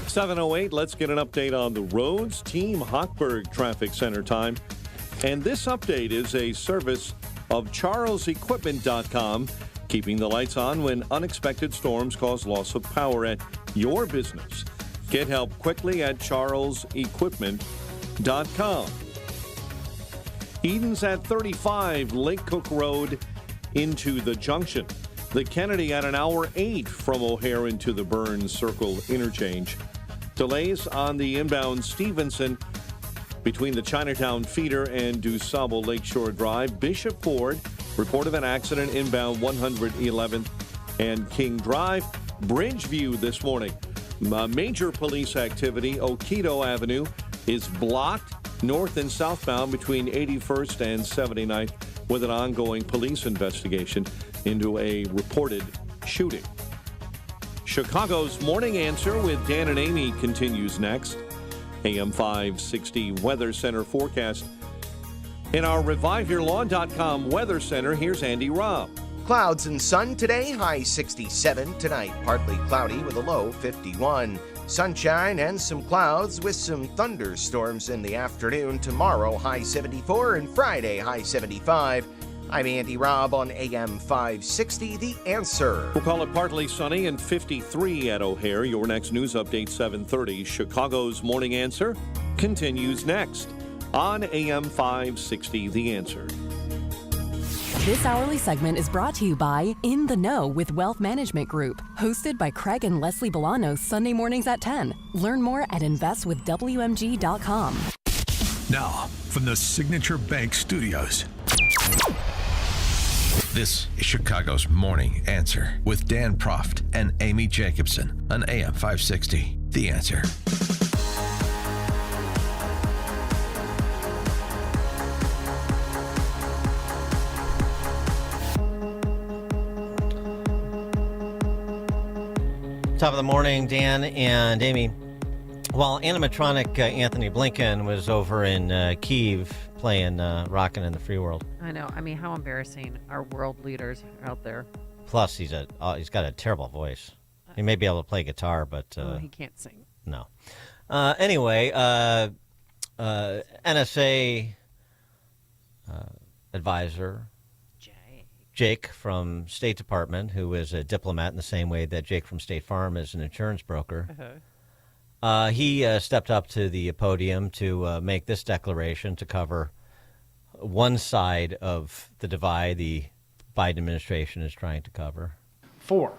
7:08, let's get an update on the roads. Team Hochberg Traffic Center time. And this update is a service of charlesequipment.com, keeping the lights on when unexpected storms cause loss of power at your business. Get help quickly at charlesequipment.com. Eden's at 35 Lake Cook Road into the junction. The Kennedy at an hour 8 from O'Hare into the Burns Circle interchange. Delays on the inbound Stevenson between the Chinatown feeder and DuSable Lakeshore Drive. Bishop Ford, report of an accident inbound 111th and King Drive. Bridgeview this morning. Major police activity. Oquito Avenue is blocked north and southbound between 81st and 79th with an ongoing police investigation into a reported shooting. Chicago's Morning Answer with Dan and Amy continues next. AM 560 Weather Center forecast. In our ReviveYourLawn.com Weather Center, here's Andy Robb. Clouds and sun today, high 67. Tonight, partly cloudy with a low 51. Sunshine and some clouds with some thunderstorms in the afternoon. Tomorrow, high 74, and Friday, high 75. I'm Andy Robb on AM 560, The Answer. We'll call it partly sunny and 53 at O'Hare. Your next news update, 7:30. Chicago's Morning Answer continues next on AM 560, The Answer. This hourly segment is brought to you by In the Know with Wealth Management Group, hosted by Craig and Leslie Bolano Sunday mornings at 10. Learn more at investwithwmg.com. Now, from the Signature Bank Studios, this is Chicago's Morning Answer with Dan Proft and Amy Jacobson on AM 560. The Answer. Top of the morning, Dan and Amy. While animatronic Anthony Blinken was over in Kyiv rocking in the free world. I know. I mean, how embarrassing. Our world leaders are out there. Plus, he's got a terrible voice. He may be able to play guitar, but he can't sing. No. Anyway, NSA advisor Jake from State Department, who is a diplomat in the same way that Jake from State Farm is an insurance broker. He stepped up to the podium to make this declaration to cover one side of the divide the Biden administration is trying to cover. 4,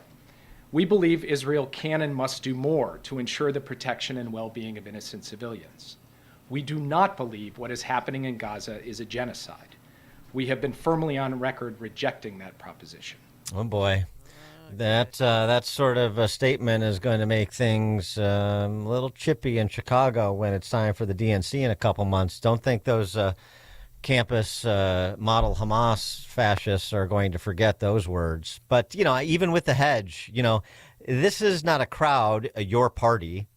we believe Israel can and must do more to ensure the protection and well-being of innocent civilians. We do not believe what is happening in Gaza is a genocide. We have been firmly on record rejecting that proposition. Oh, boy. That sort of a statement is going to make things a little chippy in Chicago when it's time for the DNC in a couple months. Don't think those campus model Hamas fascists are going to forget those words. But, even with the hedge, this is not a crowd, your party,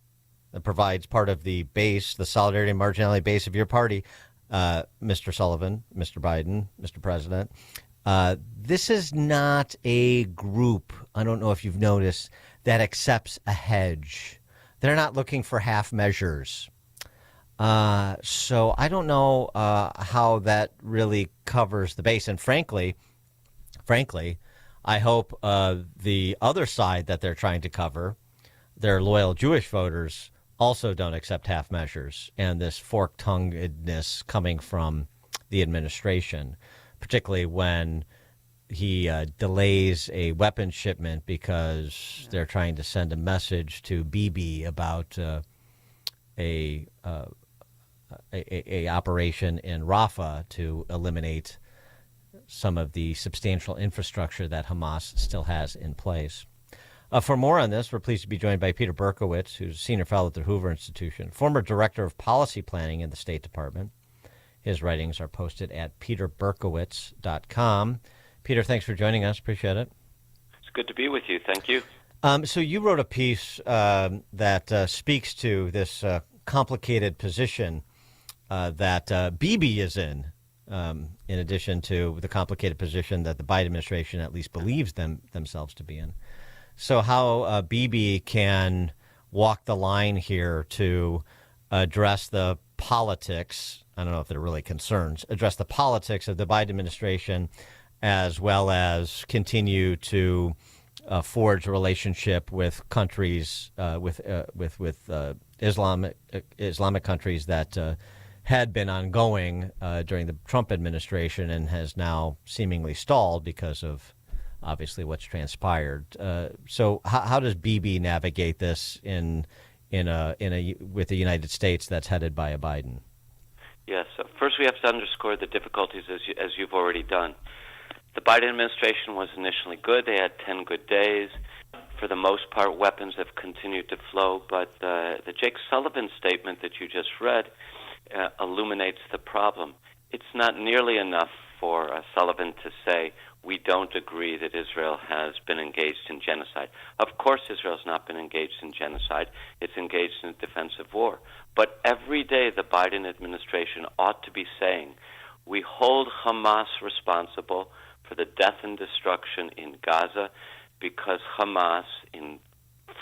that provides part of the base, the solidarity and marginality base of your party, Mr. Sullivan, Mr. Biden, Mr. President. This is not a group, I don't know if you've noticed, that accepts a hedge. They're not looking for half measures. So I don't know how that really covers the base. And frankly, I hope the other side that they're trying to cover, their loyal Jewish voters, also don't accept half measures and this fork-tonguedness coming from the administration, particularly when he delays a weapons shipment because they're trying to send a message to Bibi about a operation in Rafah to eliminate some of the substantial infrastructure that Hamas still has in place. For more on this, we're pleased to be joined by Peter Berkowitz, who's a senior fellow at the Hoover Institution, former director of policy planning in the State Department. His writings are posted at peterberkowitz.com. Peter, thanks for joining us. Appreciate it. It's good to be with you. Thank you. So you wrote a piece that speaks to this complicated position that Bibi is in addition to the complicated position that the Biden administration at least believes themselves to be in. So how Bibi can walk the line here to address the politics, I don't know if they're really concerns, address the politics of the Biden administration, as well as continue to forge a relationship with countries, with Islamic countries that had been ongoing during the Trump administration and has now seemingly stalled because of obviously what's transpired. So how does Bibi navigate this with the United States that's headed by a Biden? Yes. So first, we have to underscore the difficulties as you've already done. The Biden administration was initially good. They had 10 good days. For the most part, weapons have continued to flow. But the Jake Sullivan statement that you just read illuminates the problem. It's not nearly enough for Sullivan to say, we don't agree that Israel has been engaged in genocide. Of course, Israel's not been engaged in genocide. It's engaged in a defensive war. But every day the Biden administration ought to be saying, we hold Hamas responsible for the death and destruction in Gaza because Hamas, in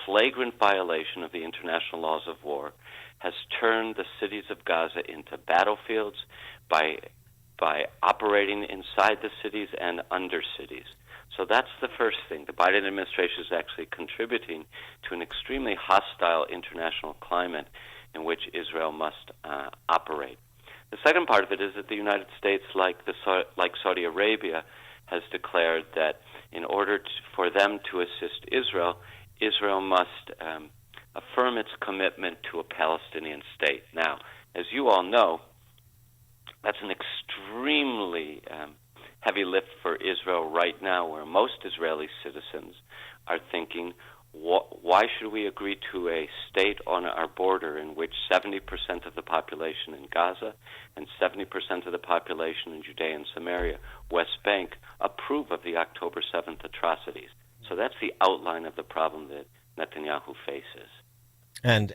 flagrant violation of the international laws of war, has turned the cities of Gaza into battlefields by operating inside the cities and under cities. So that's the first thing. The Biden administration is actually contributing to an extremely hostile international climate in which Israel must operate. The second part of it is that the United States, like Saudi Arabia, has declared that in order for them to assist Israel, Israel must affirm its commitment to a Palestinian state. Now, as you all know, that's an extremely heavy lift for Israel right now, where most Israeli citizens are thinking, why should we agree to a state on our border in which 70% of the population in Gaza and 70% of the population in Judea and Samaria, West Bank, approve of the October 7th atrocities? So that's the outline of the problem that Netanyahu faces. And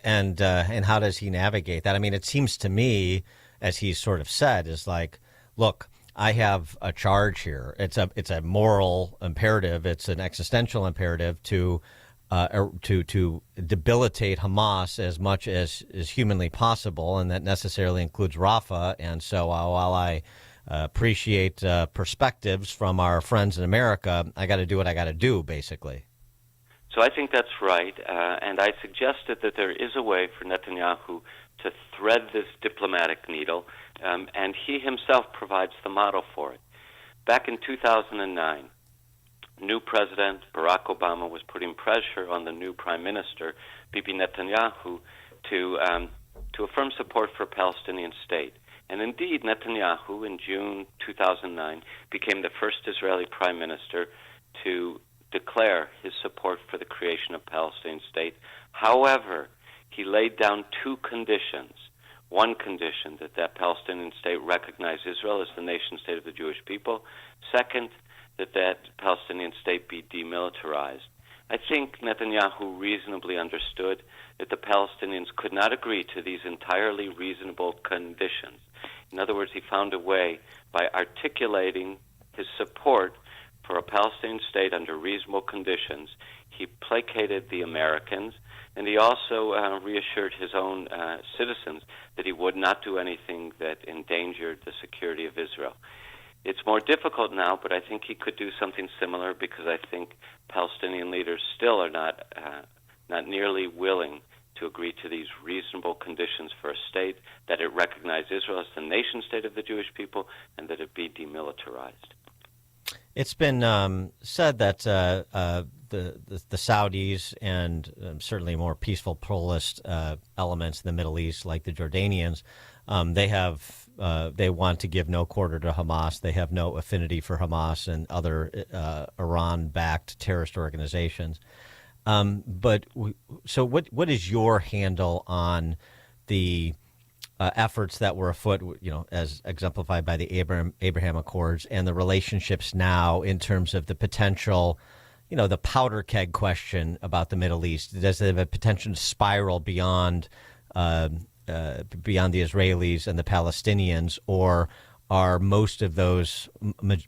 how does he navigate that? I mean, it seems to me as he's sort of said, is like, look, I have a charge here. It's a moral imperative. It's an existential imperative to debilitate Hamas as much as is humanly possible, and that necessarily includes Rafah. And so while I appreciate perspectives from our friends in America, I got to do what I got to do, basically. So I think that's right, and I suggested that there is a way for Netanyahu to thread this diplomatic needle, and he himself provides the model for it. Back in 2009, new President Barack Obama was putting pressure on the new Prime Minister, Bibi Netanyahu, to affirm support for a Palestinian state. And indeed, Netanyahu, in June 2009, became the first Israeli Prime Minister to declare his support for the creation of a Palestinian state. However, he laid down two conditions. One condition, that Palestinian state recognize Israel as the nation state of the Jewish people. Second, that Palestinian state be demilitarized. I think Netanyahu reasonably understood that the Palestinians could not agree to these entirely reasonable conditions. In other words, he found a way by articulating his support for a Palestinian state under reasonable conditions. He placated the Americans, and he also reassured his own citizens that he would not do anything that endangered the security of Israel. It's more difficult now, but I think he could do something similar because I think Palestinian leaders still are not nearly willing to agree to these reasonable conditions for a state, that it recognize Israel as the nation state of the Jewish people, and that it be demilitarized. It's been said that the Saudis and certainly more peaceful pluralist elements in the Middle East, like the Jordanians, they want to give no quarter to Hamas. They have no affinity for Hamas and other Iran-backed terrorist organizations. So what is your handle on the efforts that were afoot, as exemplified by the Abraham Accords, and the relationships now in terms of the potential, the powder keg question about the Middle East? Does it have a potential to spiral beyond the Israelis and the Palestinians, or are most of those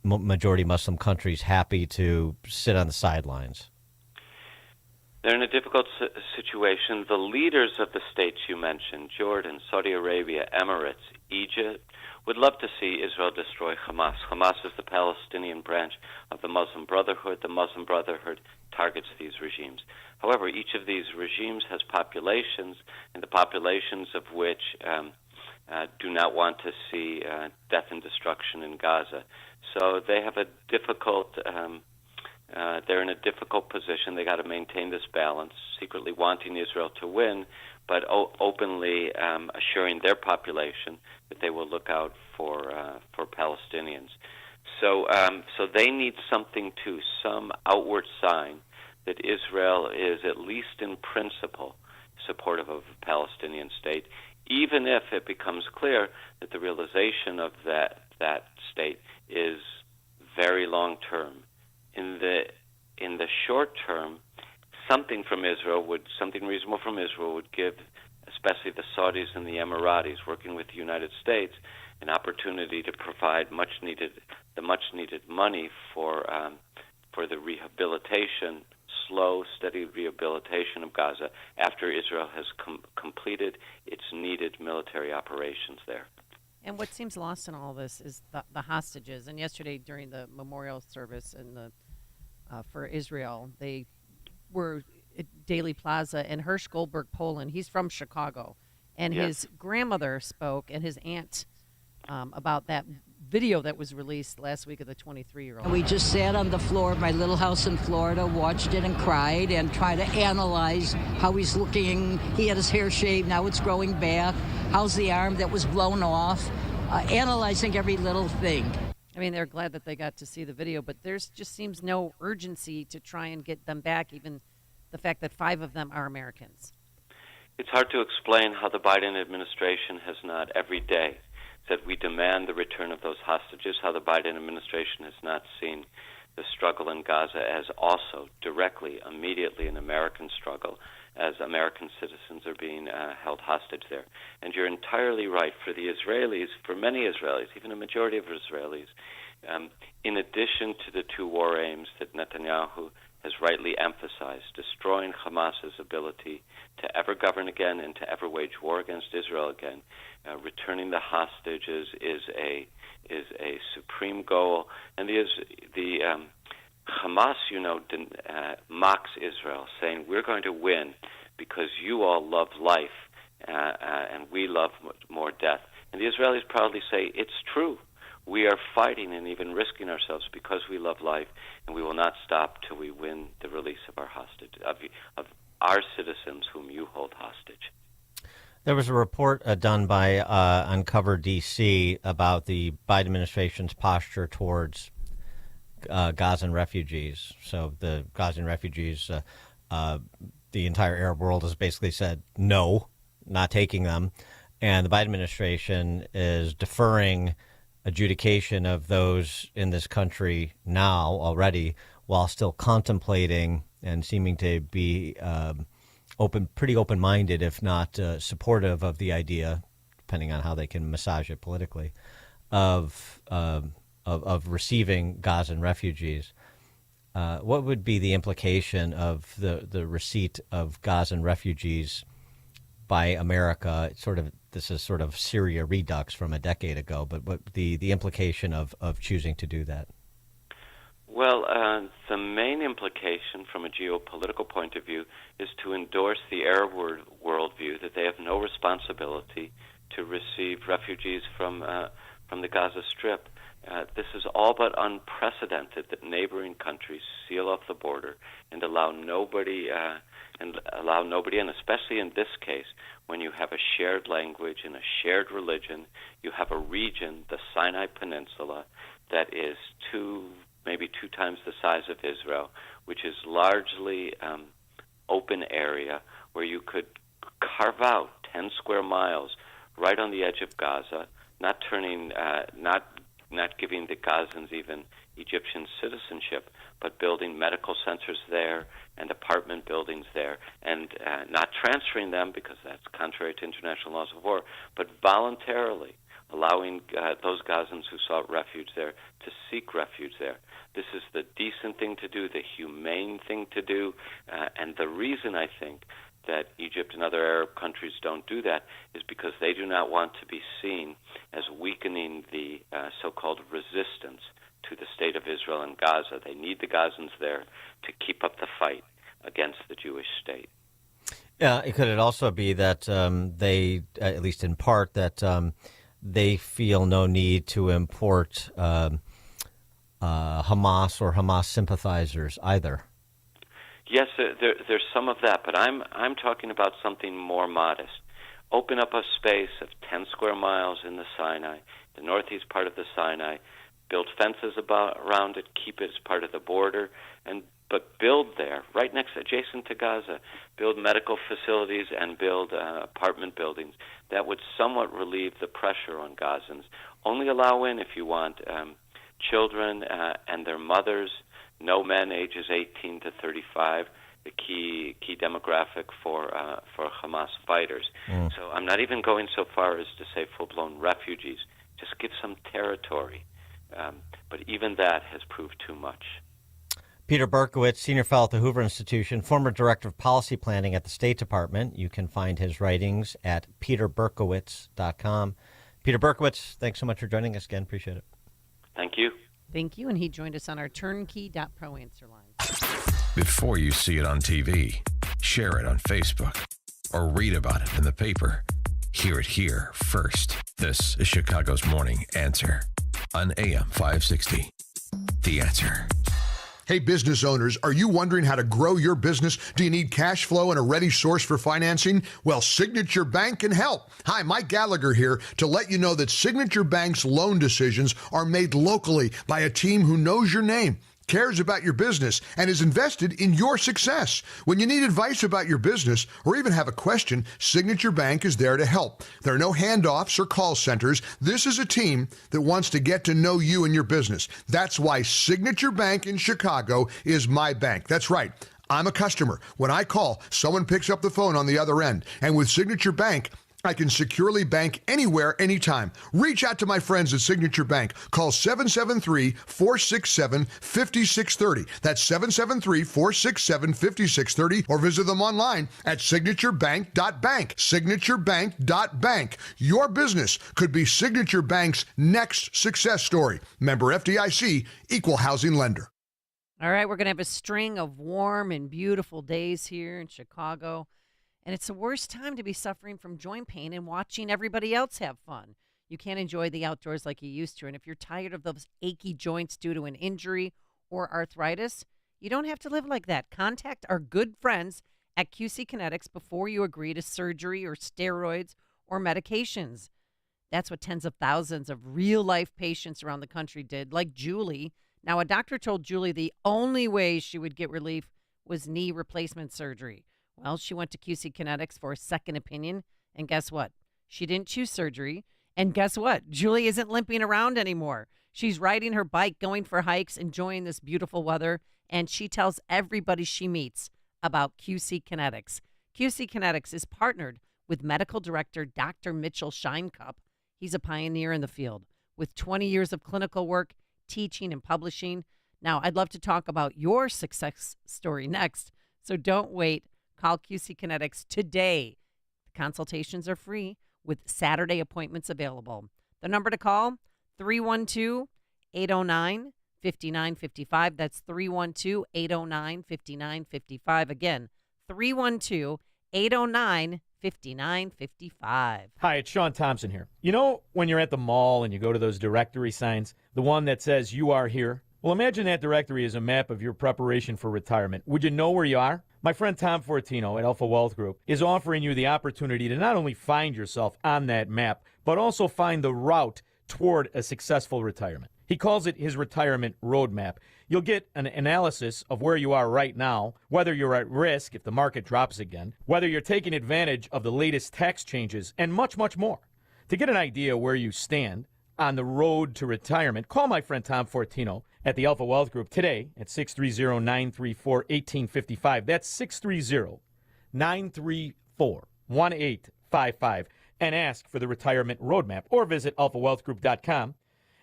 majority Muslim countries happy to sit on the sidelines? They're in a difficult situation. The leaders of the states you mentioned, Jordan, Saudi Arabia, Emirates, Egypt, would love to see Israel destroy Hamas. Hamas is the Palestinian branch of the Muslim Brotherhood. The Muslim Brotherhood targets these regimes. However, each of these regimes has populations, and the populations of which do not want to see death and destruction in Gaza. So they have a difficult they're in a difficult position. They got to maintain this balance, secretly wanting Israel to win, but openly assuring their population that they will look out for Palestinians. So they need something too, some outward sign that Israel is, at least in principle, supportive of a Palestinian state, even if it becomes clear that the realization of that state is very long term. In the short term, something reasonable from Israel would give, especially the Saudis and the Emiratis working with the United States, an opportunity to provide the much needed money for the rehabilitation, slow, steady rehabilitation of Gaza after Israel has completed its needed military operations there. And what seems lost in all this is the hostages. And yesterday during the memorial service for Israel, they were at Daley Plaza, and Hirsch Goldberg Poland, he's from Chicago, and his grandmother spoke, and his aunt, about that video that was released last week of the 23-year-old. We just sat on the floor of my little house in Florida, watched it and cried, and tried to analyze how he's looking. He had his hair shaved, now it's growing back. How's the arm that was blown off? Analyzing every little thing. I mean, they're glad that they got to see the video, but there's just seems no urgency to try and get them back, even the fact that 5 of them are Americans. It's hard to explain how the Biden administration has not every day said we demand the return of those hostages, how the Biden administration has not seen the struggle in Gaza as also directly, immediately an American struggle, as American citizens are being held hostage there. And you're entirely right. For the Israelis, for many Israelis, even a majority of Israelis, in addition to the two war aims that Netanyahu has rightly emphasized, destroying Hamas's ability to ever govern again and to ever wage war against Israel again, returning the hostages is a supreme goal. And the Hamas, mocks Israel, saying, we're going to win because you all love life and we love more death. And the Israelis proudly say, it's true. We are fighting and even risking ourselves because we love life, and we will not stop till we win the release of our hostage, of our citizens whom you hold hostage. There was a report done by Uncover DC about the Biden administration's posture towards Gazan refugees. So the Gazan refugees, the entire Arab world has basically said no, not taking them, and the Biden administration is deferring adjudication of those in this country now already, while still contemplating and seeming to be pretty open-minded, if not supportive of the idea, depending on how they can massage it politically, of receiving Gazan refugees. What would be the implication of the receipt of Gazan refugees by America? This is sort of Syria redux from a decade ago, but what the implication of choosing to do that? Well, the main implication from a geopolitical point of view is to endorse the Arab worldview that they have no responsibility to receive refugees from the Gaza Strip. This is all but unprecedented that neighboring countries seal off the border and allow nobody in, especially in this case, when you have a shared language and a shared religion. You have a region, the Sinai Peninsula, that is maybe two times the size of Israel, which is largely open area where you could carve out 10 square miles right on the edge of Gaza, not giving the Gazans even Egyptian citizenship, but building medical centers there and apartment buildings there, and not transferring them because that's contrary to international laws of war, but voluntarily allowing those Gazans who sought refuge there to seek refuge there. This is the decent thing to do, the humane thing to do, and the reason I think that Egypt and other Arab countries don't do that is because they do not want to be seen as weakening the so-called resistance to the state of Israel and Gaza. They need the Gazans there to keep up the fight against the Jewish state. Yeah, could it also be that they, at least in part, that they feel no need to import Hamas or Hamas sympathizers either? Yes, there's some of that, but I'm talking about something more modest. Open up a space of 10 square miles in the Sinai, the northeast part of the Sinai, build fences around it, keep it as part of the border, but build there, right adjacent to Gaza, build medical facilities and build apartment buildings that would somewhat relieve the pressure on Gazans. Only allow in, if you want, children and their mothers, no men ages 18 to 35, the key demographic for Hamas fighters. So I'm not even going so far as to say full-blown refugees. Just give some territory. But even that has proved too much. Peter Berkowitz, Senior Fellow at the Hoover Institution, former Director of Policy Planning at the State Department. You can find his writings at peterberkowitz.com. Peter Berkowitz, thanks so much for joining us again. Appreciate it. Thank you. Thank you. And he joined us on our turnkey.pro answer line. Before you see it on TV, share it on Facebook, or read about it in the paper. Hear it here first. This is Chicago's Morning Answer on AM 560. The Answer. Hey, business owners, are you wondering how to grow your business? Do you need cash flow and a ready source for financing? Well, Signature Bank can help. Hi, Mike Gallagher here to let you know that Signature Bank's loan decisions are made locally by a team who knows your name, cares about your business, and is invested in your success. When you need advice about your business or even have a question, Signature Bank is there to help. There are no handoffs or call centers. This is a team that wants to get to know you and your business. That's why Signature Bank in Chicago is my bank. That's right. I'm a customer. When I call, someone picks up the phone on the other end. And with Signature Bank, I can securely bank anywhere, anytime. Reach out to my friends at Signature Bank. Call 773-467-5630. That's 773-467-5630. Or visit them online at signaturebank.bank. Signaturebank.bank. Your business could be Signature Bank's next success story. Member FDIC, Equal Housing Lender. All right, we're going to have a string of warm and beautiful days here in Chicago. And it's the worst time to be suffering from joint pain and watching everybody else have fun. You can't enjoy the outdoors like you used to. And if you're tired of those achy joints due to an injury or arthritis, you don't have to live like that. Contact our good friends at QC Kinetics before you agree to surgery or steroids or medications. That's what tens of thousands of real-life patients around the country did, like Julie. Now, a doctor told Julie the only way she would get relief was knee replacement surgery. Well, she went to QC Kinetics for a second opinion, and guess what? She didn't choose surgery, and guess what? Julie isn't limping around anymore. She's riding her bike, going for hikes, enjoying this beautiful weather, and she tells everybody she meets about QC Kinetics. QC Kinetics is partnered with medical director Dr. Mitchell Shinecup. He's a pioneer in the field with 20 years of clinical work, teaching, and publishing. Now, I'd love to talk about your success story next, so don't wait. Call QC Kinetics today. The consultations are free with Saturday appointments available. The number to call, 312-809-5955. That's 312-809-5955. Again, 312-809-5955. Hi, it's Sean Thompson here. You know when you're at the mall and you go to those directory signs, the one that says you are here? Well, imagine that directory is a map of your preparation for retirement. Would you know where you are? My friend Tom Fortino at Alpha Wealth Group is offering you the opportunity to not only find yourself on that map, but also find the route toward a successful retirement. He calls it his retirement roadmap. You'll get an analysis of where you are right now, whether you're at risk if the market drops again, whether you're taking advantage of the latest tax changes, and much, much more. To get an idea where you stand on the road to retirement, call my friend Tom Fortino at the Alpha Wealth Group today at 630-934-1855. That's 630-934-1855. And ask for the retirement roadmap or visit alphawealthgroup.com.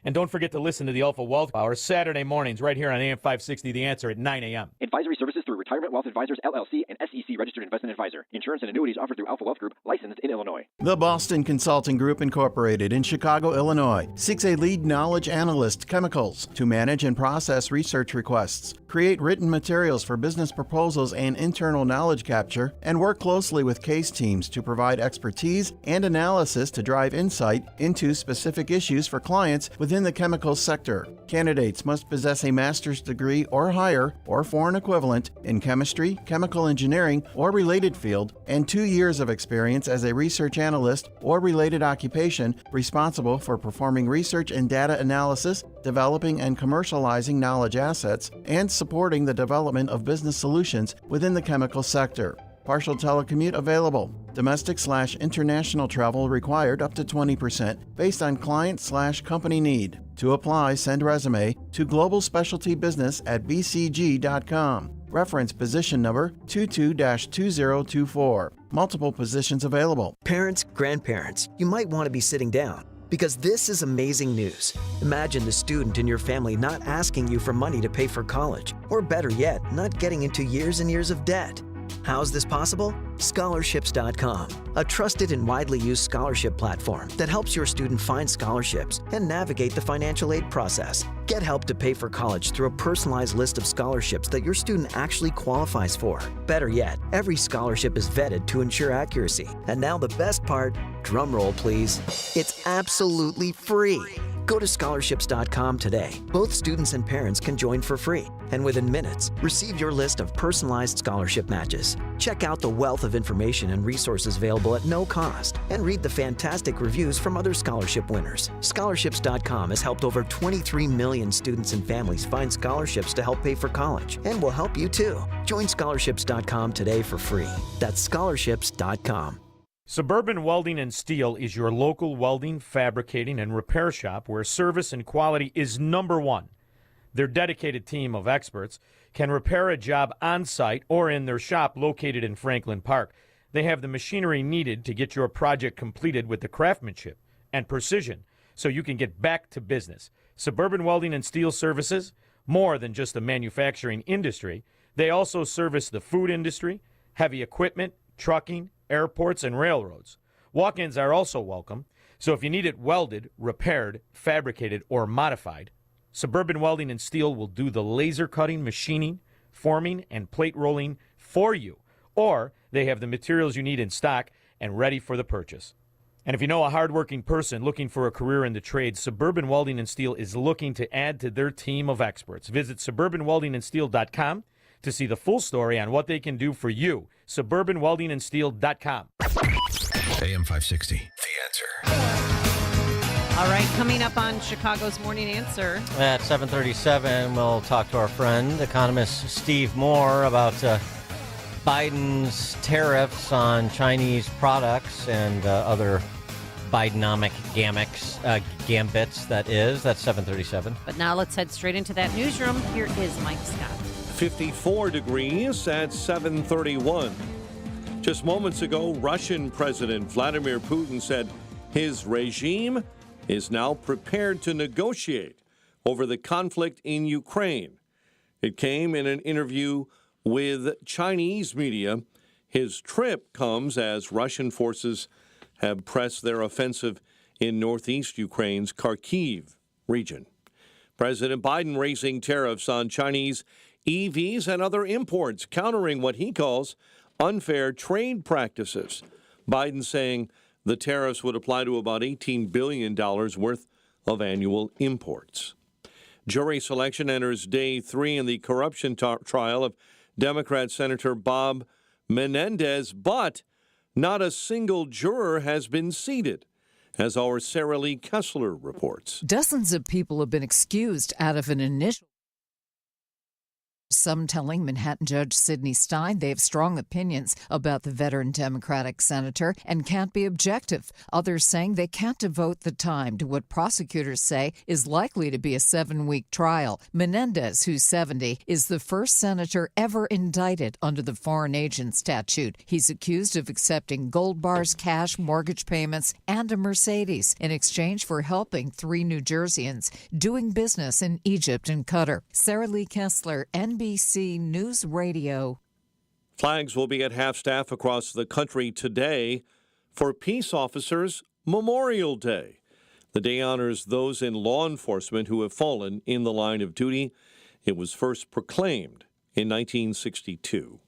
And don't forget to listen to the Alpha Wealth Hour Saturday mornings right here on AM 560, The Answer at 9 a.m. Advisory services through Retirement Wealth Advisors, LLC, and SEC Registered Investment Advisor. Insurance and annuities offered through Alpha Wealth Group, licensed in Illinois. The Boston Consulting Group, Incorporated in Chicago, Illinois, seeks a lead knowledge analyst, chemicals, to manage and process research requests, create written materials for business proposals and internal knowledge capture, and work closely with case teams to provide expertise and analysis to drive insight into specific issues for clients within the chemicals sector. Candidates must possess a master's degree or higher, or foreign equivalent, in chemistry, chemical engineering, or related field, and 2 years of experience as a research analyst or related occupation responsible for performing research and data analysis, developing and commercializing knowledge assets, and supporting the development of business solutions within the chemical sector. Partial telecommute available. Domestic/international travel required up to 20% based on client/company need. To apply, send resume to globalspecialtybusiness@bcg.com. Reference position number 22-2024. Multiple positions available. Parents, grandparents, you might want to be sitting down because this is amazing news. Imagine the student in your family not asking you for money to pay for college, or better yet, not getting into years and years of debt. How's this possible? Scholarships.com, a trusted and widely used scholarship platform that helps your student find scholarships and navigate the financial aid process. Get help to pay for college through a personalized list of scholarships that your student actually qualifies for. Better yet, every scholarship is vetted to ensure accuracy. And now the best part, drum roll please, it's absolutely free. Go to scholarships.com today. Both students and parents can join for free. And within minutes, receive your list of personalized scholarship matches. Check out the wealth of information and resources available at no cost. And read the fantastic reviews from other scholarship winners. Scholarships.com has helped over 23 million students and families find scholarships to help pay for college. And will help you too. Join scholarships.com today for free. That's scholarships.com. Suburban Welding and Steel is your local welding, fabricating, and repair shop where service and quality is number one. Their dedicated team of experts can repair a job on site or in their shop located in Franklin Park. They have the machinery needed to get your project completed with the craftsmanship and precision so you can get back to business. Suburban Welding and Steel Services, more than just the manufacturing industry. They also service the food industry, heavy equipment, trucking, airports, and railroads. Walk-ins are also welcome, so if you need it welded, repaired, fabricated, or modified, Suburban Welding and Steel will do the laser cutting, machining, forming, and plate rolling for you. Or they have the materials you need in stock and ready for the purchase. And if you know a hardworking person looking for a career in the trade, Suburban Welding and Steel is looking to add to their team of experts. Visit suburbanweldingandsteel.com to see the full story on what they can do for you. suburbanweldingandsteel.com. AM 560, The Answer. All right, coming up on Chicago's Morning Answer. At 7:37, we'll talk to our friend, economist Steve Moore, about Biden's tariffs on Chinese products and other Bidenomic gambits, that is. That's 7:37. But now let's head straight into that newsroom. Here is Mike Scott. 54 degrees at 7:31. Just moments ago, Russian President Vladimir Putin said his regime is now prepared to negotiate over the conflict in Ukraine. It came in an interview with Chinese media. His trip comes as Russian forces have pressed their offensive in northeast Ukraine's Kharkiv region. President Biden raising tariffs on Chinese EVs and other imports, countering what he calls unfair trade practices. Biden saying the tariffs would apply to about $18 billion worth of annual imports. Jury selection enters day 3 in the corruption trial of Democrat Senator Bob Menendez, but not a single juror has been seated, as our Sarah Lee Kessler reports. Dozens of people have been excused out of an initial. Some telling Manhattan Judge Sidney Stein they have strong opinions about the veteran Democratic senator and can't be objective. Others saying they can't devote the time to what prosecutors say is likely to be a 7-week trial. Menendez, who's 70, is the first senator ever indicted under the foreign agent statute. He's accused of accepting gold bars, cash, mortgage payments, and a Mercedes in exchange for helping 3 New Jerseyans doing business in Egypt and Qatar. Sarah Lee Kessler, NBC News Radio. Flags will be at half-staff across the country today for Peace Officers Memorial Day. The day honors those in law enforcement who have fallen in the line of duty. It was first proclaimed in 1962.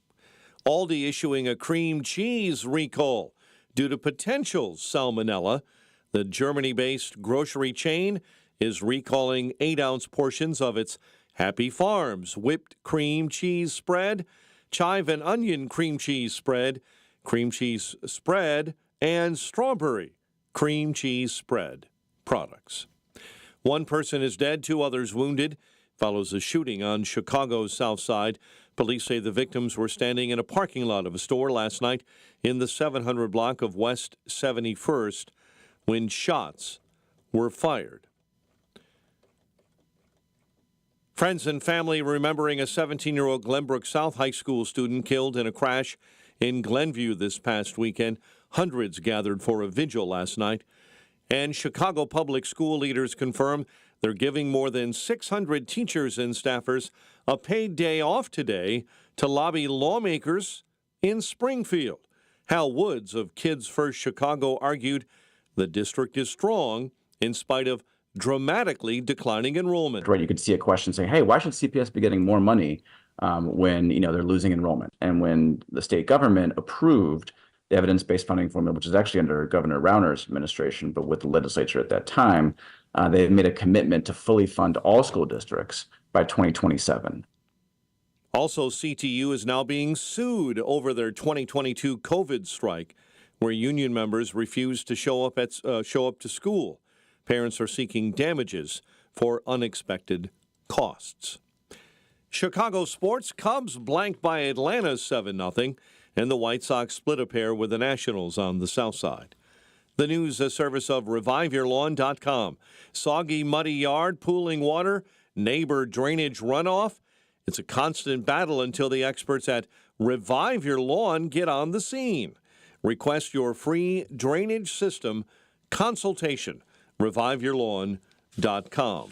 Aldi issuing a cream cheese recall due to potential salmonella. The Germany-based grocery chain is recalling 8-ounce portions of its Happy Farms whipped cream cheese spread, chive and onion cream cheese spread, and strawberry cream cheese spread products. 1 person is dead, 2 others wounded. Follows a shooting on Chicago's South Side. Police say the victims were standing in a parking lot of a store last night in the 700 block of West 71st when shots were fired. Friends and family remembering a 17-year-old Glenbrook South High School student killed in a crash in Glenview this past weekend. Hundreds gathered for a vigil last night. And Chicago public school leaders confirm they're giving more than 600 teachers and staffers a paid day off today to lobby lawmakers in Springfield. Hal Woods of Kids First Chicago argued the district is strong in spite of dramatically declining enrollment. Right, you could see a question saying, hey, why should CPS be getting more money when they're losing enrollment? And when the state government approved the evidence-based funding formula, which is actually under Governor Rauner's administration, but with the legislature at that time, they made a commitment to fully fund all school districts by 2027. Also, CTU is now being sued over their 2022 COVID strike, where union members refused to show up to school. Parents are seeking damages for unexpected costs. Chicago sports, Cubs blanked by Atlanta 7-0, and the White Sox split a pair with the Nationals on the south side. The news, a service of ReviveYourLawn.com. Soggy, muddy yard, pooling water, neighbor drainage runoff. It's a constant battle until the experts at Revive Your Lawn get on the scene. Request your free drainage system consultation. ReviveYourLawn.com.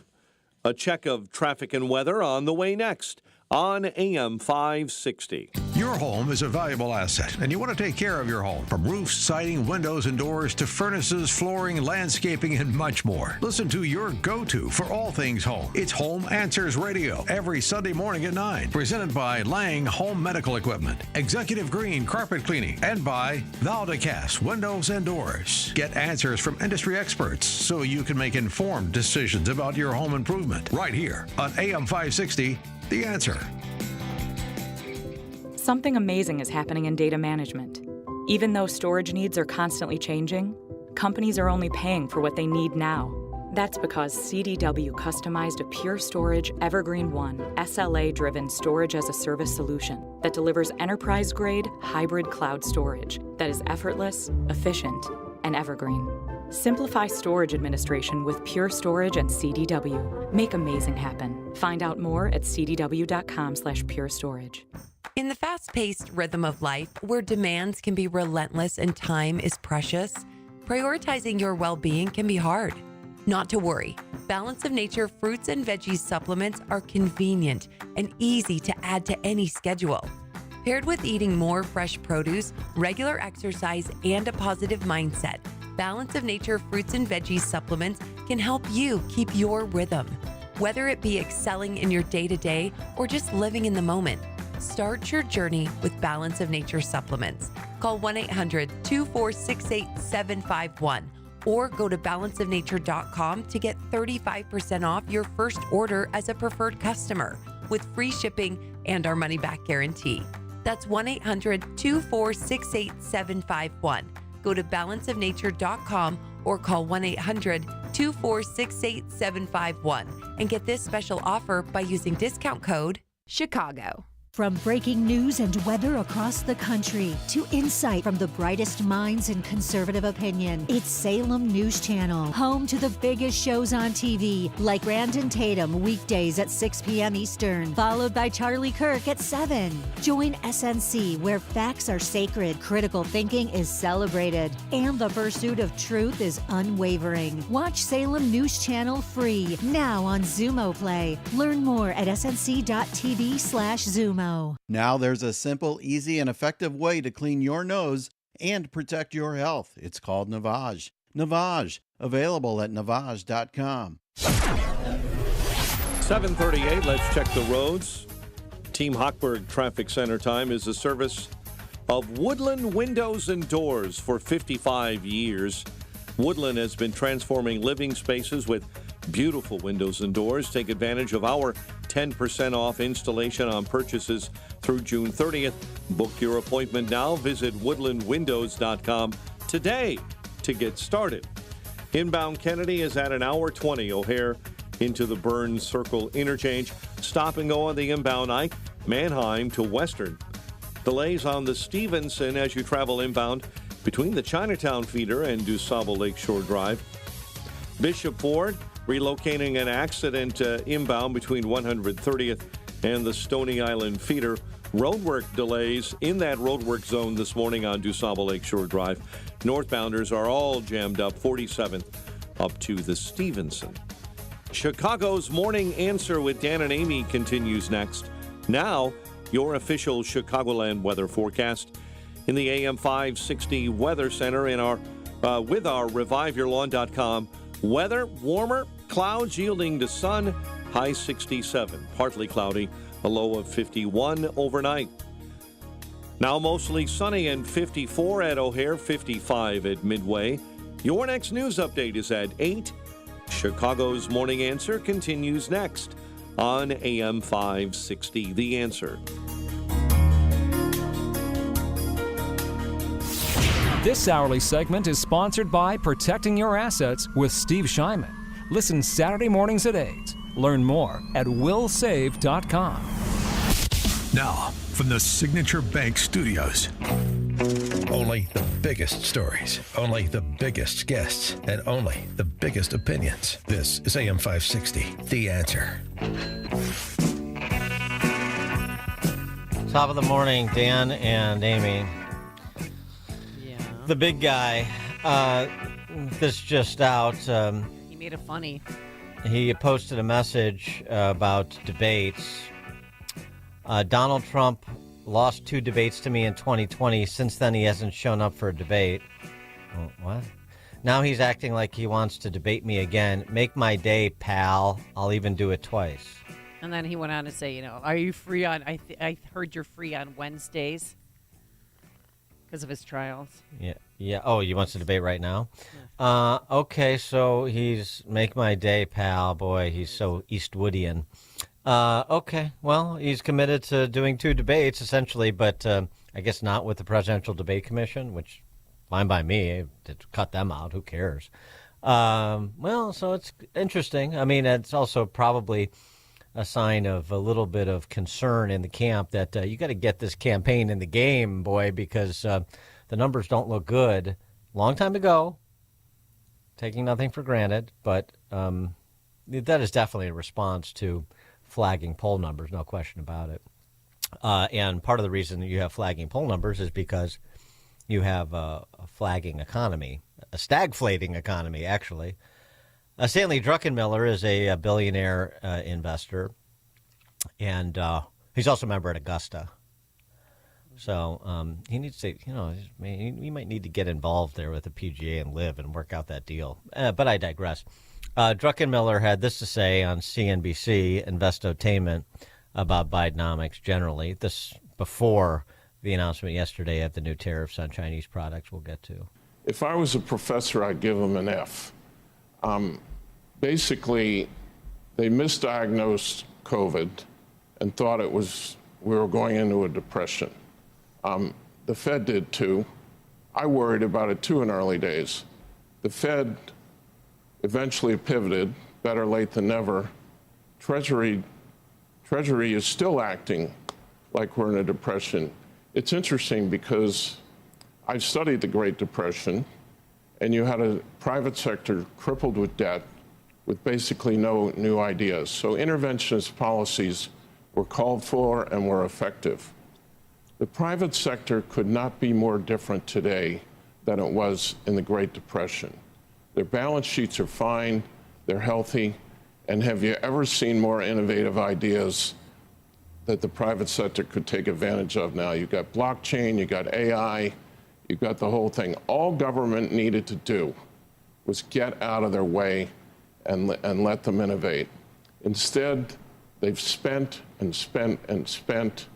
A check of traffic and weather on the way next on AM 560. Your home is a valuable asset, and you want to take care of your home. From roofs, siding, windows, and doors to furnaces, flooring, landscaping, and much more. Listen to your go-to for all things home. It's Home Answers Radio every Sunday morning at 9. Presented by Lang Home Medical Equipment, Executive Green Carpet Cleaning, and by Valdecast Windows and Doors. Get answers from industry experts so you can make informed decisions about your home improvement. Right here on AM 560, The Answer. Something amazing is happening in data management. Even though storage needs are constantly changing, companies are only paying for what they need now. That's because CDW customized a Pure Storage Evergreen One SLA-driven storage-as-a-service solution that delivers enterprise-grade hybrid cloud storage that is effortless, efficient, and evergreen. Simplify storage administration with Pure Storage and CDW. Make amazing happen. Find out more at cdw.com/purestorage. In the fast-paced rhythm of life, where demands can be relentless and time is precious, prioritizing your well-being can be hard. Not to worry. Balance of Nature fruits and veggies supplements are convenient and easy to add to any schedule. Paired with eating more fresh produce, regular exercise, and a positive mindset, Balance of Nature fruits and veggies supplements can help you keep your rhythm. Whether it be excelling in your day-to-day or just living in the moment, start your journey with Balance of Nature supplements. Call 1-800-246-8751 or go to balanceofnature.com to get 35% off your first order as a preferred customer with free shipping and our money-back guarantee. That's 1-800-246-8751. Go to balanceofnature.com or call 1-800-246-8751 and get this special offer by using discount code Chicago. From breaking news and weather across the country to insight from the brightest minds in conservative opinion, it's Salem News Channel, home to the biggest shows on TV, like Brandon Tatum weekdays at 6 p.m. Eastern, followed by Charlie Kirk at 7. Join SNC, where facts are sacred, critical thinking is celebrated, and the pursuit of truth is unwavering. Watch Salem News Channel free now on Zumo Play. Learn more at snc.tv/Zumo. Now there's a simple, easy, and effective way to clean your nose and protect your health. It's called Navage. Navage, available at Navage.com. 7:38, let's check the roads. Team Hochberg Traffic Center time is a service of Woodland Windows and Doors for 55 years. Woodland has been transforming living spaces with beautiful windows and doors. Take advantage of our 10% off installation on purchases through June 30th. Book your appointment now. Visit woodlandwindows.com today to get started. Inbound Kennedy is at an hour 20. O'Hare into the Burns Circle interchange. Stop and go on the inbound Ike, Manheim to Western. Delays on the Stevenson as you travel inbound between the Chinatown feeder and DuSable Lakeshore Drive. Bishop Ford relocating an accident inbound between 130th and the Stony Island feeder. Roadwork delays in that roadwork zone this morning on DuSable Lakeshore Drive. Northbounders are all jammed up 47th up to the Stevenson. Chicago's Morning Answer with Dan and Amy continues next. Now, your official Chicagoland weather forecast in the AM 560 Weather Center in our with our ReviveYourLawn.com weather. Warmer, clouds yielding to sun, high 67. Partly cloudy, a low of 51 overnight. Now mostly sunny and 54 at O'Hare, 55 at Midway. Your next news update is at 8. Chicago's Morning Answer continues next on AM 560. The Answer. This hourly segment is sponsored by Protecting Your Assets with Steve Shyman. Listen Saturday mornings at 8. Learn more at willsave.com. Now, from the Signature Bank Studios. Only the biggest stories, only the biggest guests, and only the biggest opinions. This is AM 560, The Answer. Top of the morning, Dan and Amy. Yeah. The big guy. This just out. He made it funny. He posted a message about debates. Donald Trump lost 2 debates to me in 2020. Since then, he hasn't shown up for a debate. Oh, what? Now he's acting like he wants to debate me again. Make my day, pal. I'll even do it twice. And then he went on to say, are you free on, I heard you're free on Wednesdays because of his trials. Yeah. Oh, he wants to debate right now? Yeah. Okay, so he's make my day, pal. Boy, he's so Eastwoodian. Okay, well, he's committed to doing 2 debates, essentially, but I guess not with the Presidential Debate Commission, which, fine by me, to cut them out, who cares? Well, so it's interesting. I mean, it's also probably a sign of a little bit of concern in the camp that you got to get this campaign in the game, boy, because the numbers don't look good. Long time to go, taking nothing for granted, but that is definitely a response to flagging poll numbers, no question about it. And part of the reason you have flagging poll numbers is because you have a flagging economy, a stagflating economy, actually. Stanley Druckenmiller is a billionaire investor, and he's also a member at Augusta. So he needs to, he might need to get involved there with the PGA and LIV and work out that deal. But I digress. Druckenmiller had this to say on CNBC Investotainment about Bidenomics generally. This before the announcement yesterday of the new tariffs on Chinese products we'll get to. If I was a professor, I'd give them an F. Basically, they misdiagnosed COVID and thought we were going into a depression. The Fed did too. I worried about it too in early days. The Fed eventually pivoted, better late than never. Treasury is still acting like we're in a depression. It's interesting because I've studied the Great Depression, and you had a private sector crippled with debt with basically no new ideas. So interventionist policies were called for and were effective. The private sector could not be more different today than it was in the Great Depression. Their balance sheets are fine, they're healthy, and have you ever seen more innovative ideas that the private sector could take advantage of now? You've got blockchain, you've got AI, you've got the whole thing. All government needed to do was get out of their way and let them innovate. Instead, they've spent and spent and spent.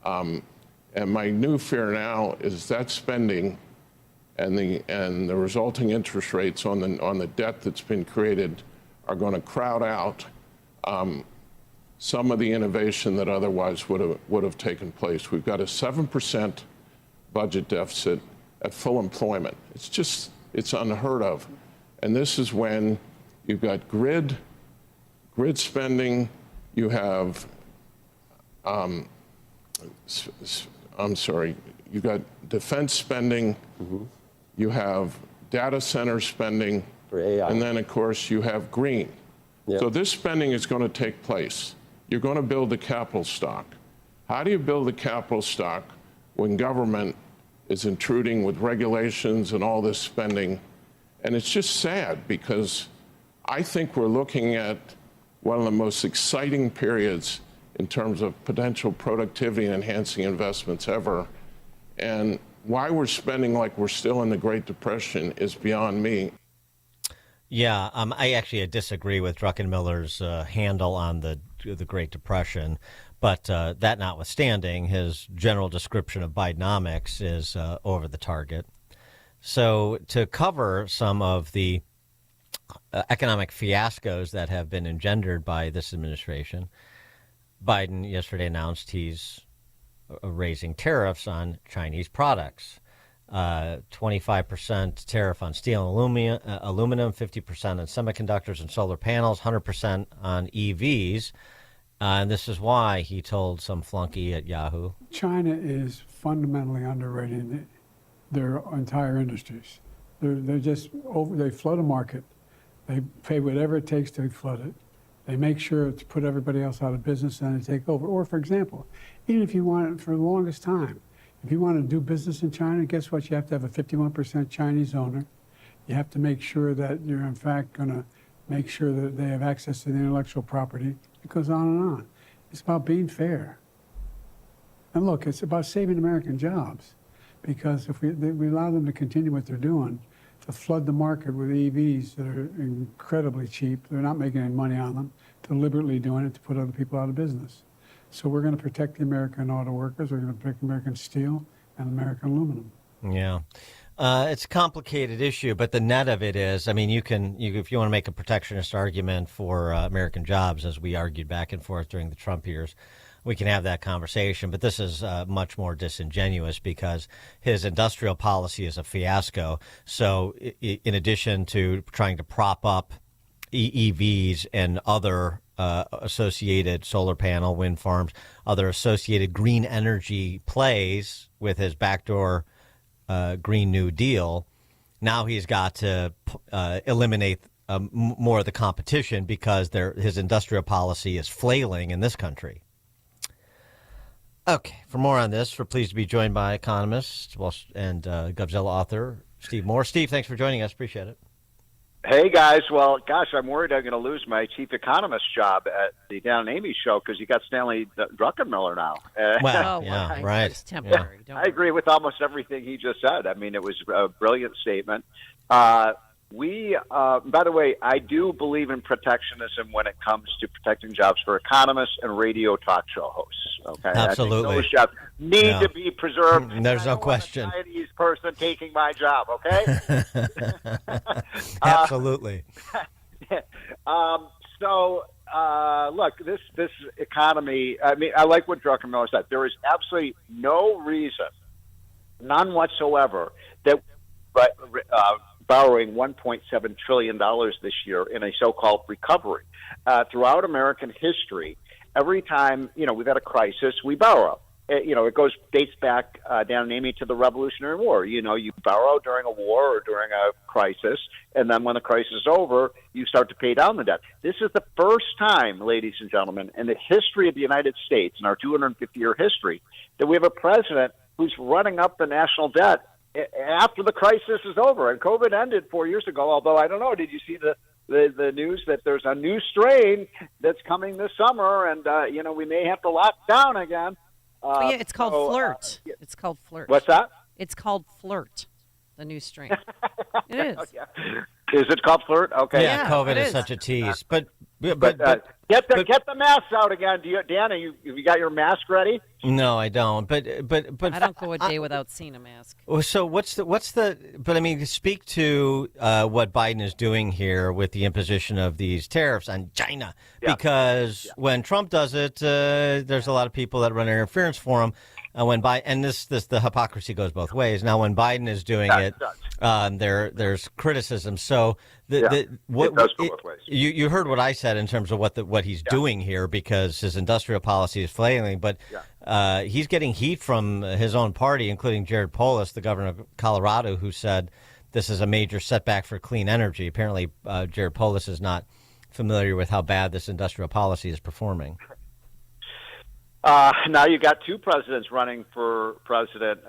And my new fear now is that spending and the resulting interest rates on the debt that's been created are going to crowd out some of the innovation that otherwise would have taken place. We've got a 7% budget deficit at full employment. It's unheard of. And this is when you've got grid spending, you have, you've got defense spending, you have data center spending, for AI. And then, of course, you have green. Yep. So this spending is going to take place. You're going to build a capital stock. How do you build a capital stock when government is intruding with regulations and all this spending? And it's just sad because I think we're looking at one of the most exciting periods in terms of potential productivity and enhancing investments ever. And why we're spending like we're still in the Great Depression is beyond me. Yeah, I actually disagree with Druckenmiller's handle on the Great Depression, but that notwithstanding, his general description of Bidenomics is over the target. So to cover some of the economic fiascos that have been engendered by this administration, Biden yesterday announced he's raising tariffs on Chinese products. 25% tariff on steel and aluminum, 50% on semiconductors and solar panels, 100% on EVs. And this is why he told some flunky at Yahoo. China is fundamentally underrated their entire industries. They're just they flood a market. They pay whatever it takes to flood it. They make sure to put everybody else out of business and they take over. Or, for example, even if you want it for the longest time, if you want to do business in China, guess what? You have to have a 51% Chinese owner. You have to make sure that you're, in fact, going to make sure that they have access to the intellectual property. It goes on and on. It's about being fair. And look, it's about saving American jobs. Because if we allow them to continue what they're doing, to flood the market with EVs that are incredibly cheap, they're not making any money on them, deliberately doing it to put other people out of business. So we're going to protect the American auto workers, we're going to protect American steel and American aluminum. Yeah. It's a complicated issue, but the net of it is, I mean, if you want to make a protectionist argument for American jobs, as we argued back and forth during the Trump years, we can have that conversation. But this is much more disingenuous because his industrial policy is a fiasco. So in addition to trying to prop up EVs and other associated solar panel, wind farms, other associated green energy plays with his backdoor Green New Deal, now he's got to eliminate more of the competition because his industrial policy is flailing in this country. Okay, for more on this, we're pleased to be joined by economist and Govzilla author Steve Moore. Steve, thanks for joining us. Appreciate it. Hey, guys. Well, gosh, I'm worried I'm going to lose my chief economist job at the Dan and Amy show because you got Stanley Druckenmiller now. Well, yeah, right. It's temporary. I agree with almost everything he just said. I mean, it was a brilliant statement. By the way, I do believe in protectionism when it comes to protecting jobs for economists and radio talk show hosts. Okay, absolutely. I think those jobs need to be preserved. There's no question. A Chinese person taking my job. Okay. Absolutely. Look, this economy. I mean, I like what Druckenmiller said. There is absolutely no reason, none whatsoever, that borrowing $1.7 trillion this year in a so-called recovery. Throughout American history, every time, we've had a crisis, we borrow. It dates back, Dan and Amy, to the Revolutionary War. You borrow during a war or during a crisis, and then when the crisis is over, you start to pay down the debt. This is the first time, ladies and gentlemen, in the history of the United States, in our 250-year history, that we have a president who's running up the national debt after the crisis is over. And COVID ended 4 years ago, although I don't know, did you see the news that there's a new strain that's coming this summer, and, we may have to lock down again. It's called Flirt. It's called Flirt. What's that? It's called Flirt, the new strain. It is. Is it called Flirt? Okay. Yeah, COVID is such a tease. But get the masks out again. Dan, have you got your mask ready? No, I don't. But I don't go a day without seeing a mask. So but I mean, speak to what Biden is doing here with the imposition of these tariffs on China, because when Trump does it, there's a lot of people that run interference for him. When the hypocrisy goes both ways. Now, when Biden is doing it, there's criticism. So it does go both ways. You heard what I said in terms of what he's doing here, because his industrial policy is flailing. But he's getting heat from his own party, including Jared Polis, the governor of Colorado, who said this is a major setback for clean energy. Apparently, Jared Polis is not familiar with how bad this industrial policy is performing. Now you got two presidents running for president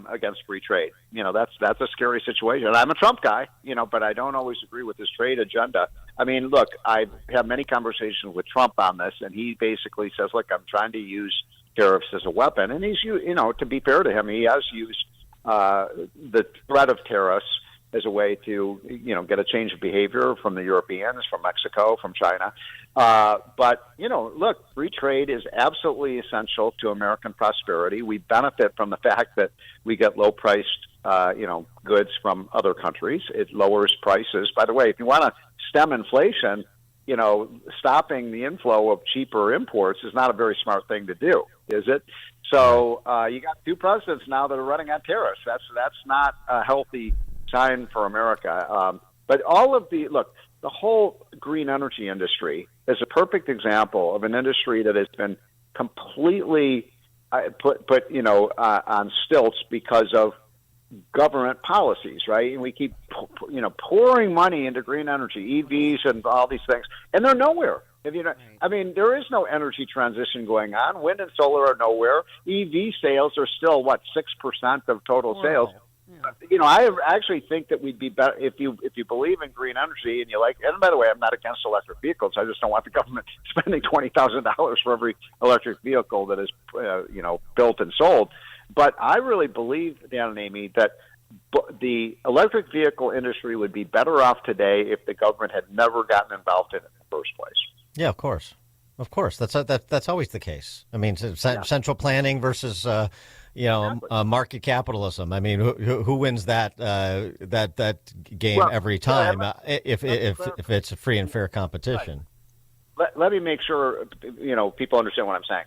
against free trade. That's a scary situation. And I'm a Trump guy, but I don't always agree with his trade agenda. I mean, look, I've had many conversations with Trump on this, and he basically says, look, I'm trying to use tariffs as a weapon. And he's, to be fair to him, he has used the threat of tariffs as a way to, get a change of behavior from the Europeans, from Mexico, from China. But, look, free trade is absolutely essential to American prosperity. We benefit from the fact that we get low-priced, goods from other countries. It lowers prices. By the way, if you want to stem inflation, stopping the inflow of cheaper imports is not a very smart thing to do, is it? So you got two presidents now that are running on tariffs. That's not a healthy sign for America. But the whole green energy industry is a perfect example of an industry that has been completely put on stilts because of government policies, right? And we keep, pouring money into green energy, EVs, and all these things, and they're nowhere. I mean, there is no energy transition going on. Wind and solar are nowhere. EV sales are still 6% of total sales. Yeah. I actually think that we'd be better if you believe in green energy and you like. And by the way, I'm not against electric vehicles. I just don't want the government spending $20,000 for every electric vehicle that is, built and sold. But I really believe, Dan and Amy, that the electric vehicle industry would be better off today if the government had never gotten involved in it in the first place. Yeah, of course. That's always the case. I mean, central planning versus, market capitalism. I mean, who wins that game every time if it's a free and fair competition? Right. Let me make sure people understand what I'm saying.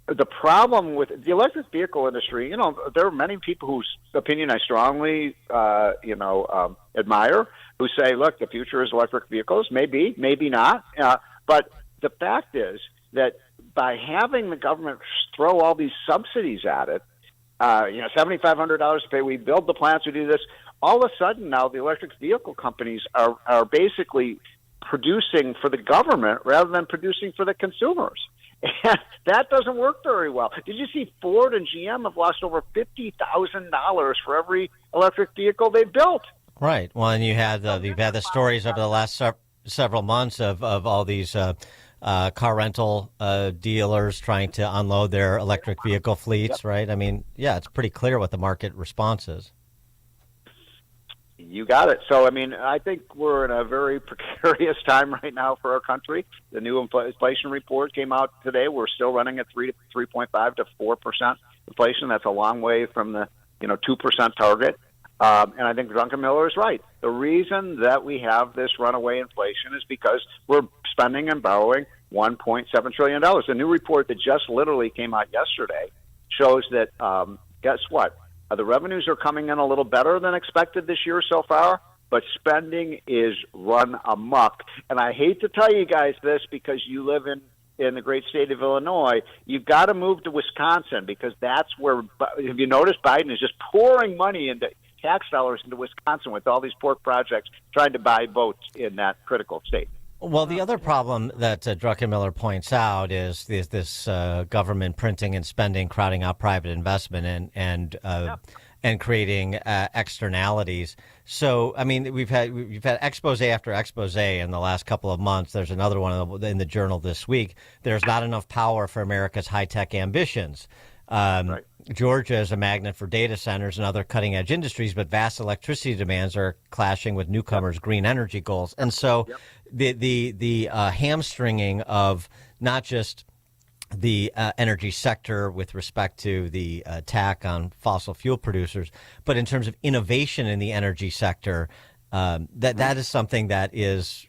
The problem with the electric vehicle industry, there are many people whose opinion I strongly, admire, who say, look, the future is electric vehicles. Maybe, maybe not. But the fact is that by having the government throw all these subsidies at it, $7,500 to pay, we build the plants, we do this, all of a sudden now the electric vehicle companies are basically producing for the government rather than producing for the consumers. And that doesn't work very well. Did you see Ford and GM have lost over $50,000 for every electric vehicle they've built? Right. Well, and you've had the stories over the last several months of all these car rental dealers trying to unload their electric vehicle fleets, right? I mean, yeah, it's pretty clear what the market response is. You got it. So, I mean, I think we're in a very precarious time right now for our country. The new inflation report came out today. We're still running at 3.5 to 4% inflation. That's a long way from the 2% target. And I think Druckenmiller is right. The reason that we have this runaway inflation is because we're spending and borrowing $1.7 trillion. The new report that just literally came out yesterday shows that, guess what? The revenues are coming in a little better than expected this year so far, but spending is run amok. And I hate to tell you guys this because you live in the great state of Illinois. You've got to move to Wisconsin because that's where, have you noticed Biden is just pouring money into tax dollars into Wisconsin with all these pork projects trying to buy votes in that critical state. Well, the other problem that Druckenmiller points out is this government printing and spending, crowding out private investment and creating externalities. So, I mean, we've had expose after expose in the last couple of months. There's another one in the Journal this week. There's not enough power for America's high-tech ambitions. Right. Georgia is a magnet for data centers and other cutting-edge industries, but vast electricity demands are clashing with newcomers' green energy goals. And so the hamstringing of not just the energy sector with respect to the attack on fossil fuel producers, but in terms of innovation in the energy sector, that is something that is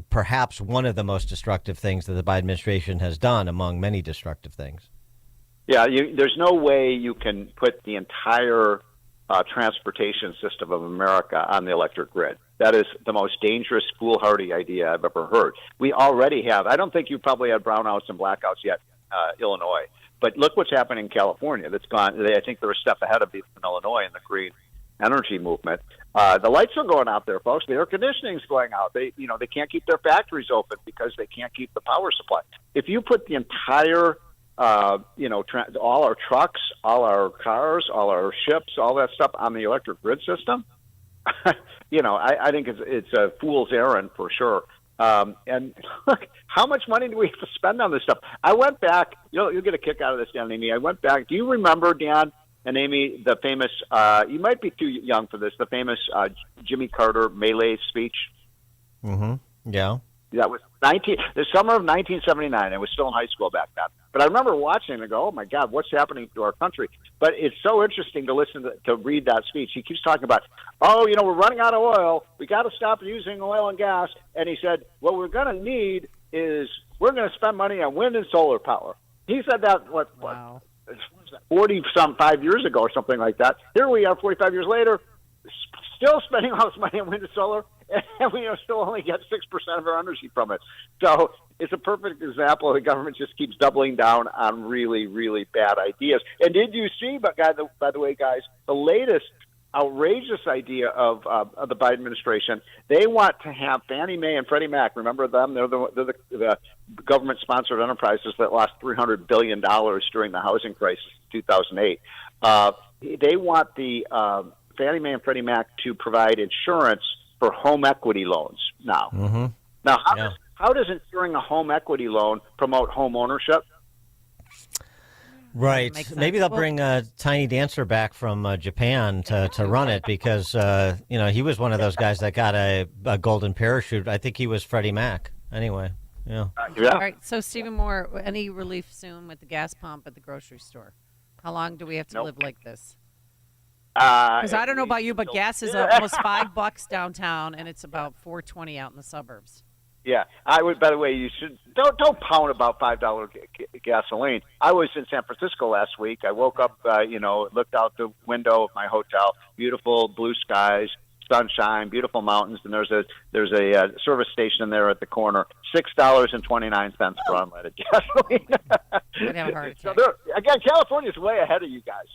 perhaps one of the most destructive things that the Biden administration has done among many destructive things. Yeah, there's no way you can put the entire transportation system of America on the electric grid. That is the most dangerous, foolhardy idea I've ever heard. We already have. I don't think you probably had brownouts and blackouts yet, Illinois. But look what's happening in California. That's gone. I think they're a step ahead of Illinois in the green energy movement. The lights are going out there, folks. The air conditioning's going out. They can't keep their factories open because they can't keep the power supply. If you put the entire all our trucks, all our cars, all our ships, all that stuff on the electric grid system, I think it's a fool's errand for sure. And look, how much money do we have to spend on this stuff? I went back, you'll get a kick out of this, Dan and Amy. I went back. Do you remember, Dan and Amy, the famous, you might be too young for this, the famous Jimmy Carter melee speech? Mm-hmm. Yeah. That was the summer of 1979. I was still in high school back then. But I remember watching and go, oh, my God, what's happening to our country? But it's so interesting to listen to read that speech. He keeps talking about, we're running out of oil. We got to stop using oil and gas. And he said, what we're going to need is we're going to spend money on wind and solar power. He said that, 40-some-5 years ago or something like that. Here we are 45 years later, still spending all this money on wind and solar. and we still only get 6% of our energy from it. So it's a perfect example of the government just keeps doubling down on really, really bad ideas. And did you see, by the way, guys, the latest outrageous idea of the Biden administration? They want to have Fannie Mae and Freddie Mac. Remember them? They're the government-sponsored enterprises that lost $300 billion during the housing crisis in 2008. They want the Fannie Mae and Freddie Mac to provide insurance for home equity loans now. Mm-hmm. Now, how does insuring a home equity loan promote home ownership? Right. Maybe they'll bring Tiny Dancer back from Japan to run it because, he was one of those guys that got a golden parachute. I think he was Freddie Mac. Anyway, yeah. All right. So, Stephen Moore, any relief soon with the gas pump at the grocery store? How long do we have to live like this? Because I don't know about you, but gas is almost $5 downtown, and it's about $4.20 out in the suburbs. Yeah, I would. By the way, you should don't pound about $5 gasoline. I was in San Francisco last week. I woke up, looked out the window of my hotel, beautiful blue skies, sunshine, beautiful mountains, and there's a service station there at the corner. $6.29 for unleaded gasoline. I'd have a heart attack. So again, California's way ahead of you guys.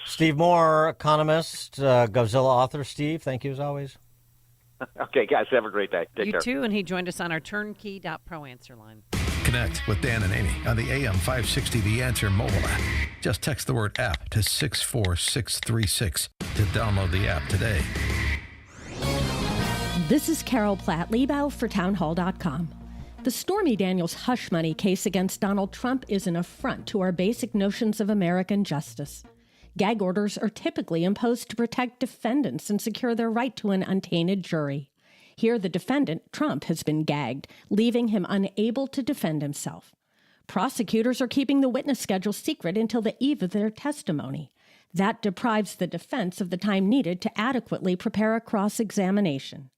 Steve Moore, economist, Godzilla author. Steve, thank you as always. Okay, guys, have a great day. Take you care. too, and he joined us on our turnkey.pro answer line. Connect with Dan and Amy on the AM 560 The Answer mobile app. Just text the word app to 64636 to download the app today. This is Carol Platt-Liebau for townhall.com. The Stormy Daniels hush money case against Donald Trump is an affront to our basic notions of American justice. Gag orders are typically imposed to protect defendants and secure their right to an untainted jury. Here, the defendant, Trump, has been gagged, leaving him unable to defend himself. Prosecutors are keeping the witness schedule secret until the eve of their testimony. That deprives the defense of the time needed to adequately prepare a cross-examination.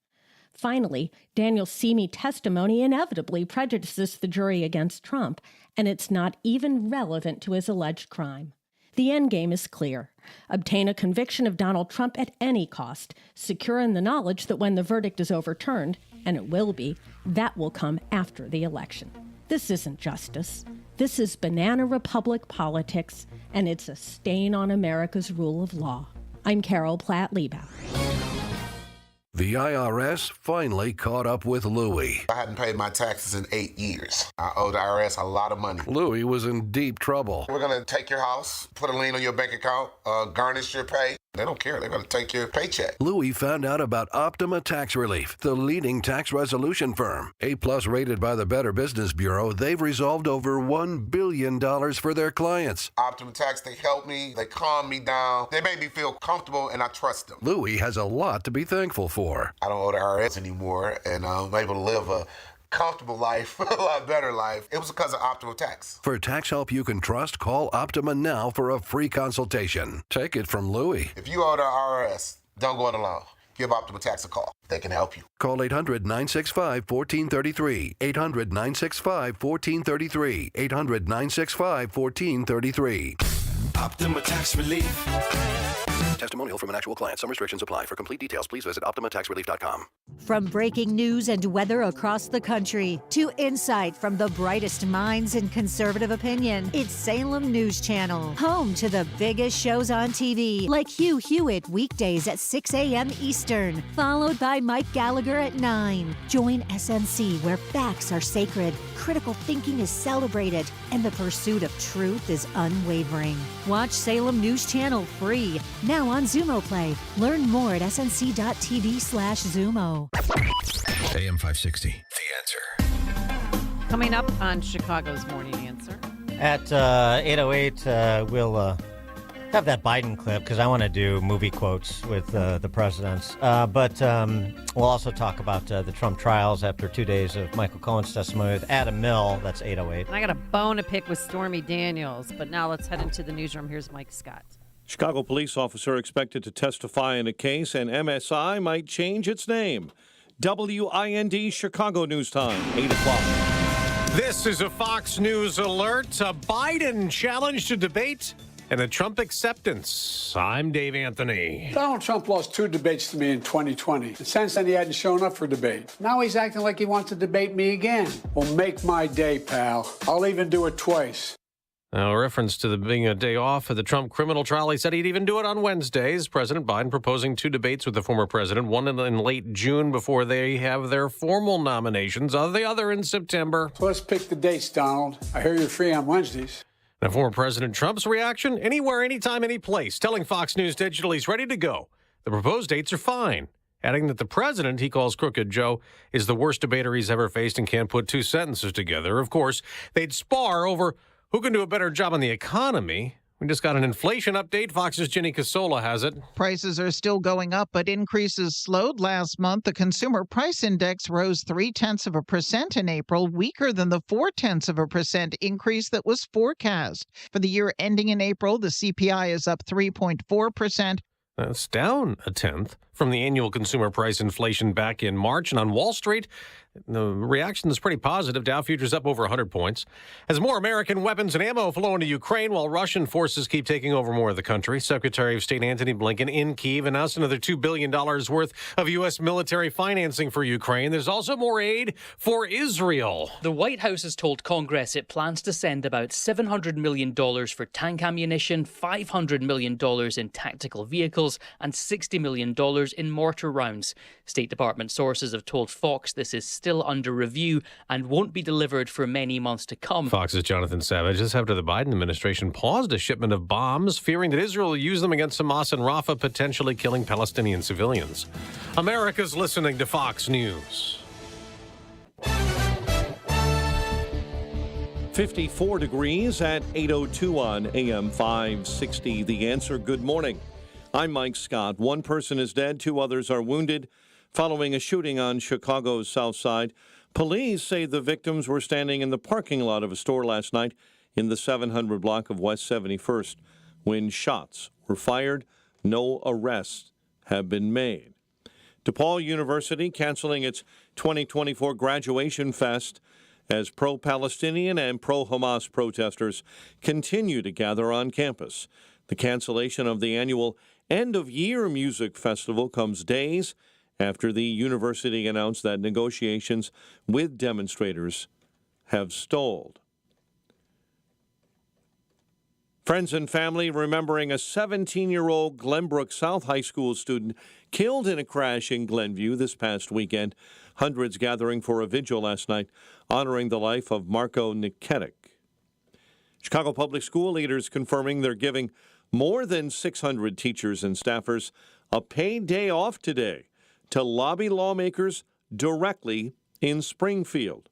Finally, Daniel's see-me testimony inevitably prejudices the jury against Trump, and it's not even relevant to his alleged crime. The endgame is clear. Obtain a conviction of Donald Trump at any cost, secure in the knowledge that when the verdict is overturned, and it will be, that will come after the election. This isn't justice. This is banana republic politics, and it's a stain on America's rule of law. I'm Carol Platt-Liebau. The IRS finally caught up with Louie. I hadn't paid my taxes in 8 years. I owed the IRS a lot of money. Louie was in deep trouble. We're going to take your house, put a lien on your bank account, garnish your pay. They don't care. They're going to take your paycheck. Louie found out about Optima Tax Relief, the leading tax resolution firm. A+ rated by the Better Business Bureau, they've resolved over $1 billion for their clients. Optima Tax, they help me. They calm me down. They make me feel comfortable, and I trust them. Louie has a lot to be thankful for. I don't owe the IRS anymore, and I'm able to live a comfortable life, a lot better life. It was because of Optima Tax. For tax help you can trust, call Optima now for a free consultation. Take it from Louie. If you owe the IRS, don't go it alone. Give Optima Tax a call. They can help you. Call 800-965-1433. 800-965-1433. 800-965-1433. Optima Tax Relief. Testimonial from an actual client. Some restrictions apply. For complete details, please visit OptimaTaxRelief.com. From breaking news and weather across the country to insight from the brightest minds in conservative opinion, it's Salem News Channel, home to the biggest shows on TV, like Hugh Hewitt weekdays at 6 a.m. Eastern, followed by Mike Gallagher at 9. Join SNC, where facts are sacred, critical thinking is celebrated, and the pursuit of truth is unwavering. Watch Salem News Channel free, now on Zumo Play. Learn more at snc.tv/Zumo. AM 560, The Answer. Coming up on Chicago's Morning Answer. At 8:08, we'll have that Biden clip because I want to do movie quotes with the presidents. But we'll also talk about the Trump trials after 2 days of Michael Cohen's testimony with Adam Mill. That's 8:08. And I got a bone to pick with Stormy Daniels. But now let's head into the newsroom. Here's Mike Scott. Chicago police officer expected to testify in a case, and MSI might change its name. WIND Chicago News Time, 8 o'clock. This is a Fox News alert. A Biden challenge to debate and the Trump acceptance. I'm Dave Anthony. Donald Trump lost 2 debates to me in 2020. And since then, he hadn't shown up for debate. Now he's acting like he wants to debate me again. Well, make my day, pal. I'll even do it twice. A reference to the being a day off of the Trump criminal trial. He said he'd even do it on Wednesdays. President Biden proposing 2 debates with the former president, one in late June before they have their formal nominations, the other in September. So let's pick the dates, Donald. I hear you're free on Wednesdays. Now, former President Trump's reaction? Anywhere, anytime, any place. Telling Fox News Digital he's ready to go. The proposed dates are fine. Adding that the president, he calls Crooked Joe, is the worst debater he's ever faced and can't put 2 sentences together. Of course, they'd spar over who can do a better job on the economy. We just got an inflation update. Fox's Ginny Casola has it. Prices are still going up, but increases slowed last month. The Consumer Price Index rose 0.3% in April, weaker than the 0.4% increase that was forecast. For the year ending in April, the CPI is up 3.4%. That's down 0.1% from the annual consumer price inflation back in March. And on Wall Street, the reaction is pretty positive. Dow futures up over 100 points. As more American weapons and ammo flow into Ukraine while Russian forces keep taking over more of the country, Secretary of State Antony Blinken in Kyiv announced another $2 billion worth of U.S. military financing for Ukraine. There's also more aid for Israel. The White House has told Congress it plans to send about $700 million for tank ammunition, $500 million in tactical vehicles, and $60 million in mortar rounds. State Department sources have told Fox this is still under review and won't be delivered for many months to come. Fox's Jonathan Savage. Just after the Biden administration paused a shipment of bombs, fearing that Israel will use them against Hamas and Rafah, potentially killing Palestinian civilians. America's listening to Fox News. 54 degrees at 8:02 on AM 560. The Answer. Good morning. I'm Mike Scott. 1 person is dead, 2 others are wounded following a shooting on Chicago's South Side. Police say the victims were standing in the parking lot of a store last night in the 700 block of West 71st when shots were fired. No arrests have been made. DePaul University canceling its 2024 graduation fest as pro-Palestinian and pro-Hamas protesters continue to gather on campus. The cancellation of the annual end-of-year music festival comes days after the university announced that negotiations with demonstrators have stalled. Friends and family remembering a 17-year-old Glenbrook South High School student killed in a crash in Glenview this past weekend. Hundreds gathering for a vigil last night honoring the life of Marco Niketic. Chicago Public School leaders confirming they're giving more than 600 teachers and staffers a paid day off today to lobby lawmakers directly in Springfield.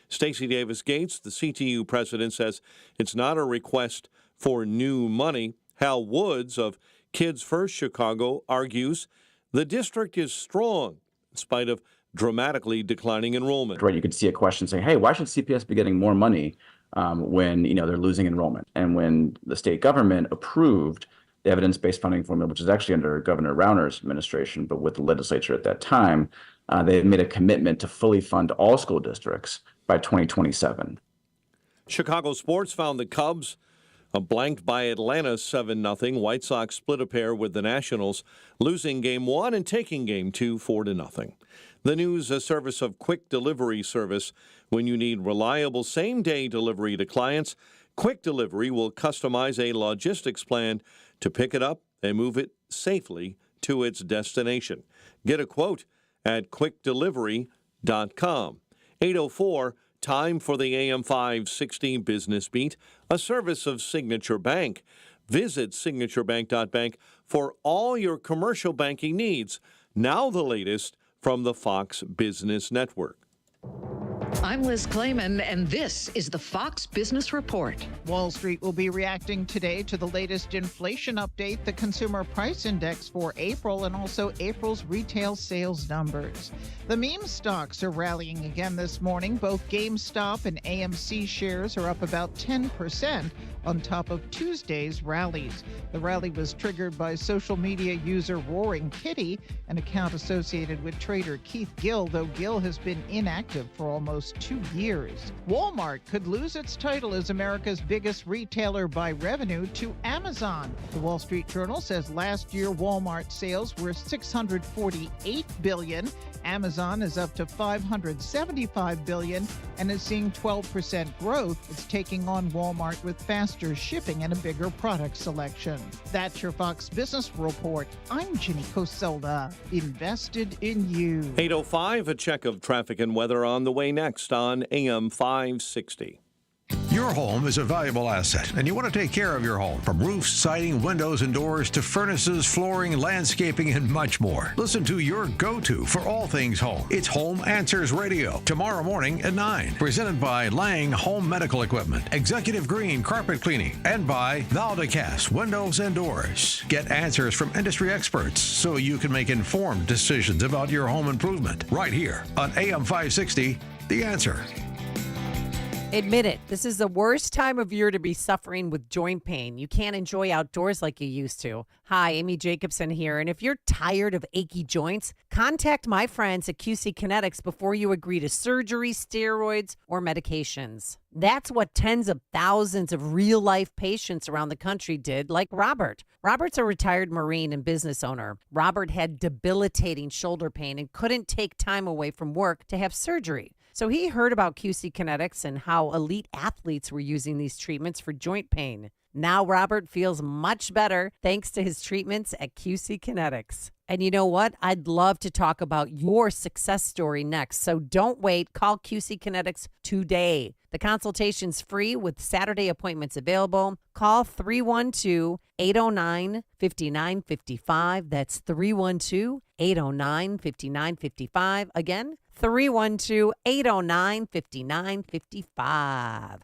Stacey Davis Gates, the CTU president, says it's not a request for new money. Hal Woods of Kids First Chicago argues the district is strong in spite of dramatically declining enrollment. Right, you could see a question saying, hey, why should CPS be getting more money when they're losing enrollment? And when the state government approved the evidence-based funding formula, which is actually under Governor Rauner's administration, but with the legislature at that time, they made a commitment to fully fund all school districts by 2027. Chicago sports found the Cubs blanked by Atlanta 7-0. White Sox split a pair with the Nationals, losing Game 1 and taking Game 2 4-0. The news, a service of Quick Delivery service. When you need reliable same-day delivery to clients, Quick Delivery will customize a logistics plan to pick it up and move it safely to its destination. Get a quote at quickdelivery.com. 8:04, time for the AM 560 Business Beat, a service of Signature Bank. Visit signaturebank.bank for all your commercial banking needs. Now the latest from the Fox Business Network. I'm Liz Clayman, and this is the Fox Business Report. Wall Street will be reacting today to the latest inflation update, the Consumer Price Index for April, and also April's retail sales numbers. The meme stocks are rallying again this morning. Both GameStop and AMC shares are up about 10% on top of Tuesday's rallies. The rally was triggered by social media user Roaring Kitty, an account associated with trader Keith Gill, though Gill has been inactive for almost almost 2 years. Walmart could lose its title as America's biggest retailer by revenue to Amazon. The Wall Street Journal says last year Walmart sales were $648 billion. Amazon is up to $575 billion and is seeing 12% growth. It's taking on Walmart with faster shipping and a bigger product selection. That's your Fox Business Report. I'm Ginny Coselda, invested in you. 8:05, a check of traffic and weather on the way next on AM 560. Your home is a valuable asset, and you want to take care of your home. From roofs, siding, windows, and doors to furnaces, flooring, landscaping, and much more. Listen to your go-to for all things home. It's Home Answers Radio, tomorrow morning at 9. Presented by Lang Home Medical Equipment, Executive Green Carpet Cleaning, and by Valdecast Windows and Doors. Get answers from industry experts so you can make informed decisions about your home improvement. Right here on AM 560, The Answer. Admit it, this is the worst time of year to be suffering with joint pain. You can't enjoy outdoors like you used to. Hi, Amy Jacobson here, and if you're tired of achy joints, contact my friends at QC Kinetics before you agree to surgery, steroids, or medications. That's what tens of thousands of real-life patients around the country did, like Robert. Robert's a retired Marine and business owner. Robert had debilitating shoulder pain and couldn't take time away from work to have surgery. So he heard about QC Kinetics and how elite athletes were using these treatments for joint pain. Now Robert feels much better thanks to his treatments at QC Kinetics. And you know what? I'd love to talk about your success story next. So don't wait. Call QC Kinetics today. The consultation's free with Saturday appointments available. Call 312-809-5955. That's 312-809-5955. Again, 312-809-5955.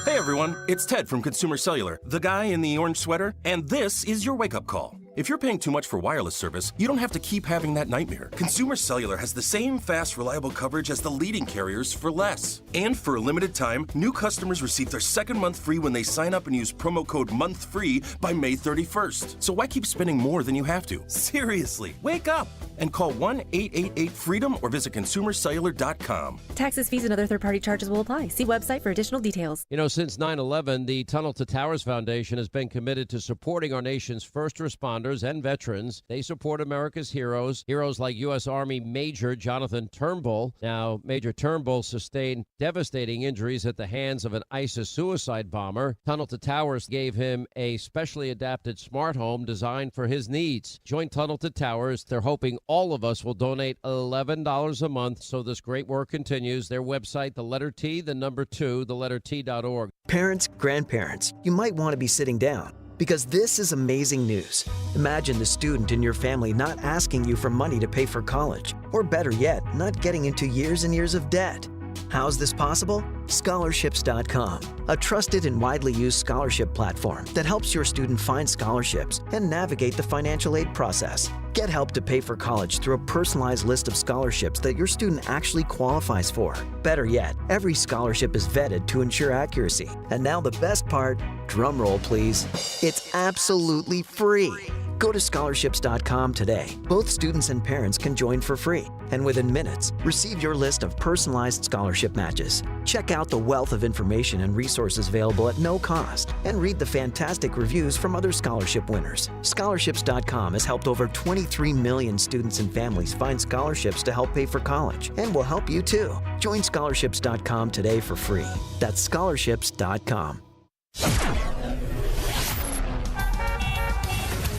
Hey everyone, it's Ted from Consumer Cellular, the guy in the orange sweater, and this is your wake-up call. If you're paying too much for wireless service, you don't have to keep having that nightmare. Consumer Cellular has the same fast, reliable coverage as the leading carriers for less. And for a limited time, new customers receive their second month free when they sign up and use promo code MONTHFREE by May 31st. So why keep spending more than you have to? Seriously, wake up and call 1-888-FREEDOM or visit consumercellular.com. Taxes, fees, and other third-party charges will apply. See website for additional details. You know, since 9/11, the Tunnel to Towers Foundation has been committed to supporting our nation's first responders and veterans. They support America's heroes like U.S. Army Major Jonathan Turnbull. Now, Major Turnbull sustained devastating injuries at the hands of an ISIS suicide bomber. Tunnel to Towers gave him a specially adapted smart home designed for his needs. Join Tunnel to Towers. They're hoping all of us will donate $11 a month so this great work continues. Their website, the letter T, the number 2, the letter T.org. Parents, grandparents, you might want to be sitting down because this is amazing news. Imagine the student in your family not asking you for money to pay for college, or better yet, not getting into years and years of debt. How's this possible? Scholarships.com, a trusted and widely used scholarship platform that helps your student find scholarships and navigate the financial aid process. Get help to pay for college through a personalized list of scholarships that your student actually qualifies for. Better yet, every scholarship is vetted to ensure accuracy. And now the best part, drum roll please, it's absolutely free. Go to scholarships.com today. Both students and parents can join for free. And within minutes, receive your list of personalized scholarship matches. Check out the wealth of information and resources available at no cost. And read the fantastic reviews from other scholarship winners. Scholarships.com has helped over 23 million students and families find scholarships to help pay for college. And will help you too. Join scholarships.com today for free. That's scholarships.com.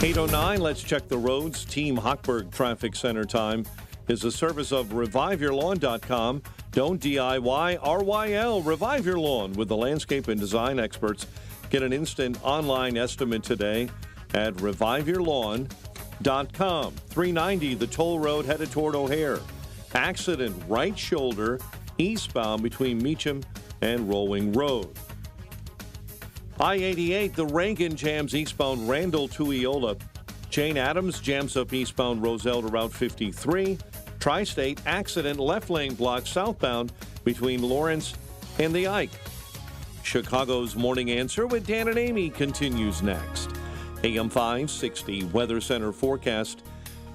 8:09, let's check the roads. Team Hochberg Traffic Center time is a service of ReviveYourLawn.com. Don't DIY, RYL. Revive Your Lawn with the landscape and design experts. Get an instant online estimate today at ReviveYourLawn.com. 390, the toll road headed toward O'Hare. Accident, right shoulder, eastbound between Meacham and Rolling Road. I-88, the Reagan jams eastbound Randall to Eola. Jane Addams jams up eastbound Roselle to Route 53. Tri-State accident, left lane block southbound between Lawrence and the Ike. Chicago's Morning Answer with Dan and Amy continues next. AM 560 Weather Center forecast.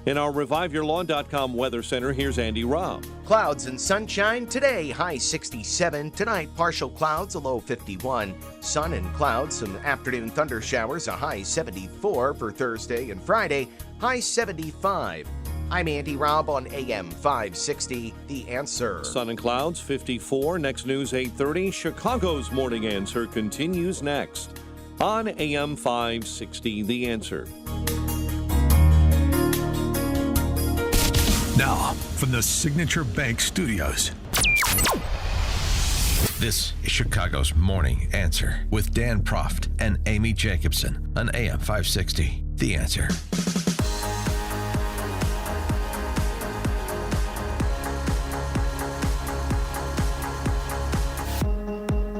In our ReviveYourLawn.com Weather Center, here's Andy Robb. Clouds and sunshine today, high 67. Tonight, partial clouds, a low 51. Sun and clouds, some afternoon thunder showers, a high 74 for Thursday and Friday, high 75. I'm Andy Robb on AM 560, The Answer. Sun and clouds, 54. Next news, 8:30. Chicago's Morning Answer continues next on AM 560, The Answer. Now, from the Signature Bank Studios, this is Chicago's Morning Answer with Dan Proft and Amy Jacobson on AM 560, The Answer.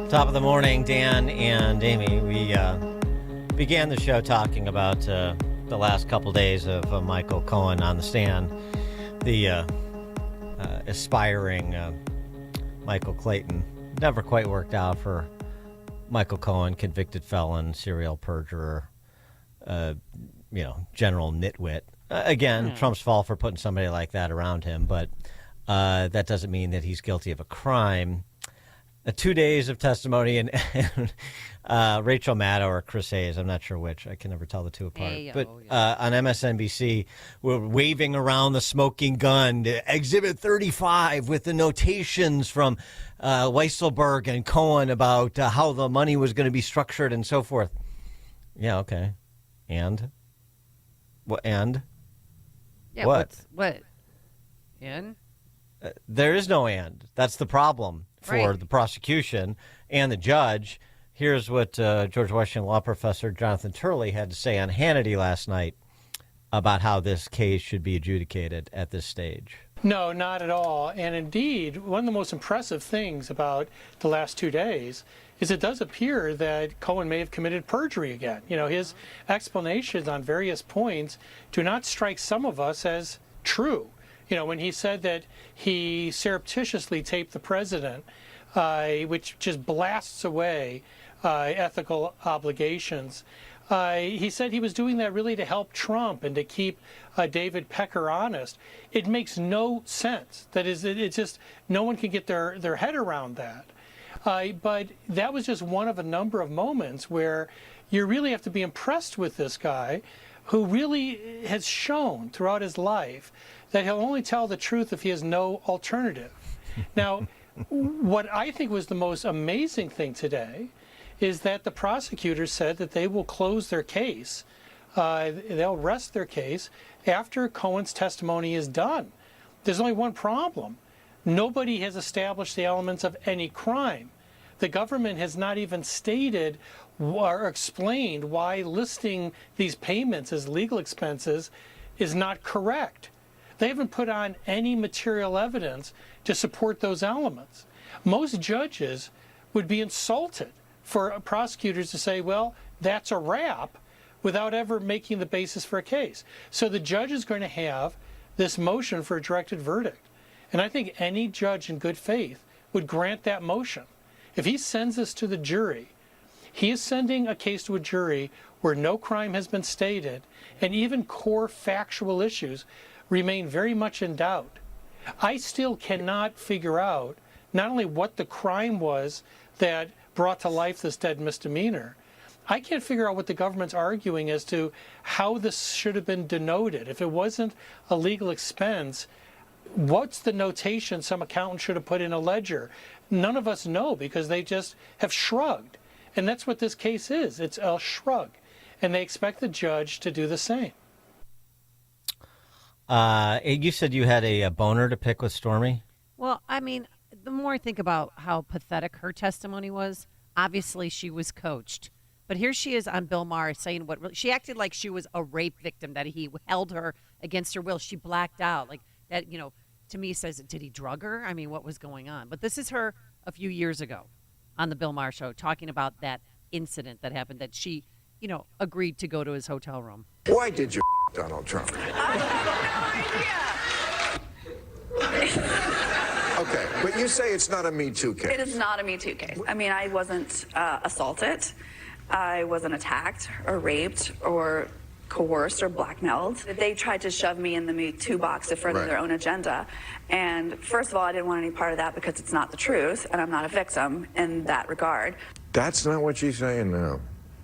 Top of the morning, Dan and Amy. We began the show talking about the last couple days of Michael Cohen on the stand. The aspiring Michael Clayton. Never quite worked out for Michael Cohen, convicted felon, serial perjurer, general nitwit. Again, Trump's fault for putting somebody like that around him, but that doesn't mean that he's guilty of a crime. 2 days of testimony, and Rachel Maddow or Chris Hayes, I'm not sure which. I can never tell the two apart. But on MSNBC, we're waving around the smoking gun, Exhibit 35, with the notations from Weisselberg and Cohen about how the money was going to be structured and so forth. Yeah, okay. And? What? And? Yeah, what? What? And? There is no and. That's the problem for the prosecution and the judge. Here's what George Washington law professor Jonathan Turley had to say on Hannity last night about how this case should be adjudicated at this stage. No, not at all. And indeed, one of the most impressive things about the last 2 days is it does appear that Cohen may have committed perjury again. You know, his explanations on various points do not strike some of us as true. You know, when he said that he surreptitiously taped the president, which just blasts away ethical obligations, he said he was doing that really to help Trump and to keep David Pecker honest. It makes no sense. That is, it's just no one can get their head around that. But that was just one of a number of moments where you really have to be impressed with this guy who really has shown throughout his life that he'll only tell the truth if he has no alternative. Now, what I think was the most amazing thing today is that the prosecutors said that they will close their case, they'll rest their case after Cohen's testimony is done. There's only one problem. Nobody has established the elements of any crime. The government has not even stated or explained why listing these payments as legal expenses is not correct. They haven't put on any material evidence to support those elements. Most judges would be insulted for prosecutors to say, well, that's a wrap, without ever making the basis for a case. So the judge is going to have this motion for a directed verdict. And I think any judge in good faith would grant that motion. If he sends this to the jury, he is sending a case to a jury where no crime has been stated, and even core factual issues remain very much in doubt. I still cannot figure out not only what the crime was that brought to life this dead misdemeanor, I can't figure out what the government's arguing as to how this should have been denoted. If it wasn't a legal expense, what's the notation some accountant should have put in a ledger? None of us know because they just have shrugged. And that's what this case is. It's a shrug. And they expect the judge to do the same. You said you had a boner to pick with Stormy? Well, I mean, the more I think about how pathetic her testimony was, obviously she was coached. But here she is on Bill Maher saying she acted like she was a rape victim, that he held her against her will. She blacked out. Like that, you know, to me says, did he drug her? I mean, what was going on? But this is her a few years ago on the Bill Maher show talking about that incident that happened, that she, you know, agreed to go to his hotel room. Why did you Donald Trump? I have no idea. Okay, but you say it's not a Me Too case. It is not a Me Too case. I mean, I wasn't assaulted. I wasn't attacked or raped or coerced or blackmailed. They tried to shove me in the Me Too box to further their own agenda. And first of all, I didn't want any part of that because it's not the truth, and I'm not a victim in that regard. That's not what she's saying now.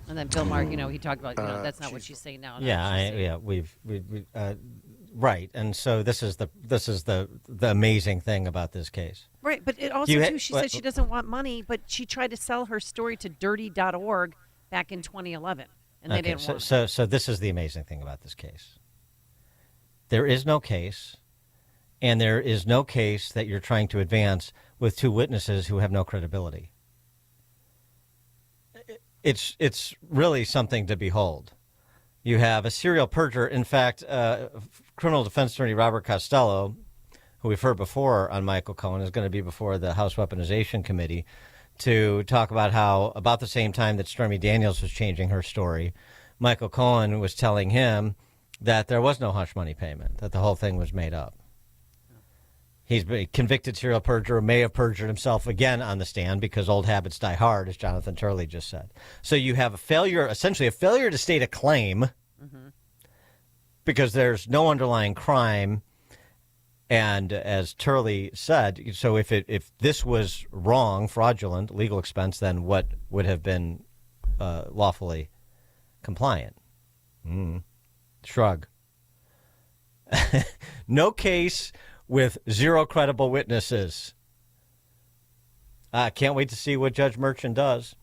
And then Bill Maher, he talked about, that's not what she's saying now. Right, and so this is the amazing thing about this case. Right, but it also too, she said she doesn't want money, but she tried to sell her story to dirty.org back in 2011, and they didn't want it. So this is the amazing thing about this case. There is no case, and there is no case that you're trying to advance with two witnesses who have no credibility. It's really something to behold. You have a serial perjurer. In fact, criminal defense attorney Robert Costello, who we've heard before on Michael Cohen, is going to be before the House Weaponization Committee to talk about how about the same time that Stormy Daniels was changing her story, Michael Cohen was telling him that there was no hush money payment, that the whole thing was made up. He's a convicted serial perjurer, may have perjured himself again on the stand because old habits die hard, as Jonathan Turley just said. So you have essentially a failure to state a claim because there's no underlying crime. And as Turley said, so if this was wrong, fraudulent, legal expense, then what would have been lawfully compliant? Shrug. No case with zero credible witnesses. Can't wait to see what Judge Merchant does.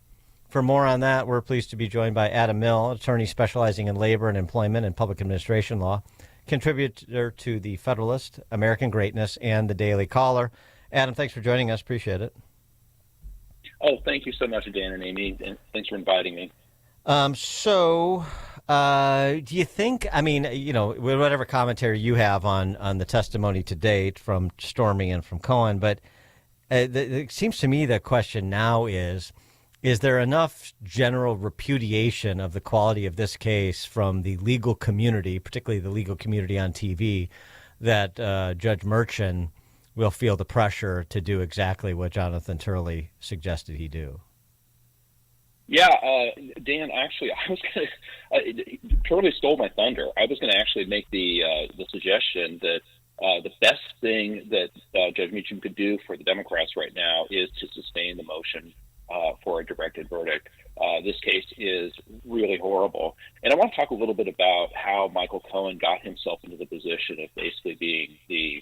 For more on that, we're pleased to be joined by Adam Mill, attorney specializing in labor and employment and public administration law, contributor to The Federalist, American Greatness, and The Daily Caller. Adam, thanks for joining us. Appreciate it. Oh, thank you so much, Dan and Amy, and thanks for inviting me. Do you think, whatever commentary you have on the testimony to date from Stormy and from Cohen, but it seems to me the question now is there enough general repudiation of the quality of this case from the legal community, particularly the legal community on TV, that Judge Merchant will feel the pressure to do exactly what Jonathan Turley suggested he do? Yeah, Dan, actually, I was going to Turley stole my thunder. I was going to actually make the suggestion that the best thing that Judge Meacham could do for the Democrats right now is to sustain the motion for a directed verdict. This case is really horrible. And I want to talk a little bit about how Michael Cohen got himself into the position of basically being the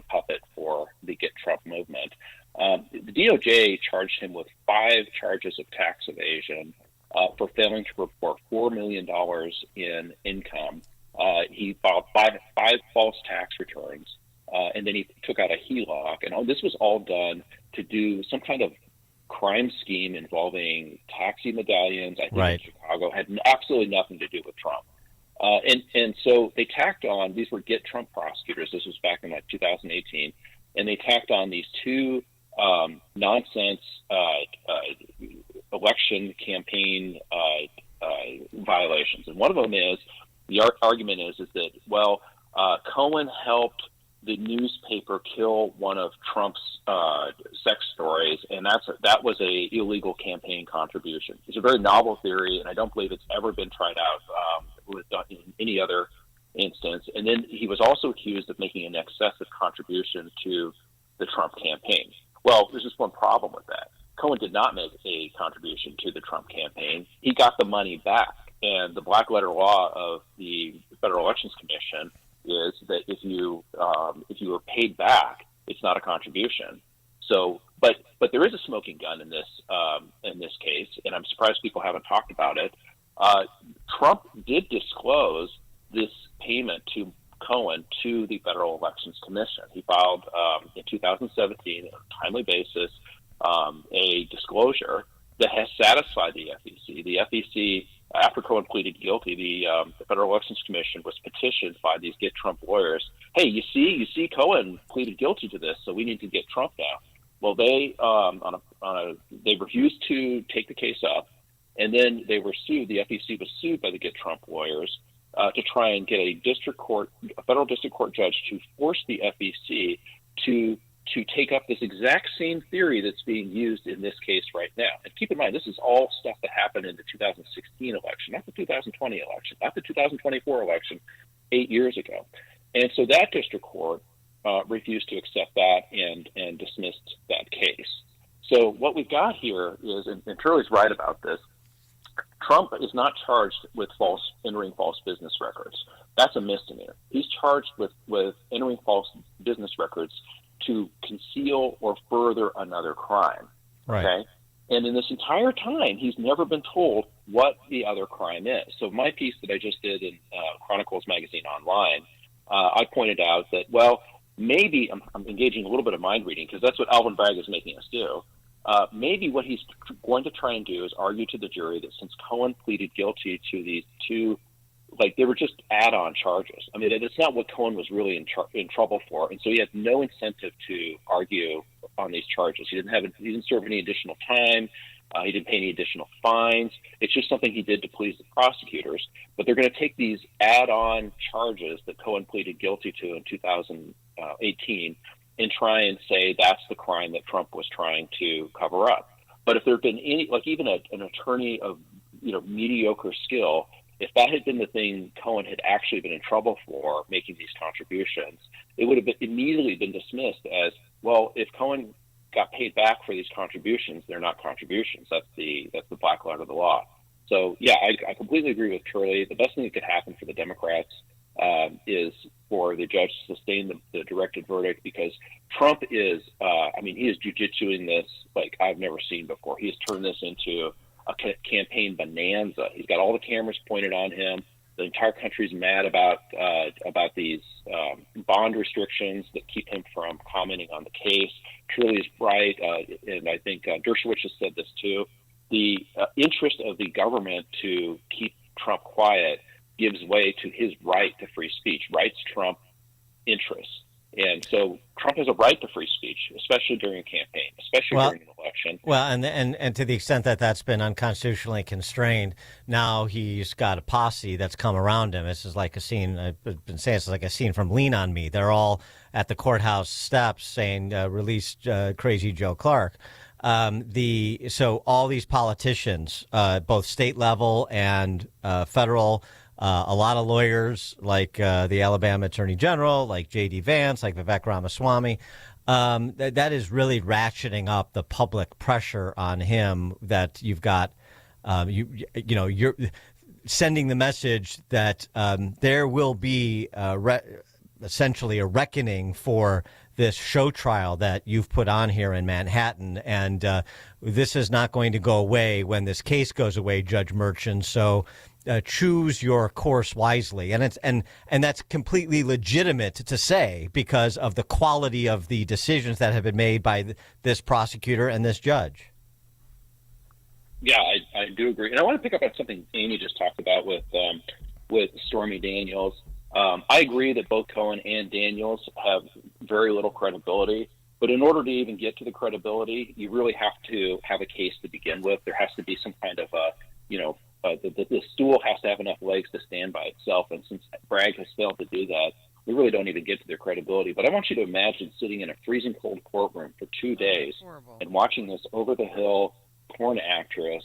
puppet for the Get Trump movement. The DOJ charged him with 5 charges of tax evasion for failing to report $4 million in income. He filed five false tax returns, and then he took out a HELOC. And this was all done to do some kind of crime scheme involving taxi medallions, I think, in Chicago, had absolutely nothing to do with Trump. And so they tacked on, these were Get Trump prosecutors, this was back in 2018, and they tacked on these 2 nonsense election campaign violations. And one of them is, the argument is that, Cohen helped the newspaper kill one of Trump's sex stories, and that was a illegal campaign contribution. It's a very novel theory, and I don't believe it's ever been tried out in any other instance. And then he was also accused of making an excessive contribution to the Trump campaign. Well, there's just one problem with that. Cohen did not make a contribution to the Trump campaign. He got the money back, and the black letter law of the Federal Elections Commission is that if you were paid back, it's not a contribution. So, but there is a smoking gun in this case, and I'm surprised people haven't talked about it. Trump did disclose this payment to Cohen to the Federal Elections Commission. He filed in 2017 on a timely basis a disclosure that has satisfied the FEC. The FEC, after Cohen pleaded guilty, the Federal Elections Commission was petitioned by these Get Trump lawyers. Hey, you see, Cohen pleaded guilty to this, so we need to get Trump now. Well, they they refused to take the case up, and then they were sued. The FEC was sued by the Get Trump lawyers to try and get a federal district court judge to force the FEC to to take up this exact same theory that's being used in this case right now. And keep in mind, this is all stuff that happened in the 2016 election, not the 2020 election, not the 2024 election 8 years ago. And so that district court refused to accept that and dismissed that case. So what we've got here is, and Turley's right about this, Trump is not charged with entering false business records. That's a misdemeanor. He's charged with entering false business records to conceal or further another crime. Right. Okay? And in this entire time, he's never been told what the other crime is. So my piece that I just did in Chronicles Magazine Online, I pointed out that, well, maybe I'm engaging a little bit of mind reading because that's what Alvin Bragg is making us do. Maybe what he's going to try and do is argue to the jury that since Cohen pleaded guilty to these two, like they were just add-on charges. I mean, it's not what Cohen was really in trouble for, and so he had no incentive to argue on these charges. He didn't serve any additional time. He didn't pay any additional fines. It's just something he did to please the prosecutors. But they're going to take these add-on charges that Cohen pleaded guilty to in 2018 and try and say that's the crime that Trump was trying to cover up. But if there had been any, like even an attorney of mediocre skill, if that had been the thing Cohen had actually been in trouble for, making these contributions, it would have immediately been dismissed as, well, if Cohen got paid back for these contributions, they're not contributions. That's the black letter of the law. So, yeah, I completely agree with Turley. The best thing that could happen for the Democrats is for the judge to sustain the directed verdict, because Trump is, he is jujitsuing this like I've never seen before. He has turned this into a campaign bonanza. He's got all the cameras pointed on him. The entire country's mad about these bond restrictions that keep him from commenting on the case. Turley is right, and I think Dershowitz has said this too. The interest of the government to keep Trump quiet gives way to his right to free speech, rights trump interests. And so Trump has a right to free speech, especially during a campaign, especially during an election. Well, and to the extent that that's been unconstitutionally constrained, now he's got a posse that's come around him. This is like a scene, I've been saying, it's like a scene from Lean on Me. They're all at the courthouse steps saying, release Crazy Joe Clark. So all these politicians, both state level and federal, a lot of lawyers like the Alabama Attorney General, like J.D. Vance, like Vivek Ramaswamy, that is really ratcheting up the public pressure on him. That you've got, you're sending the message that there will be essentially a reckoning for this show trial that you've put on here in Manhattan, and this is not going to go away when this case goes away, Judge Merchan. So choose your course wisely, and that's completely legitimate to say because of the quality of the decisions that have been made by this prosecutor and this judge. Yeah, I do agree, and I want to pick up on something Amy just talked about with Stormy Daniels. I agree that both Cohen and Daniels have very little credibility, but in order to even get to the credibility, you really have to have a case to begin with. There has to be some kind of the stool has to have enough legs to stand by itself, and since Bragg has failed to do that, we really don't even get to their credibility. But I want you to imagine sitting in a freezing cold courtroom for 2 days and watching this over-the-hill porn actress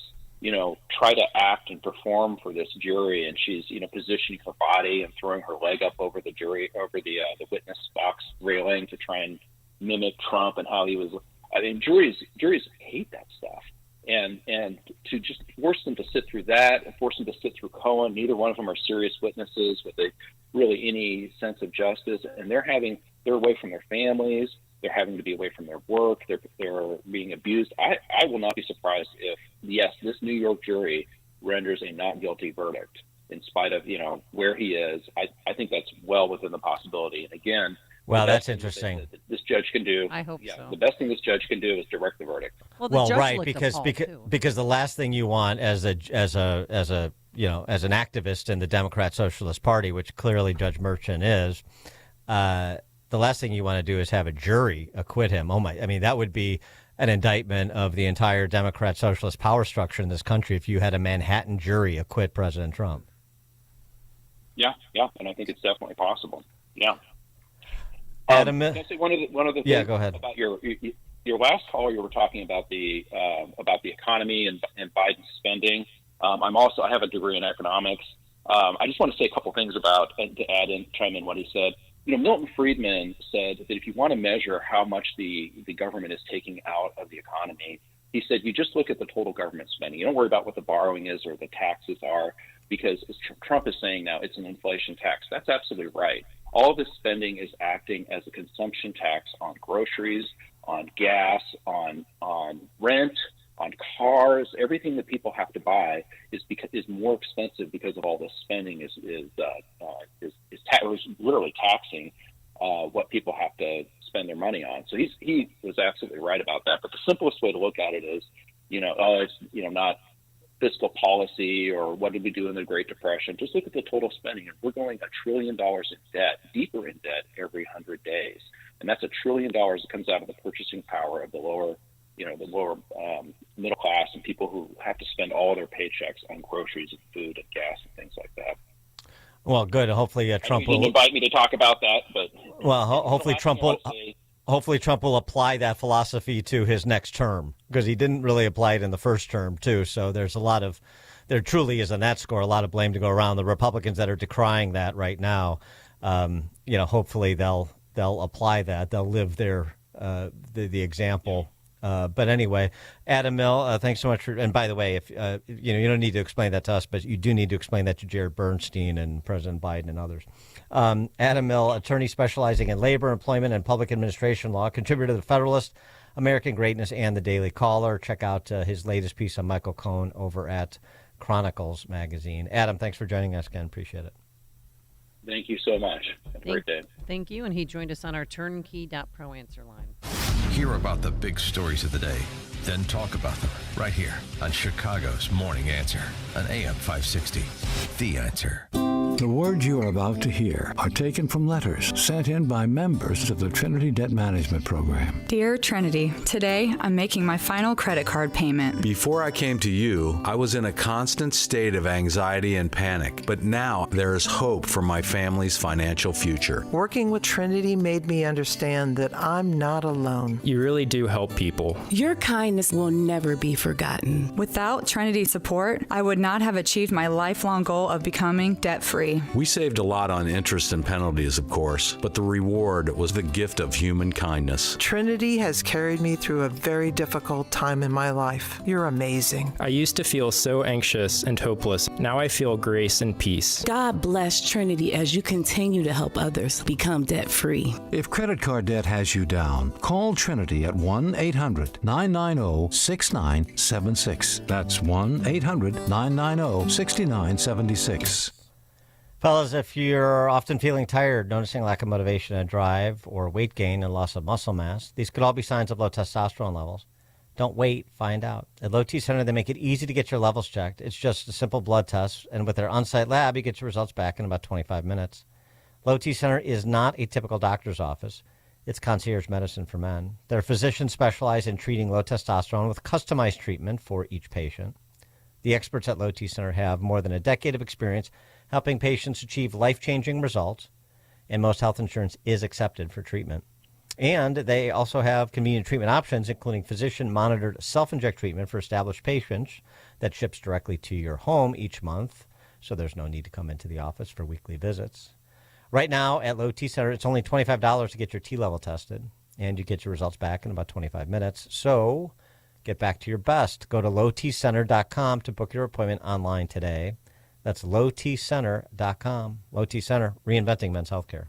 try to act and perform for this jury, and she's, positioning her body and throwing her leg up over the the witness box railing to try and mimic Trump and how he was. I mean, juries hate that stuff, and to just force them to sit through that and force them to sit through Cohen. Neither one of them are serious witnesses with really any sense of justice, and they're away from their families. They're having to be away from their work. They're being abused. I will not be surprised if, yes, this New York jury renders a not guilty verdict in spite of, where he is. I think that's well within the possibility. And again, well, that's interesting. That this judge can do. I hope so. The best thing this judge can do is direct the verdict. Well, right, because the last thing you want as an activist in the Democrat Socialist Party, which clearly Judge Merchan is, the last thing you want to do is have a jury acquit him. That would be an indictment of the entire Democrat Socialist power structure in this country if you had a Manhattan jury acquit President Trump. Yeah, and I think it's definitely possible. Yeah. Adam, can I say one of the yeah, things go ahead. About your last call, you were talking about the economy and Biden's spending. I have a degree in economics. I just want to say a couple things chime in what he said. Milton Friedman said that if you want to measure how much the government is taking out of the economy, he said you just look at the total government spending. You don't worry about what the borrowing is or the taxes are, because as Trump is saying now, it's an inflation tax. That's absolutely right. All of this spending is acting as a consumption tax on groceries, on gas, on rent, on cars. Everything that people have to buy is more expensive because of all this spending is literally taxing what people have to spend their money on. So he was absolutely right about that. But the simplest way to look at it is, it's not fiscal policy or what did we do in the Great Depression. Just look at the total spending, and we're going $1 trillion in debt, deeper in debt every 100 days, and that's $1 trillion that comes out of the purchasing power of the lower middle class and people who have to spend all their paychecks on groceries and food and gas and things like that. Well, good. Hopefully, Trump will invite me to talk about that, but hopefully Trump will. Hopefully, Trump will apply that philosophy to his next term, because he didn't really apply it in the first term too. So there truly is, on that score, a lot of blame to go around. The Republicans that are decrying that right now, hopefully they'll apply that. They'll live their the example. But anyway, Adam Mill, thanks so much for. And by the way, if you don't need to explain that to us, but you do need to explain that to Jared Bernstein and President Biden and others. Adam Mill, attorney specializing in labor, employment, and public administration law, contributor to the Federalist, American Greatness, and the Daily Caller. Check out his latest piece on Michael Cohen over at Chronicles magazine. Adam, thanks for joining us again. Appreciate it. Thank you so much. Have a great day. Thank you. And he joined us on our turnkey.pro answer line. Hear about the big stories of the day, then talk about them right here on Chicago's Morning Answer on AM 560. The Answer. The words you are about to hear are taken from letters sent in by members of the Trinity Debt Management Program. Dear Trinity, today I'm making my final credit card payment. Before I came to you, I was in a constant state of anxiety and panic, but now there is hope for my family's financial future. Working with Trinity made me understand that I'm not alone. You really do help people. Your kindness will never be forgotten. Without Trinity's support, I would not have achieved my lifelong goal of becoming debt-free. We saved a lot on interest and penalties, of course, but the reward was the gift of human kindness. Trinity has carried me through a very difficult time in my life. You're amazing. I used to feel so anxious and hopeless. Now I feel grace and peace. God bless Trinity as you continue to help others become debt-free. If credit card debt has you down, call Trinity at 1-800-990-6976. That's 1-800-990-6976. Fellas, if you're often feeling tired, noticing lack of motivation and drive, or weight gain and loss of muscle mass, these could all be signs of low testosterone levels. Don't wait, find out. At Low T Center, they make it easy to get your levels checked. It's just a simple blood test, and with their on-site lab, you get your results back in about 25 minutes. Low T Center is not a typical doctor's office. It's concierge medicine for men. Their physicians specialize in treating low testosterone with customized treatment for each patient. The experts at Low T Center have more than a decade of experience helping patients achieve life-changing results, and most health insurance is accepted for treatment. And they also have convenient treatment options, including physician-monitored self-inject treatment for established patients that ships directly to your home each month, so there's no need to come into the office for weekly visits. Right now at Low T Center, it's only $25 to get your T-level tested, and you get your results back in about 25 minutes. So get back to your best. Go to lowtcenter.com to book your appointment online today. That's lowtcenter.com. Low T Center, reinventing men's healthcare.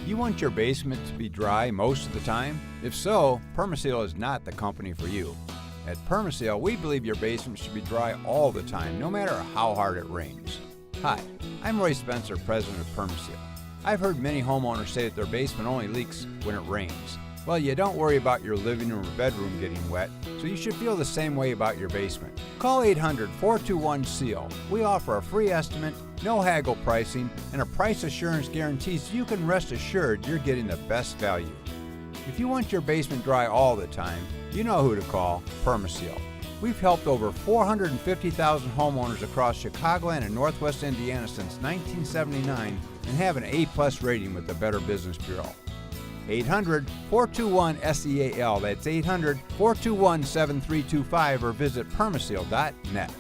You want your basement to be dry most of the time? If so, Permaseal is not the company for you. At Permaseal, we believe your basement should be dry all the time, no matter how hard it rains. Hi, I'm Roy Spencer, president of Permaseal. I've heard many homeowners say that their basement only leaks when it rains. Well, you don't worry about your living room or bedroom getting wet, so you should feel the same way about your basement. Call 800-421-SEAL. We offer a free estimate, no haggle pricing, and a price assurance guarantee so you can rest assured you're getting the best value. If you want your basement dry all the time, you know who to call, Permaseal. We've helped over 450,000 homeowners across Chicagoland and Northwest Indiana since 1979 and have an A+ rating with the Better Business Bureau. 800-421-SEAL. That's 800-421-7325 or visit permaseal.net.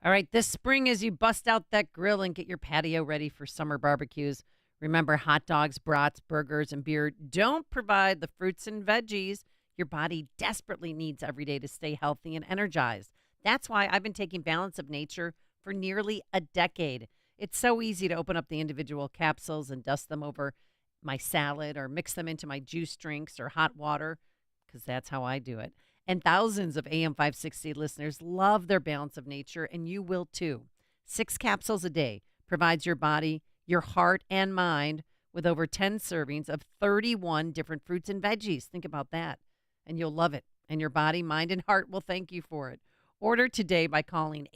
All right, this spring as you bust out that grill and get your patio ready for summer barbecues, remember hot dogs, brats, burgers, and beer don't provide the fruits and veggies your body desperately needs every day to stay healthy and energized. That's why I've been taking Balance of Nature for nearly a decade. It's so easy to open up the individual capsules and dust them over my salad or mix them into my juice drinks or hot water, because that's how I do it. And thousands of AM 560 listeners love their Balance of Nature, and you will too. 6 capsules a day provides your body, your heart, and mind with over 10 servings of 31 different fruits and veggies. Think about that. And you'll love it. And your body, mind, and heart will thank you for it. Order today by calling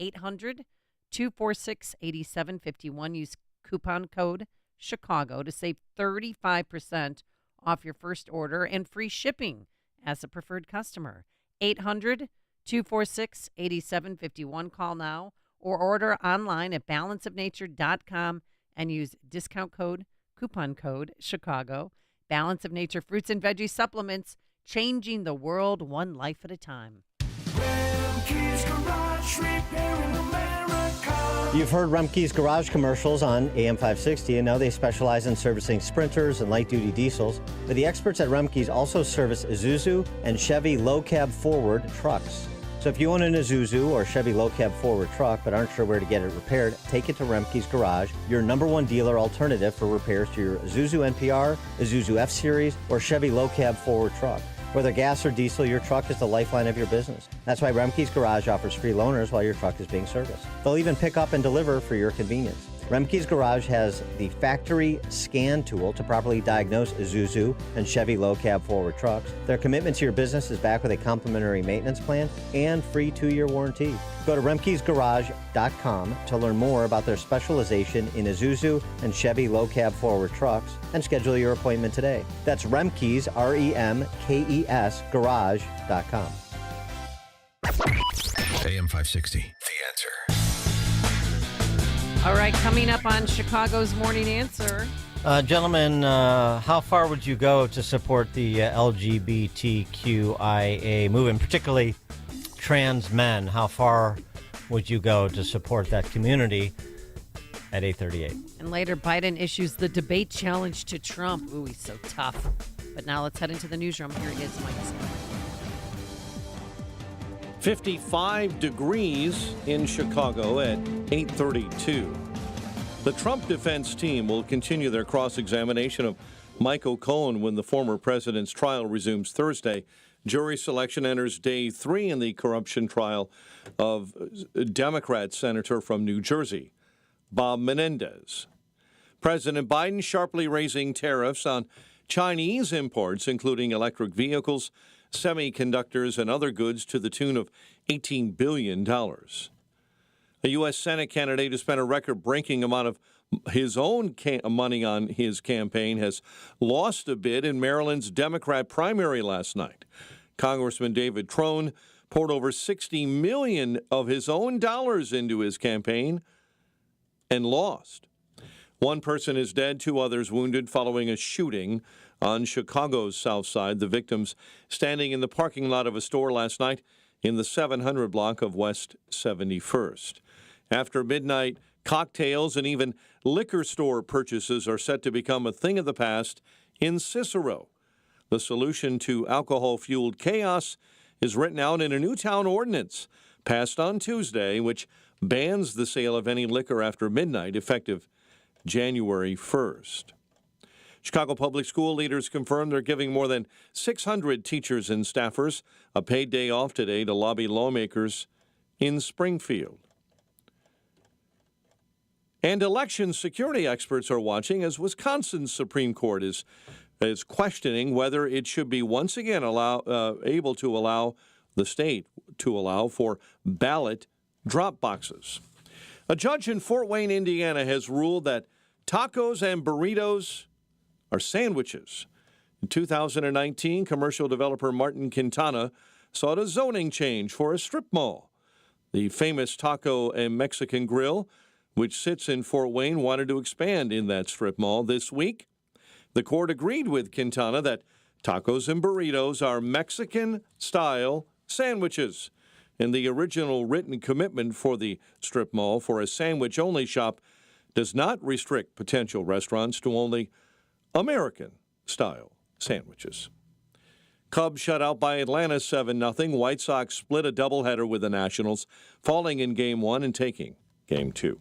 800-246-8751. Use coupon code Chicago to save 35% off your first order and free shipping as a preferred customer. 800-246-8751. Call now or order online at balanceofnature.com and use coupon code Chicago. Balance of Nature fruits and veggie supplements, changing the world one life at a time. You've heard Remke's Garage commercials on AM 560, and now they specialize in servicing Sprinters and light-duty diesels. But the experts at Remke's also service Isuzu and Chevy low-cab forward trucks. So if you own an Isuzu or Chevy low-cab forward truck but aren't sure where to get it repaired, take it to Remke's Garage, your #1 dealer alternative for repairs to your Isuzu NPR, Isuzu F-Series, or Chevy low-cab forward truck. Whether gas or diesel, your truck is the lifeline of your business. That's why Remke's Garage offers free loaners while your truck is being serviced. They'll even pick up and deliver for your convenience. Remke's Garage has the factory scan tool to properly diagnose Isuzu and Chevy low-cab forward trucks. Their commitment to your business is backed with a complimentary maintenance plan and free 2-year warranty. Go to remkesgarage.com to learn more about their specialization in Isuzu and Chevy low-cab forward trucks and schedule your appointment today. That's Remkes, REMKES, garage.com. AM 560, The Answer. All right, coming up on Chicago's Morning Answer. Gentlemen, how far would you go to support the LGBTQIA movement, particularly trans men? How far would you go to support that community at 8:38? And later, Biden issues the debate challenge to Trump. Ooh, he's so tough. But now let's head into the newsroom. Here he is, Mike Scott. 55 degrees in Chicago at 8:32. The Trump defense team will continue their cross-examination of Michael Cohen when the former president's trial resumes Thursday. Jury selection enters day 3 in the corruption trial of Democrat senator from New Jersey, Bob Menendez. President Biden sharply raising tariffs on Chinese imports, including electric vehicles, semiconductors, and other goods to the tune of $18 billion. A U.S. Senate candidate who spent a record-breaking amount of his own money on his campaign has lost a bid in Maryland's Democrat primary last night. Congressman David Trone poured over $60 million of his own dollars into his campaign and lost. One person is dead, 2 others wounded following a shooting on Chicago's South Side. The victims standing in the parking lot of a store last night in the 700 block of West 71st. After midnight, cocktails and even liquor store purchases are set to become a thing of the past in Cicero. The solution to alcohol-fueled chaos is written out in a new town ordinance passed on Tuesday, which bans the sale of any liquor after midnight, effective January 1st. Chicago Public School leaders confirmed they're giving more than 600 teachers and staffers a paid day off today to lobby lawmakers in Springfield. And election security experts are watching as Wisconsin's Supreme Court is questioning whether it should be once again able to allow the state to allow for ballot drop boxes. A judge in Fort Wayne, Indiana, has ruled that tacos and burritos are sandwiches. In 2019, commercial developer Martin Quintana sought a zoning change for a strip mall. The famous taco and Mexican grill which sits in Fort Wayne, wanted to expand in that strip mall this week. The court agreed with Quintana that tacos and burritos are Mexican-style sandwiches, and the original written commitment for the strip mall for a sandwich-only shop does not restrict potential restaurants to only American-style sandwiches. Cubs shut out by Atlanta 7-0. White Sox split a doubleheader with the Nationals, falling in Game 1 and taking Game 2.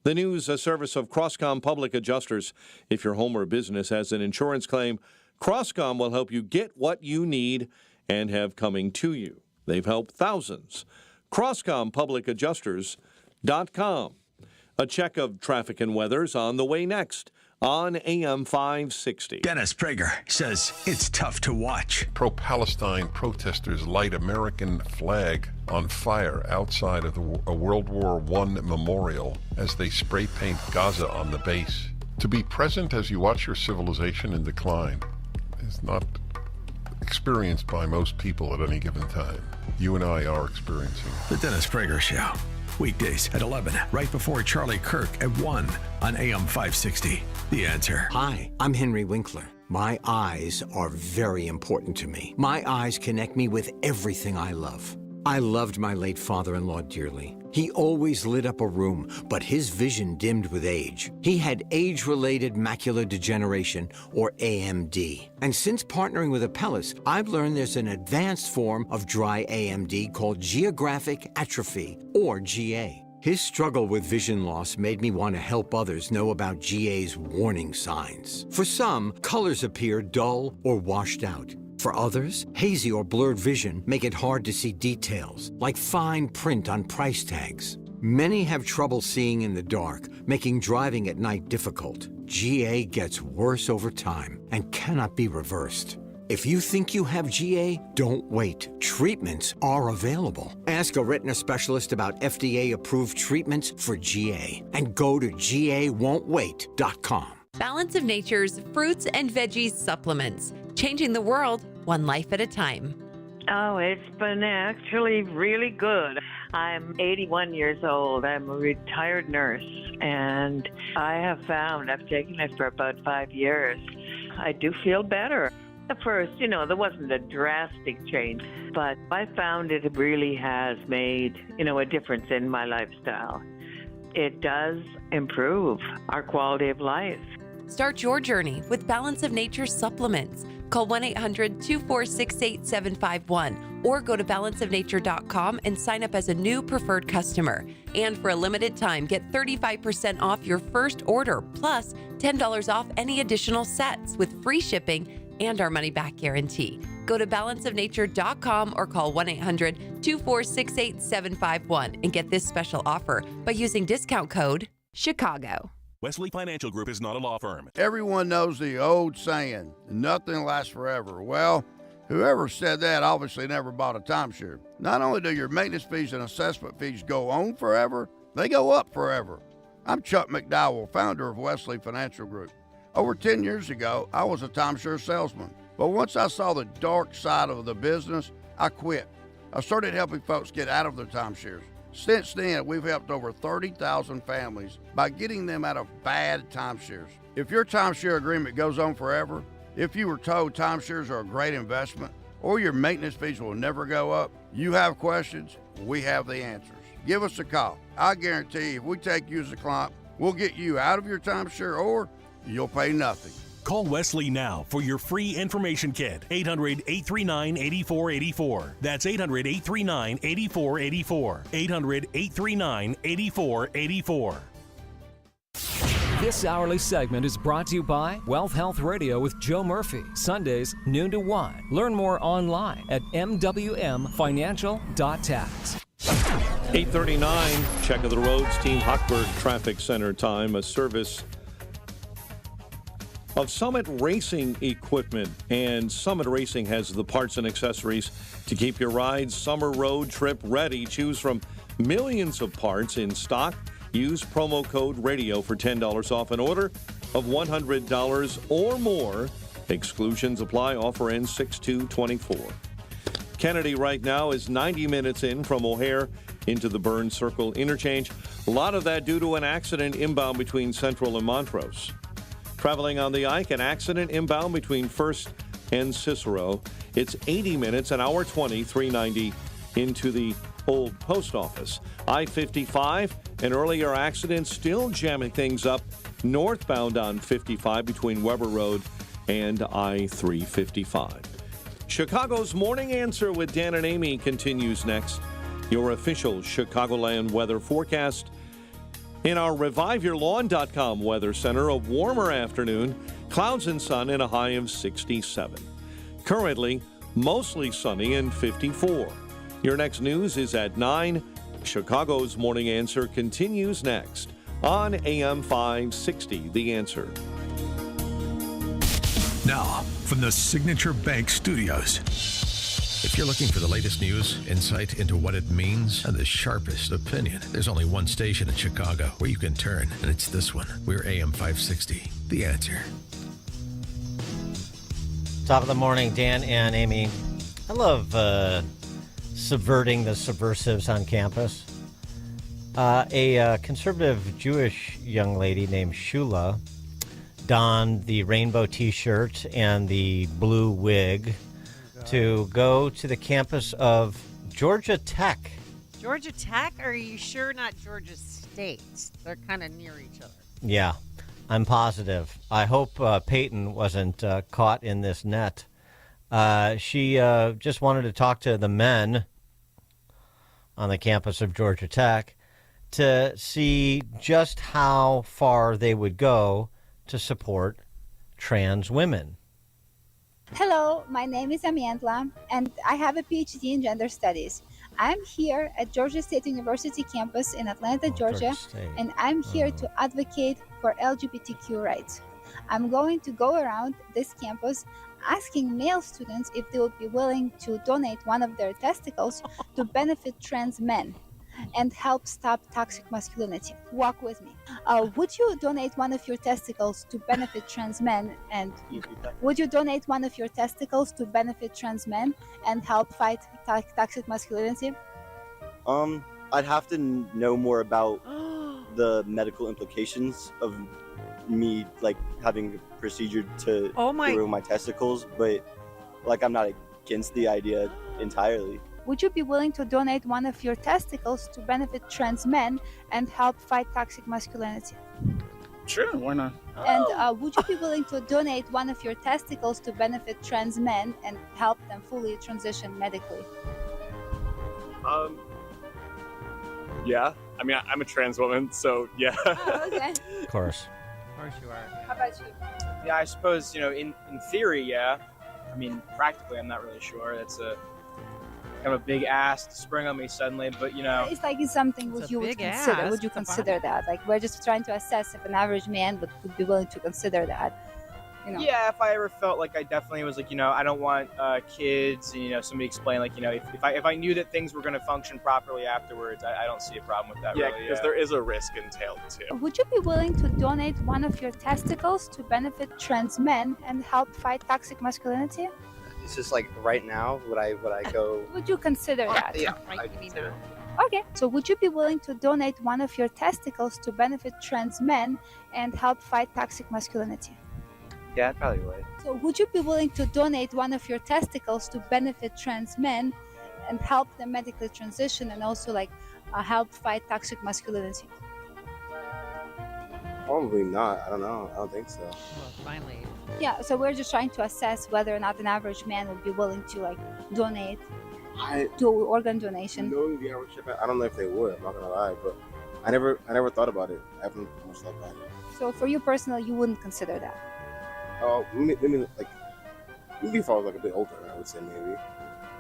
The news, a service of Croscom Public Adjusters. If your home or business has an insurance claim, Croscom will help you get what you need and have coming to you. They've helped thousands. CroscomPublicAdjusters.com. A check of traffic and weather's on the way next on AM 560. Dennis Prager says it's tough to watch. Pro-Palestine protesters light American flag on fire outside of a World War I memorial as they spray paint Gaza on the base. To be present as you watch your civilization in decline is not experienced by most people at any given time. You and I are experiencing it. The Dennis Prager Show. Weekdays at 11, right before Charlie Kirk at 1 on AM 560. The Answer. Hi, I'm Henry Winkler. My eyes are very important to me. My eyes connect me with everything I love. I loved my late father-in-law dearly. He always lit up a room, but his vision dimmed with age. He had age-related macular degeneration, or AMD. And since partnering with Apellis, I've learned there's an advanced form of dry AMD called geographic atrophy, or GA. His struggle with vision loss made me want to help others know about GA's warning signs. For some, colors appear dull or washed out. For others, hazy or blurred vision make it hard to see details, like fine print on price tags. Many have trouble seeing in the dark, making driving at night difficult. GA gets worse over time and cannot be reversed. If you think you have GA, don't wait. Treatments are available. Ask a retina specialist about FDA-approved treatments for GA and go to GAWon'tWait.com. Balance of Nature's fruits and veggies supplements, changing the world one life at a time. Oh, it's been actually really good. I'm 81 years old. I'm a retired nurse, and I have found, I've taken it for about 5 years, I do feel better. At first, there wasn't a drastic change, but I found it really has made, a difference in my lifestyle. It does improve our quality of life. Start your journey with Balance of Nature supplements. Call 1-800-246-8751 or go to balanceofnature.com and sign up as a new preferred customer. And for a limited time, get 35% off your first order, plus $10 off any additional sets with free shipping and our money-back guarantee. Go to balanceofnature.com or call 1-800-246-8751 and get this special offer by using discount code CHICAGO. Wesley Financial Group is not a law firm. Everyone knows the old saying, nothing lasts forever. Well, whoever said that obviously never bought a timeshare. Not only do your maintenance fees and assessment fees go on forever, they go up forever. I'm Chuck McDowell, founder of Wesley Financial Group. Over 10 years ago, I was a timeshare salesman. But once I saw the dark side of the business, I quit. I started helping folks get out of their timeshares. Since then, we've helped over 30,000 families by getting them out of bad timeshares. If your timeshare agreement goes on forever, if you were told timeshares are a great investment, or your maintenance fees will never go up, you have questions, we have the answers. Give us a call. I guarantee if we take you as a client, we'll get you out of your timeshare or you'll pay nothing. Call Wesley now for your free information kit. 800-839-8484. That's 800-839-8484. 800-839-8484. This hourly segment is brought to you by Wealth Health Radio with Joe Murphy. Sundays, noon to 1. Learn more online at mwmfinancial.tax. 8:39, check of the roads, Team Hochberg Traffic Center time, a service of Summit Racing Equipment. And Summit Racing has the parts and accessories to keep your ride's summer road trip ready. Choose from millions of parts in stock. Use promo code RADIO for $10 off an order of $100 or more. Exclusions apply. Offer ends 6/2/24. Kennedy right now is 90 minutes in from O'Hare into the Burns Circle interchange. A lot of that due to an accident inbound between Central and Montrose. Traveling on the Ike, an accident inbound between First and Cicero. It's 80 minutes, an hour 20, 390 into the old post office. I-55, an earlier accident still jamming things up northbound on 55 between Weber Road and I-355. Chicago's Morning Answer with Dan and Amy continues next. Your official Chicagoland weather forecast. In our ReviveYourLawn.com weather center, a warmer afternoon, clouds and sun in a high of 67. Currently, mostly sunny and 54. Your next news is at 9. Chicago's Morning Answer continues next on AM 560, The Answer. Now, from the Signature Bank Studios. If you're looking for the latest news, insight into what it means, and the sharpest opinion, there's only one station in Chicago where you can turn, and it's this one. We're AM 560, The Answer. Top of the morning, Dan and Amy. I love subverting the subversives on campus. A conservative Jewish young lady named Shula donned the rainbow T-shirt and the blue wig to go to the campus of Georgia Tech. Georgia Tech? Are you sure not Georgia State? They're kind of near each other. Yeah, I'm positive. I hope Peyton wasn't caught in this net. She just wanted to talk to the men on the campus of Georgia Tech to see just how far they would go to support trans women. Hello, my name is Amandla, and I have a PhD in gender studies. I'm here at Georgia State University campus in Atlanta, Georgia, and I'm here to advocate for LGBTQ rights. I'm going to go around this campus asking male students if they would be willing to donate one of their testicles to benefit trans men and help stop toxic masculinity. Walk with me. Would you donate one of your testicles to benefit trans men? And would you donate one of your testicles to benefit trans men and help fight toxic masculinity? I'd have to know more about the medical implications of me having a procedure to remove my testicles, but I'm not against the idea entirely. Would you be willing to donate one of your testicles to benefit trans men and help fight toxic masculinity? Sure, why not? And would you be willing to donate one of your testicles to benefit trans men and help them fully transition medically? Yeah. I mean, I'm a trans woman, so yeah. Oh, okay. Of course. Of course you are. How about you? Yeah, I suppose, in theory, yeah. I mean, practically, I'm not really sure. That's a kind of a big ask to spring on me suddenly, but It's it's something It's a you would big consider. ask. Would you It's a consider that? We're just trying to assess if an average man would be willing to consider that. Yeah, if I ever felt like I definitely was I don't want kids, and somebody explain if I knew that things were going to function properly afterwards, I don't see a problem with that. Yeah, really. because there is a risk entailed too. Would you be willing to donate one of your testicles to benefit trans men and help fight toxic masculinity? It's just right now, would I go? Would you consider that? Yeah, I consider. Okay, so would you be willing to donate one of your testicles to benefit trans men and help fight toxic masculinity? Yeah, I probably would. So would you be willing to donate one of your testicles to benefit trans men and help them medically transition and also help fight toxic masculinity? Probably not. I don't know. I don't think so. Well, finally. Yeah, so we're just trying to assess whether or not an average man would be willing to donate, do organ donation. Knowing the average I don't know if they would. I'm not gonna lie, but I never thought about it. I haven't much thought about it. So for you personally, you wouldn't consider that? Oh, maybe if I was a bit older, I would say maybe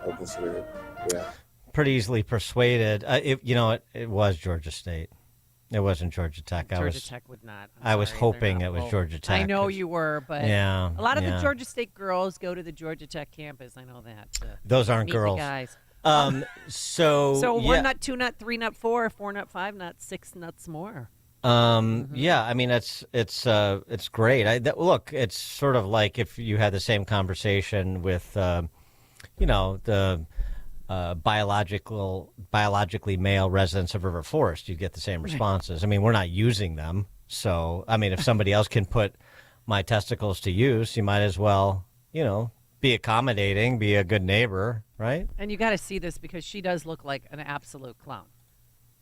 I would consider it. Yeah. Pretty easily persuaded. It was Georgia State. It wasn't Georgia Tech. Georgia Tech would not. I was hoping it was Georgia Tech. I know you were, but yeah, a lot of the Georgia State girls go to the Georgia Tech campus. I know that. Those aren't meet the girls. guys. So one nut, two nut, three nut, four nut, five nut, six nuts more. Yeah, I mean it's great. Look, it's sort of like if you had the same conversation with, the biologically male residents of River Forest, you'd get the same responses. I mean, we're not using them. So, I mean, if somebody else can put my testicles to use, you might as well, be accommodating, be a good neighbor, right? And you got to see this because she does look like an absolute clown,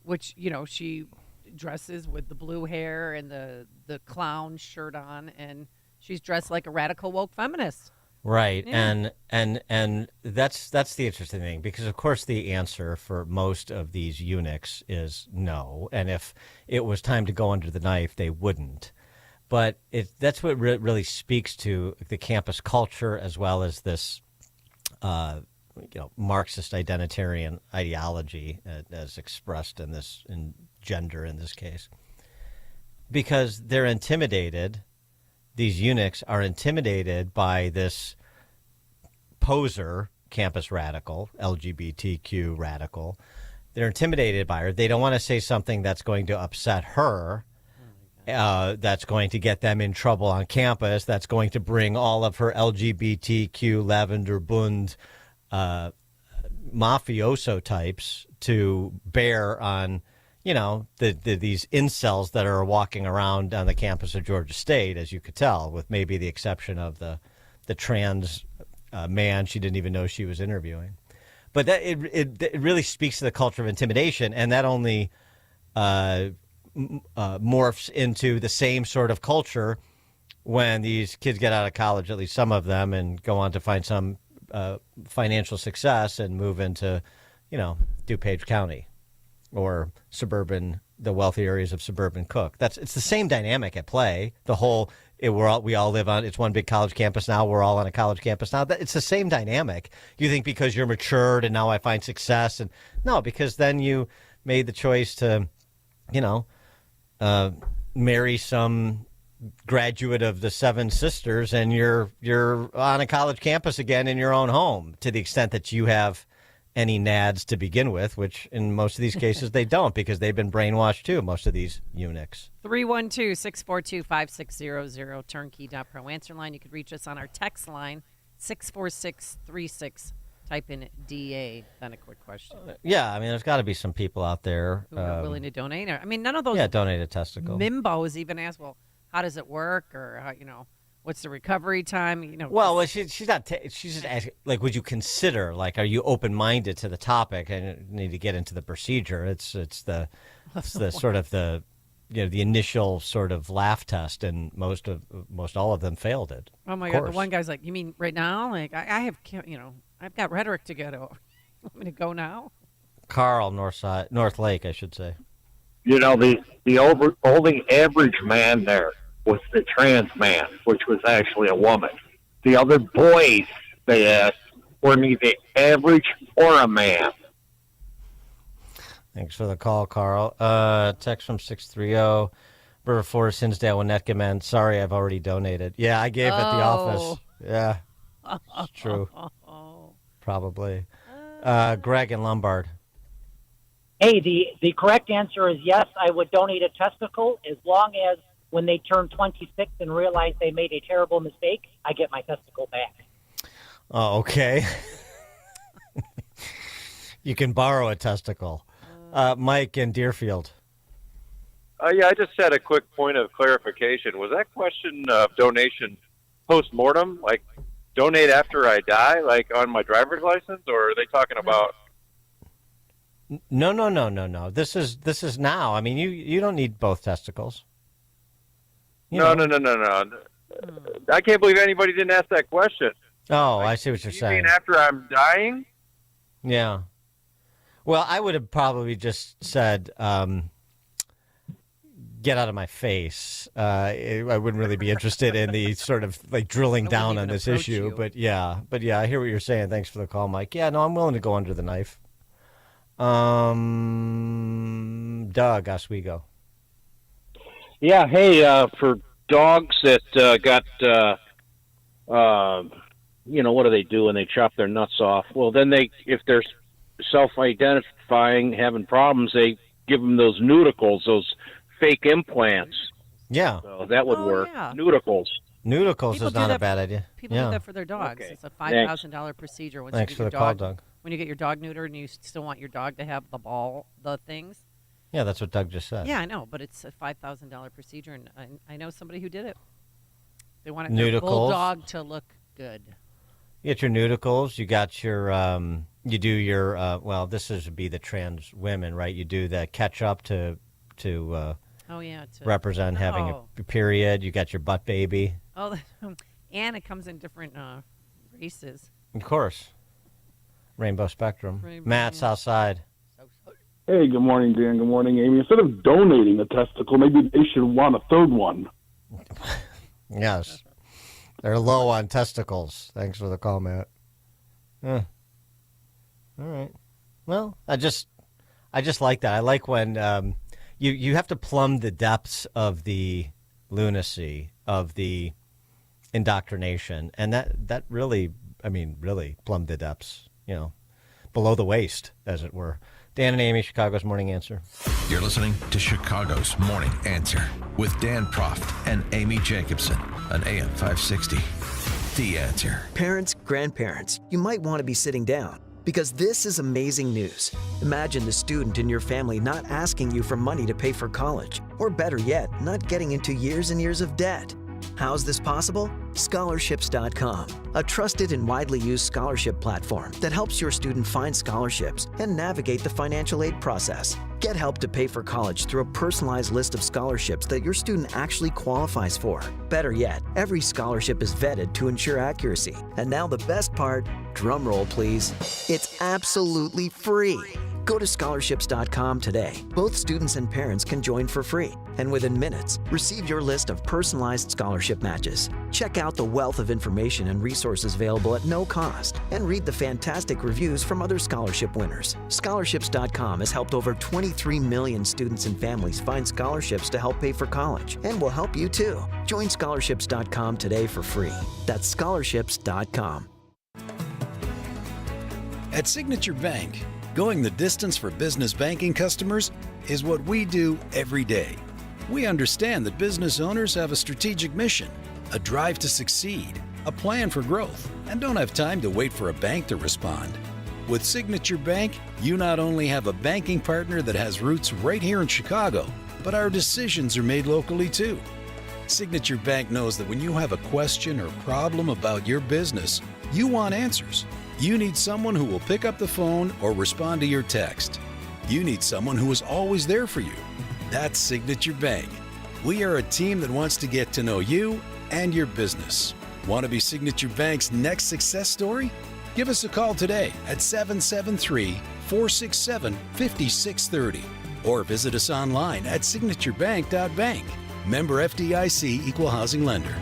which, she dresses with the blue hair and the clown shirt on, and she's dressed like a radical woke feminist. Right. Yeah. And that's the interesting thing, because of course the answer for most of these eunuchs is no. And if it was time to go under the knife, they wouldn't. But that's what really speaks to the campus culture, as well as this Marxist identitarian ideology as expressed in gender in this case. Because they're intimidated. These eunuchs are intimidated by this poser campus radical, LGBTQ radical. They're intimidated by her. They don't want to say something that's going to upset her, that's going to get them in trouble on campus, that's going to bring all of her LGBTQ Lavender Bund mafioso types to bear on these incels that are walking around on the campus of Georgia State, as you could tell, with maybe the exception of the trans man she didn't even know she was interviewing. But that it really speaks to the culture of intimidation, and that only morphs into the same sort of culture when these kids get out of college, at least some of them, and go on to find some financial success and move into, DuPage County or the wealthy areas of suburban Cook. It's the same dynamic at play. The whole we all live on, it's one big college campus now. We're all on a college campus now. It's the same dynamic. You think because you're matured and now I find success, and no, because then you made the choice to, marry some graduate of the Seven Sisters, and you're on a college campus again in your own home, to the extent that you have any nads to begin with, which in most of these cases they don't, because they've been brainwashed too, most of these eunuchs. 312-642-5600, turnkey.pro answer line. You could reach us on our text line, 64636. Type in DA, then a quick question. Yeah, I mean, there's got to be some people out there who are willing to donate. I mean, none of those donate a testicle. Mimbos even ask, well, how does it work, or how, what's the recovery time? Well, she's not. She's just asking, like, would you consider, like, are you open-minded to the topic and need to get into the procedure? It's the sort of the the initial sort of laugh test, and most all of them failed it. Oh my God! The one guy's like, you mean right now? Like, I have I've got rhetoric to get over. Want me to go now? Carl, North Lake, I should say. The only average man there was the trans man, which was actually a woman. The other boys they asked were neither the average or a man. Thanks for the call, Carl. Text from 630. River Forest, Hinsdale, Winnetka men. Sorry, I've already donated. Yeah, I gave at the office. Yeah, it's true. Probably. Greg in Lombard. Hey, the correct answer is yes, I would donate a testicle, as long as when they turn 26 and realize they made a terrible mistake, I get my testicle back. Oh, okay. You can borrow a testicle. Mike in Deerfield. Yeah, I just had a quick point of clarification. Was that question of donation post-mortem, like donate after I die, like on my driver's license, or are they talking about? No. This is now. I mean, you don't need both testicles. No. I can't believe anybody didn't ask that question. Oh, I see what you're saying. You mean after I'm dying? Yeah. Well, I would have probably just said, get out of my face. I wouldn't really be interested in the sort of like drilling down on this issue. But yeah, I hear what you're saying. Thanks for the call, Mike. Yeah, no, I'm willing to go under the knife. Doug, Oswego. Yeah, hey, for dogs that got, what do they do when they chop their nuts off? Well, then if they're self-identifying, having problems, they give them those nudicles, those fake implants. Yeah. So that would work. Yeah. Nudicles. Nudicles is not a bad idea. People do that for their dogs. Okay. It's a $5,000 procedure. Once Thanks you for give the your call, dog Doug. When you get your dog neutered and you still want your dog to have the things. Yeah, that's what Doug just said. Yeah, I know, but it's a $5,000 procedure, and I know somebody who did it. They want Nudicles. their bulldog to look good. You get your nudicles. You got your, you do your, this would be the trans women, right? You do the catch up to represent having a period. You got your butt baby. Oh, and it comes in different races. Of course. Rainbow Spectrum. Matt's outside. Hey, good morning, Dan. Good morning, Amy. Instead of donating a testicle, maybe they should want a third one. Yes. They're low on testicles. Thanks for the call, Matt. All right. Well, I just like that. I like when you have to plumb the depths of the lunacy, of the indoctrination, and that really, really plumbed the depths, below the waist, as it were. Dan and Amy, Chicago's Morning Answer. You're listening to Chicago's Morning Answer with Dan Proft and Amy Jacobson on AM 560. The Answer. Parents, grandparents, you might want to be sitting down because this is amazing news. Imagine the student in your family not asking you for money to pay for college, or better yet, not getting into years and years of debt. How's this possible? Scholarships.com, a trusted and widely used scholarship platform that helps your student find scholarships and navigate the financial aid process. Get help to pay for college through a personalized list of scholarships that your student actually qualifies for. Better yet, every scholarship is vetted to ensure accuracy. And now the best part, drum roll please, it's absolutely free. Go to scholarships.com today. Both students and parents can join for free. And within minutes, receive your list of personalized scholarship matches. Check out the wealth of information and resources available at no cost. And read the fantastic reviews from other scholarship winners. Scholarships.com has helped over 23 million students and families find scholarships to help pay for college. And will help you too. Join scholarships.com today for free. That's scholarships.com. At Signature Bank, going the distance for business banking customers is what we do every day. We understand that business owners have a strategic mission, a drive to succeed, a plan for growth, and don't have time to wait for a bank to respond. With Signature Bank, you not only have a banking partner that has roots right here in Chicago, but our decisions are made locally too. Signature Bank knows that when you have a question or problem about your business, you want answers. You need someone who will pick up the phone or respond to your text. You need someone who is always there for you. That's Signature Bank. We are a team that wants to get to know you and your business. Want to be Signature Bank's next success story? Give us a call today at 773-467-5630 or visit us online at signaturebank.bank. Member FDIC Equal Housing Lender.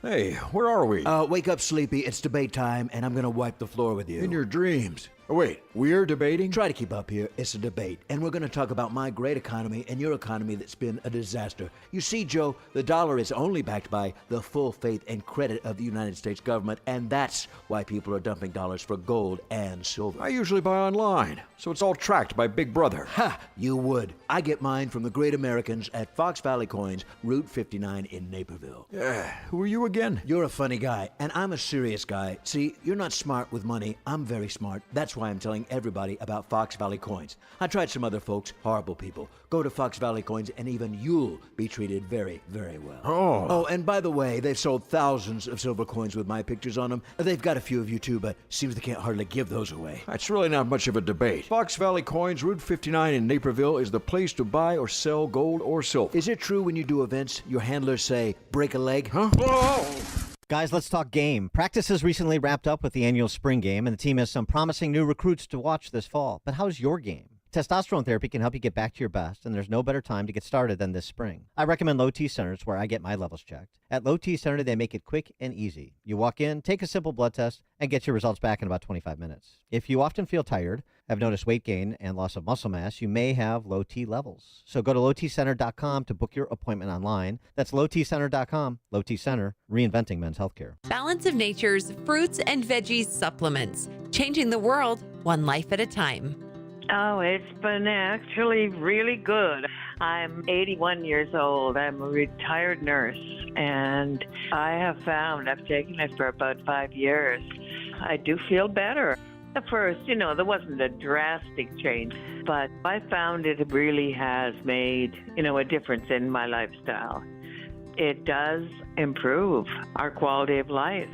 Hey, where are we? Wake up, Sleepy. It's debate time, and I'm going to wipe the floor with you. In your dreams. Oh, wait, we're debating? Try to keep up here. It's a debate, and we're going to talk about my great economy and your economy that's been a disaster. You see, Joe, the dollar is only backed by the full faith and credit of the United States government, and that's why people are dumping dollars for gold and silver. I usually buy online, so it's all tracked by Big Brother. Ha! You would. I get mine from the great Americans at Fox Valley Coins, Route 59 in Naperville. Yeah, who are you again? You're a funny guy, and I'm a serious guy. See, you're not smart with money. I'm very smart. That's why I'm telling everybody about Fox Valley Coins. I tried some other folks, horrible people. Go to Fox Valley Coins and even you'll be treated very, very well. Oh, and by the way, they've sold thousands of silver coins with my pictures on them. They've got a few of you too, but seems they can't hardly give those away. That's really not much of a debate. Fox Valley Coins, Route 59 in Naperville is the place to buy or sell gold or silver. Is it true when you do events, your handlers say, break a leg? Huh? Whoa! Guys, let's talk game. Practice has recently wrapped up with the annual spring game, and the team has some promising new recruits to watch this fall. But how's your game? Testosterone therapy can help you get back to your best, and there's no better time to get started than this spring. I recommend Low T Centers, where I get my levels checked. At Low T Center, they make it quick and easy. You walk in, take a simple blood test, and get your results back in about 25 minutes. If you often feel tired, have noticed weight gain and loss of muscle mass, you may have low T levels. So go to lowtcenter.com to book your appointment online. That's lowtcenter.com. Low T Center, reinventing men's healthcare. Balance of Nature's fruits and veggies supplements, changing the world one life at a time. Oh, it's been actually really good. I'm 81 years old. I'm a retired nurse, and I have found, I've taken it for about 5 years, I do feel better. At first, there wasn't a drastic change, but I found it really has made, a difference in my lifestyle. It does improve our quality of life.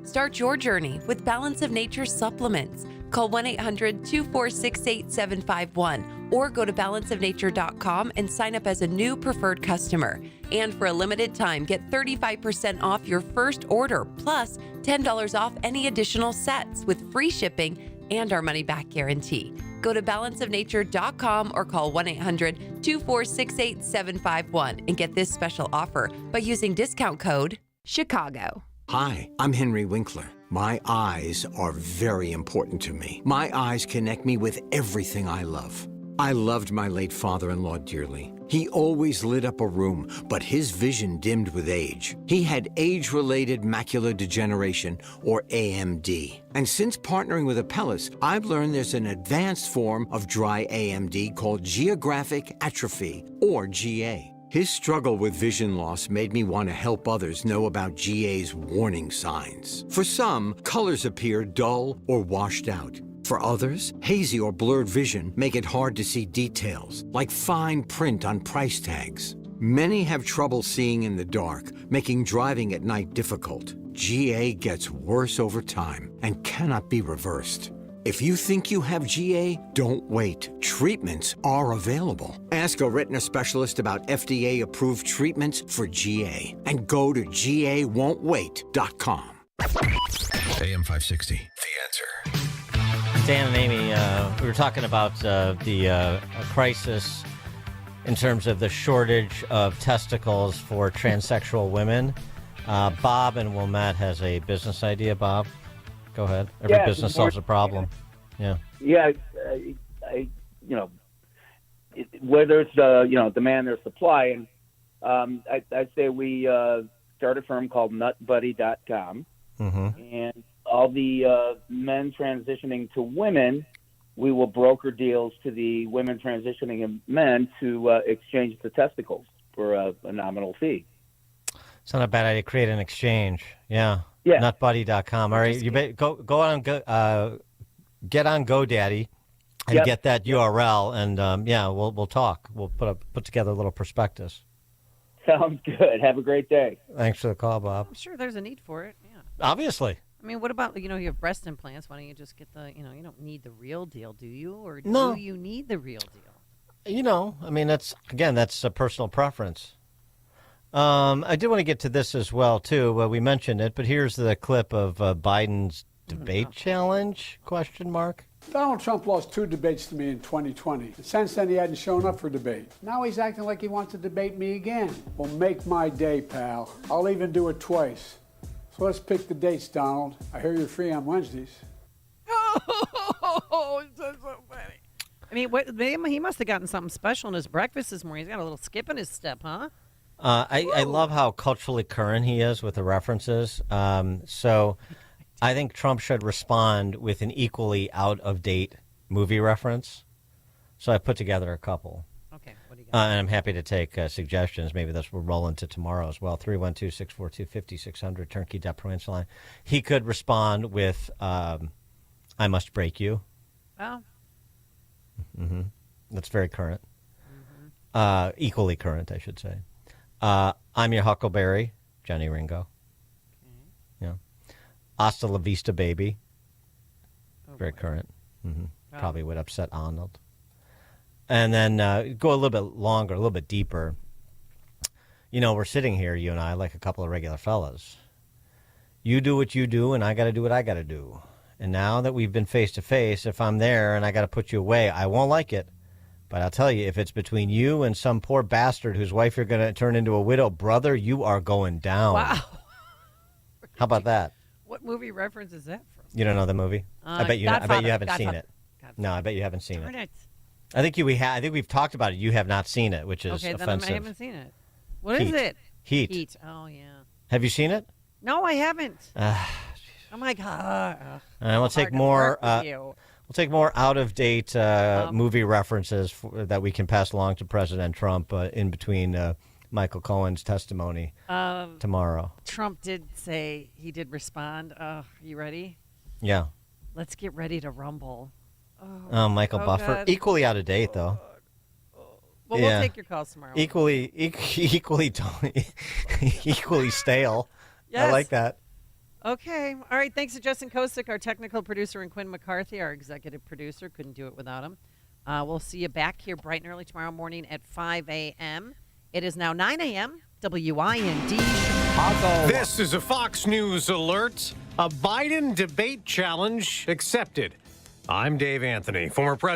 Start your journey with Balance of Nature supplements. Call 1-800-246-8751 or go to balanceofnature.com and sign up as a new preferred customer. And for a limited time, get 35% off your first order, plus $10 off any additional sets with free shipping and our money-back guarantee. Go to balanceofnature.com or call 1-800-246-8751 and get this special offer by using discount code CHICAGO. Hi, I'm Henry Winkler. My eyes are very important to me. My eyes connect me with everything I love. I loved my late father-in-law dearly. He always lit up a room, but his vision dimmed with age. He had age-related macular degeneration, or AMD. And since partnering with Apellis, I've learned there's an advanced form of dry AMD called geographic atrophy, or GA. His struggle with vision loss made me want to help others know about GA's warning signs. For some, colors appear dull or washed out. For others, hazy or blurred vision make it hard to see details, like fine print on price tags. Many have trouble seeing in the dark, making driving at night difficult. GA gets worse over time and cannot be reversed. If you think you have GA, don't wait. Treatments are available. Ask a retina specialist about FDA-approved treatments for GA and go to GAWon'tWait.com. AM 560, The Answer. Dan and Amy, we were talking about the crisis in terms of the shortage of testicles for transsexual women. Bob in Wilmette has a business idea. Bob, go ahead. Every business solves a problem. Yeah. Yeah. Whether it's demand or supply, and I'd say we start a firm called NutBuddy.com, and all the men transitioning to women, we will broker deals to the women transitioning and men to exchange the testicles for a nominal fee. It's not a bad idea. Create an exchange. Yeah. Yeah. NutBuddy.com. All right. You go on get on GoDaddy and get that URL, and we'll talk. We'll put together a little prospectus. Sounds good. Have a great day. Thanks for the call, Bob. I'm sure there's a need for it. Yeah. Obviously. I mean, what about, you have breast implants? Why don't you just get you don't need the real deal, do you? Or No. do you need the real deal? I mean, that's a personal preference. I did want to get to this as well, too. We mentioned it, but here's the clip of Biden's debate challenge, ? Donald Trump lost 2 debates to me in 2020. Since then, he hadn't shown up for debate. Now he's acting like he wants to debate me again. Well, make my day, pal. I'll even do it twice. So let's pick the dates, Donald. I hear you're free on Wednesdays. Oh, that's so funny. I mean, he must have gotten something special in his breakfast this morning. He's got a little skip in his step, huh? I love how culturally current he is with the references. So I think Trump should respond with an equally out-of-date movie reference. So I put together a couple. Okay, what do you got? And I'm happy to take suggestions. Maybe we'll roll into tomorrow as well. 312-642-5600, turnkey.pro answer line. He could respond with, I must break you. Oh. Mm-hmm. That's very current. Equally current, I should say. I'm your Huckleberry, Johnny Ringo. Yeah. Hasta la vista, baby. Very current. Probably would upset Arnold. And then go a little bit longer, a little bit deeper. We're sitting here, you and I, like a couple of regular fellas. You do what you do, and I got to do what I got to do. And now that we've been face to face, if I'm there and I got to put you away, I won't like it. But I'll tell you, if it's between you and some poor bastard whose wife you're going to turn into a widow, brother, you are going down. Wow. How about that? What movie reference is that from? You don't know the movie? I bet you haven't seen it. No, I bet you haven't seen Darn it. it. I think I think we've talked about it. You have not seen it, which is okay, offensive. then I haven't seen it. What is it? Heat. Heat. Oh, yeah. Have you seen it? No, I haven't. Oh, my God. All right, we'll take more. We'll take more out-of-date movie references that we can pass along to President Trump in between Michael Cohen's testimony tomorrow. Trump did say he did respond. You ready? Yeah. Let's get ready to rumble. Michael Buffer. God. Equally out of date, though. Well, we'll take your calls tomorrow. Equally stale. Yes. I like that. Okay. All right. Thanks to Justin Kosick, our technical producer, and Quinn McCarthy, our executive producer. Couldn't do it without him. We'll see you back here bright and early tomorrow morning at 5 a.m. It is now 9 a.m. WIND Chicago. This is a Fox News alert. A Biden debate challenge accepted. I'm Dave Anthony, former president.